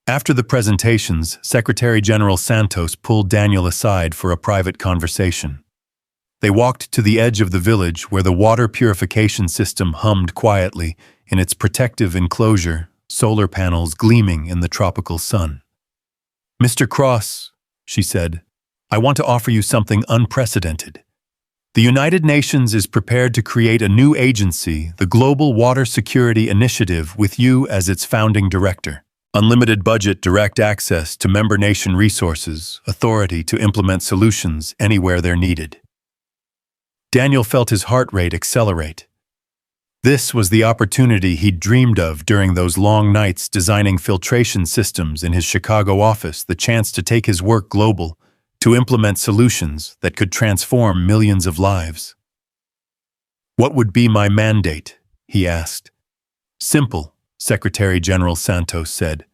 After the presentations, Secretary General Santos pulled Daniel aside for a private conversation. They walked to the edge of the village where the water purification system hummed quietly in its protective enclosure, solar panels gleaming in the tropical sun. Mr. Cross, she said, I want to offer you something unprecedented. The United Nations is prepared to create a new agency, the Global Water Security Initiative, with you as its founding director. Unlimited budget, direct access to member nation resources, authority to implement solutions anywhere they're needed. Daniel felt his heart rate accelerate. This was the opportunity he'd dreamed of during those long nights designing filtration systems in his Chicago office, the chance to take his work global, to implement solutions that could transform millions of lives. What would be my mandate? He asked. Simple, Secretary General Santos said.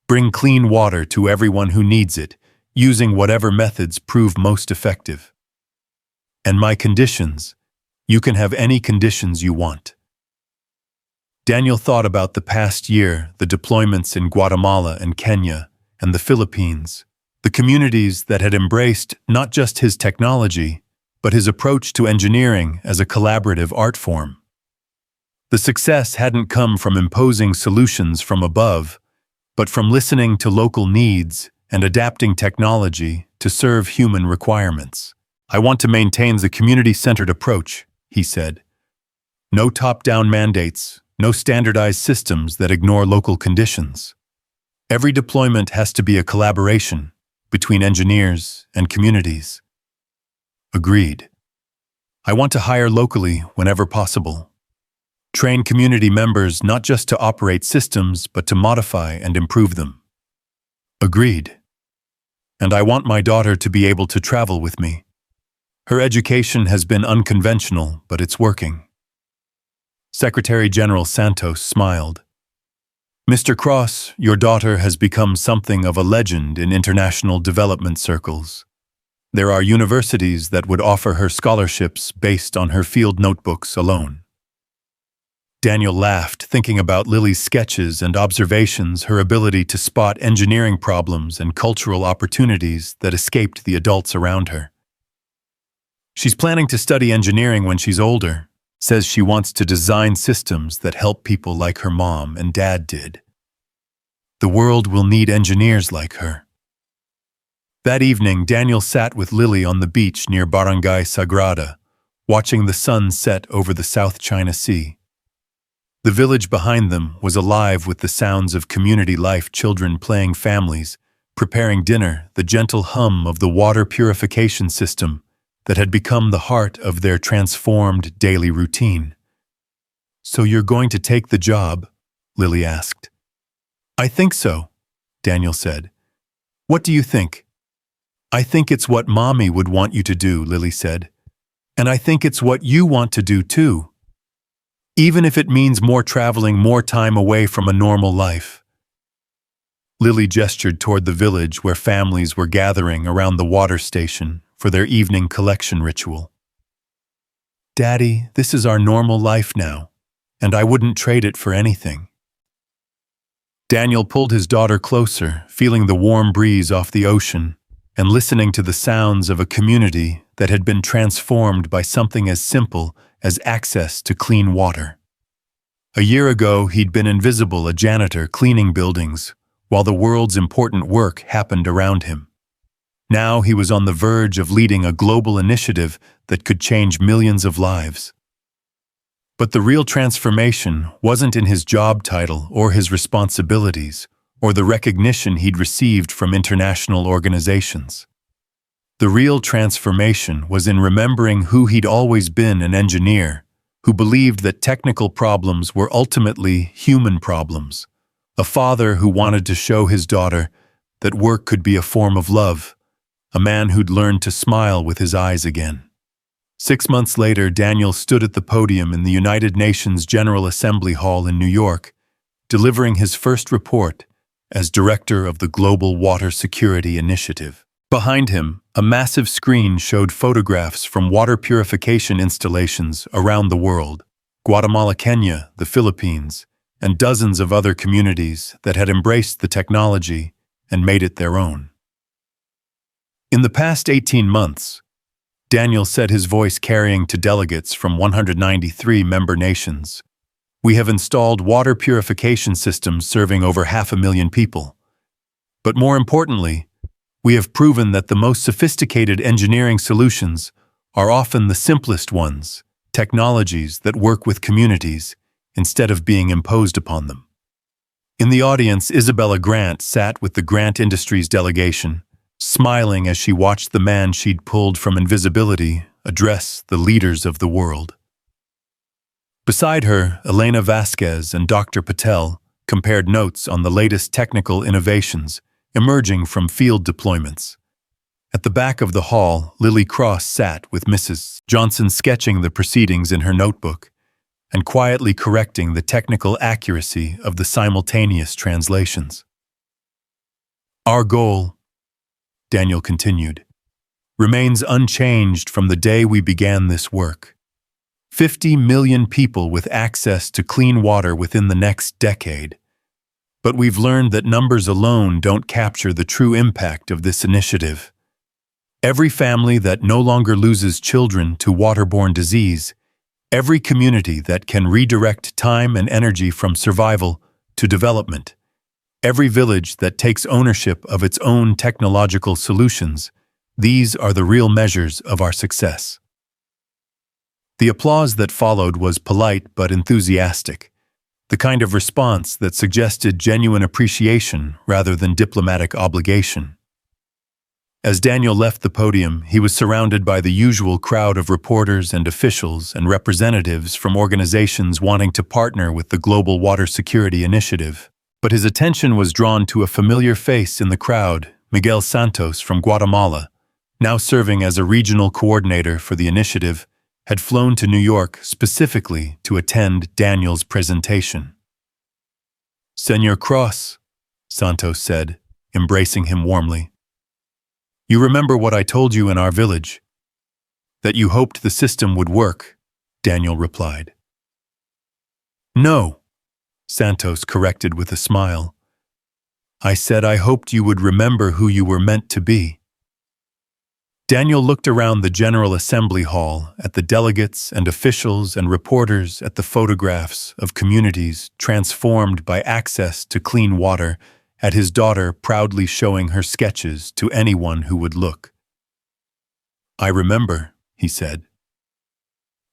Bring clean water to everyone who needs it, using whatever methods prove most effective. And my conditions, you can have any conditions you want. Daniel thought about the past year, the deployments in Guatemala and Kenya and the Philippines, the communities that had embraced not just his technology, but his approach to engineering as a collaborative art form. The success hadn't come from imposing solutions from above, but from listening to local needs and adapting technology to serve human requirements. I want to maintain the community-centered approach, he said. No top-down mandates, no standardized systems that ignore local conditions. Every deployment has to be a collaboration between engineers and communities. Agreed. I want to hire locally whenever possible. Train community members not just to operate systems, but to modify and improve them. Agreed. And I want my daughter to be able to travel with me. Her education has been unconventional, but it's working. Secretary General Santos smiled. Mr. Cross, your daughter has become something of a legend in international development circles. There are universities that would offer her scholarships based on her field notebooks alone. Daniel laughed, thinking about Lily's sketches and observations, her ability to spot engineering problems and cultural opportunities that escaped the adults around her. She's planning to study engineering when she's older, says she wants to design systems that help people like her mom and dad did. The world will need engineers like her. That evening, Daniel sat with Lily on the beach near Barangay Sagrada, watching the sun set over the South China Sea. The village behind them was alive with the sounds of community life, children playing, families preparing dinner, the gentle hum of the water purification system that had become the heart of their transformed daily routine. So you're going to take the job? Lily asked. I think so, Daniel said. What do you think? I think it's what Mommy would want you to do, Lily said. And I think it's what you want to do too. Even if it means more traveling, more time away from a normal life. Lily gestured toward the village where families were gathering around the water station for their evening collection ritual. Daddy, this is our normal life now, and I wouldn't trade it for anything. Daniel pulled his daughter closer, feeling the warm breeze off the ocean and listening to the sounds of a community that had been transformed by something as simple as access to clean water. A year ago, he'd been invisible, a janitor cleaning buildings, while the world's important work happened around him. Now he was on the verge of leading a global initiative that could change millions of lives. But the real transformation wasn't in his job title or his responsibilities, or the recognition he'd received from international organizations. The real transformation was in remembering who he'd always been, an engineer, who believed that technical problems were ultimately human problems, a father who wanted to show his daughter that work could be a form of love, a man who'd learned to smile with his eyes again. 6 months later, Daniel stood at the podium in the United Nations General Assembly Hall in New York, delivering his first report as director of the Global Water Security Initiative. Behind him, a massive screen showed photographs from water purification installations around the world: Guatemala, Kenya, the Philippines, and dozens of other communities that had embraced the technology and made it their own. In the past 18 months, Daniel said, his voice carrying to delegates from 193 member nations, we have installed water purification systems serving over 500,000 people. But more importantly, we have proven that the most sophisticated engineering solutions are often the simplest ones, technologies that work with communities instead of being imposed upon them. In the audience, Isabella Grant sat with the Grant Industries delegation, smiling as she watched the man she'd pulled from invisibility address the leaders of the world. Beside her, Elena Vasquez and Dr. Patel compared notes on the latest technical innovations emerging from field deployments. At the back of the hall, Lily Cross sat with Mrs. Johnson, sketching the proceedings in her notebook and quietly correcting the technical accuracy of the simultaneous translations. Our goal, Daniel continued, remains unchanged from the day we began this work. 50 million people with access to clean water within the next decade. But we've learned that numbers alone don't capture the true impact of this initiative. Every family that no longer loses children to waterborne disease, every community that can redirect time and energy from survival to development, every village that takes ownership of its own technological solutions, these are the real measures of our success. The applause that followed was polite but enthusiastic, the kind of response that suggested genuine appreciation rather than diplomatic obligation. As Daniel left the podium, he was surrounded by the usual crowd of reporters and officials and representatives from organizations wanting to partner with the Global Water Security Initiative. But his attention was drawn to a familiar face in the crowd, Miguel Santos from Guatemala, now serving as a regional coordinator for the initiative, had flown to New York specifically to attend Daniel's presentation. Senor Cross, Santos said, embracing him warmly. You remember what I told you in our village? That you hoped the system would work, Daniel replied. No, Santos corrected with a smile. I said I hoped you would remember who you were meant to be. Daniel looked around the General Assembly Hall at the delegates and officials and reporters, at the photographs of communities transformed by access to clean water, at his daughter proudly showing her sketches to anyone who would look. I remember, he said.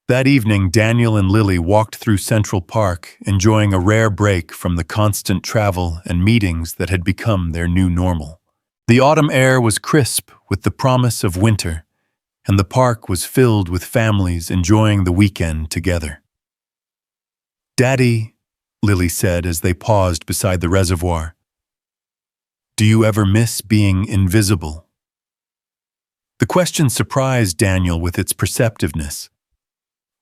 That evening, Daniel and Lily walked through Central Park, enjoying a rare break from the constant travel and meetings that had become their new normal. The autumn air was crisp with the promise of winter, and the park was filled with families enjoying the weekend together. Daddy, Lily said as they paused beside the reservoir, do you ever miss being invisible? The question surprised Daniel with its perceptiveness.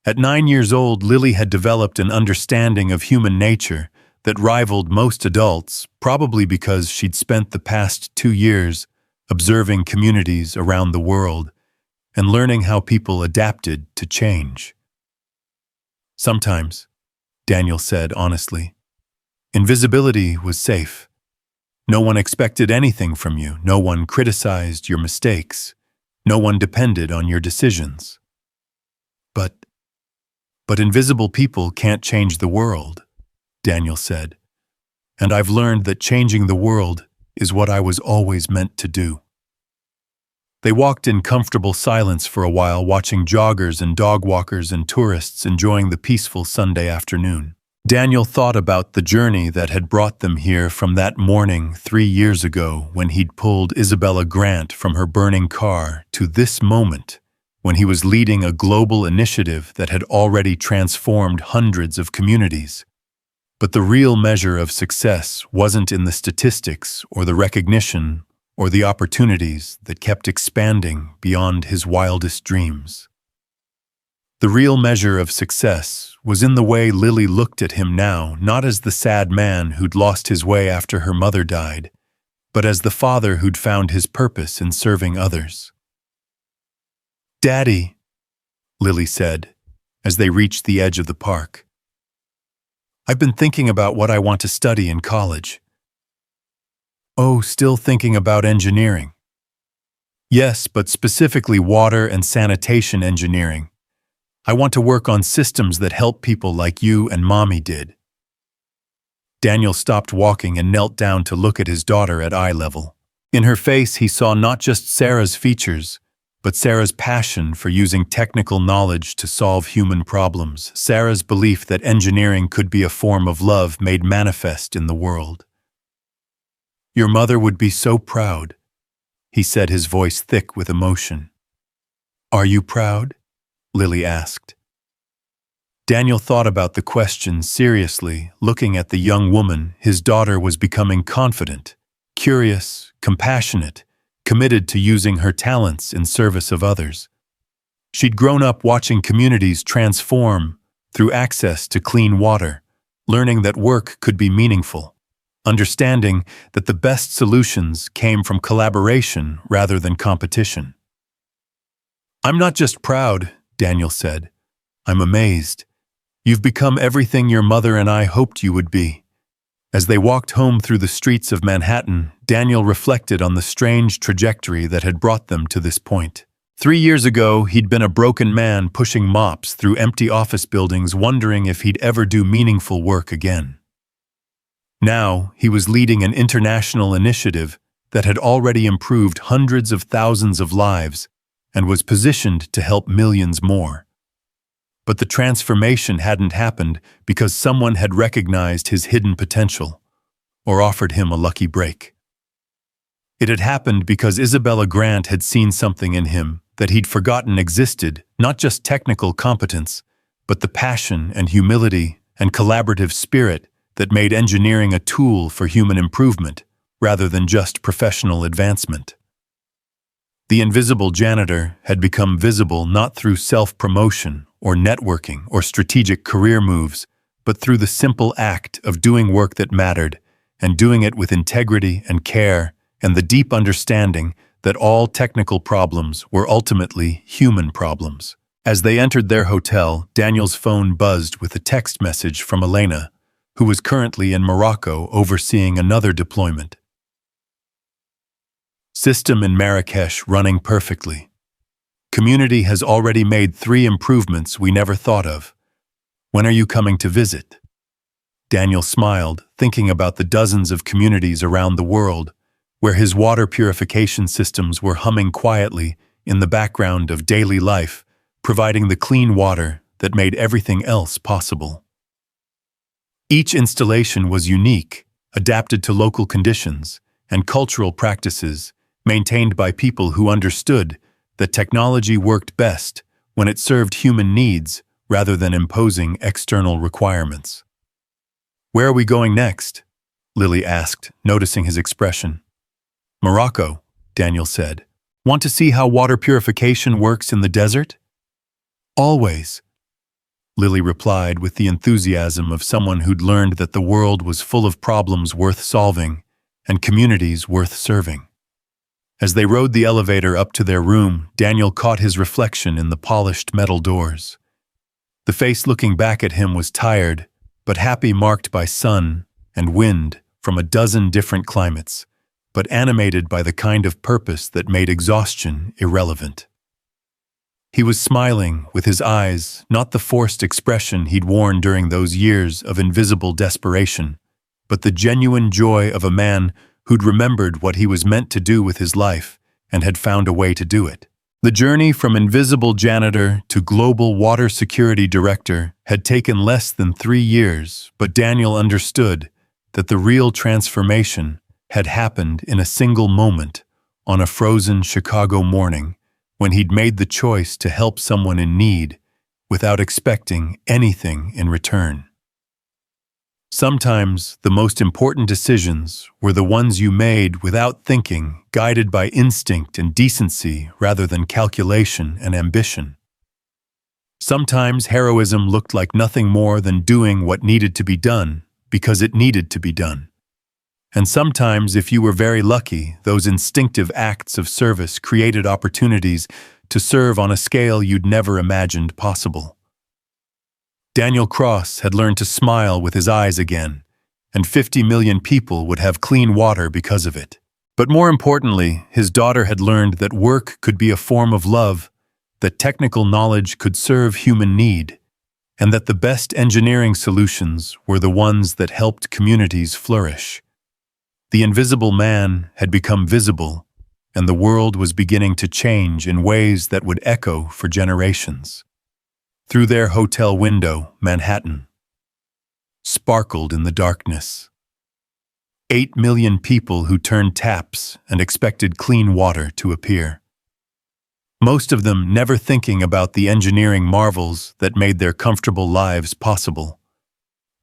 At 9 years old, Lily had developed an understanding of human nature that rivaled most adults, probably because she'd spent the past 2 years observing communities around the world and learning how people adapted to change. Sometimes, Daniel said honestly, invisibility was safe. No one expected anything from you. No one criticized your mistakes. No one depended on your decisions. But invisible people can't change the world, Daniel said. And I've learned that changing the world is what I was always meant to do. They walked in comfortable silence for a while, watching joggers and dog walkers and tourists enjoying the peaceful Sunday afternoon. Daniel thought about the journey that had brought them here, from that morning 3 years ago when he'd pulled Isabella Grant from her burning car to this moment when he was leading a global initiative that had already transformed hundreds of communities. But the real measure of success wasn't in the statistics or the recognition or the opportunities that kept expanding beyond his wildest dreams. The real measure of success was in the way Lily looked at him now, not as the sad man who'd lost his way after her mother died, but as the father who'd found his purpose in serving others. "Daddy," Lily said, as they reached the edge of the park. "I've been thinking about what I want to study in college." "Oh, still thinking about engineering?" "Yes, but specifically water and sanitation engineering. I want to work on systems that help people like you and Mommy did." Daniel stopped walking and knelt down to look at his daughter at eye level. In her face, he saw not just Sarah's features, but Sarah's passion for using technical knowledge to solve human problems, Sarah's belief that engineering could be a form of love made manifest in the world. "Your mother would be so proud," he said, his voice thick with emotion. "Are you proud?" Lily asked. Daniel thought about the question seriously, looking at the young woman. His daughter was becoming confident, curious, compassionate, committed to using her talents in service of others. She'd grown up watching communities transform through access to clean water, learning that work could be meaningful, understanding that the best solutions came from collaboration rather than competition. "I'm not just proud," Daniel said. "I'm amazed. You've become everything your mother and I hoped you would be." As they walked home through the streets of Manhattan, Daniel reflected on the strange trajectory that had brought them to this point. 3 years ago, he'd been a broken man pushing mops through empty office buildings, wondering if he'd ever do meaningful work again. Now, he was leading an international initiative that had already improved hundreds of thousands of lives and was positioned to help millions more. But the transformation hadn't happened because someone had recognized his hidden potential or offered him a lucky break. It had happened because Isabella Grant had seen something in him that he'd forgotten existed, not just technical competence, but the passion and humility and collaborative spirit that made engineering a tool for human improvement rather than just professional advancement. The invisible janitor had become visible not through self-promotion or networking or strategic career moves, but through the simple act of doing work that mattered and doing it with integrity and care and the deep understanding that all technical problems were ultimately human problems. As they entered their hotel, Daniel's phone buzzed with a text message from Elena, who was currently in Morocco overseeing another deployment. "System in Marrakesh running perfectly. Community has already made 3 improvements we never thought of. When are you coming to visit?" Daniel smiled, thinking about the dozens of communities around the world where his water purification systems were humming quietly in the background of daily life, providing the clean water that made everything else possible. Each installation was unique, adapted to local conditions and cultural practices, maintained by people who understood that technology worked best when it served human needs rather than imposing external requirements. "Where are we going next?" Lily asked, noticing his expression. "Morocco," Daniel said. "Want to see how water purification works in the desert?" "Always," Lily replied with the enthusiasm of someone who'd learned that the world was full of problems worth solving and communities worth serving. As they rode the elevator up to their room, Daniel caught his reflection in the polished metal doors. The face looking back at him was tired, but happy, marked by sun and wind from a dozen different climates, but animated by the kind of purpose that made exhaustion irrelevant. He was smiling with his eyes, not the forced expression he'd worn during those years of invisible desperation, but the genuine joy of a man who'd remembered what he was meant to do with his life and had found a way to do it. The journey from invisible janitor to global water security director had taken less than 3 years, but Daniel understood that the real transformation had happened in a single moment on a frozen Chicago morning when he'd made the choice to help someone in need without expecting anything in return. Sometimes the most important decisions were the ones you made without thinking, guided by instinct and decency rather than calculation and ambition. Sometimes heroism looked like nothing more than doing what needed to be done because it needed to be done. And sometimes, if you were very lucky, those instinctive acts of service created opportunities to serve on a scale you'd never imagined possible. Daniel Cross had learned to smile with his eyes again, and 50 million people would have clean water because of it. But more importantly, his daughter had learned that work could be a form of love, that technical knowledge could serve human need, and that the best engineering solutions were the ones that helped communities flourish. The invisible man had become visible, and the world was beginning to change in ways that would echo for generations. Through their hotel window, Manhattan sparkled in the darkness. 8 million people who turned taps and expected clean water to appear. Most of them never thinking about the engineering marvels that made their comfortable lives possible.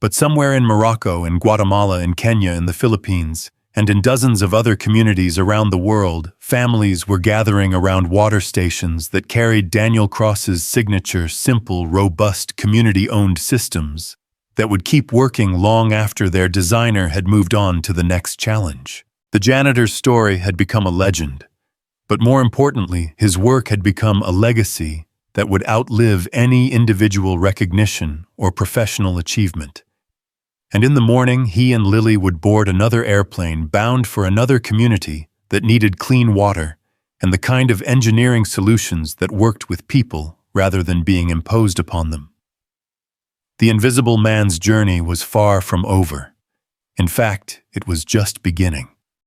But somewhere in Morocco, in Guatemala, in Kenya, in the Philippines, and in dozens of other communities around the world, families were gathering around water stations that carried Daniel Cross's signature, simple, robust, community-owned systems that would keep working long after their designer had moved on to the next challenge. The janitor's story had become a legend, but more importantly, his work had become a legacy that would outlive any individual recognition or professional achievement. And in the morning, he and Lily would board another airplane bound for another community that needed clean water and the kind of engineering solutions that worked with people rather than being imposed upon them. The invisible man's journey was far from over. In fact, it was just beginning.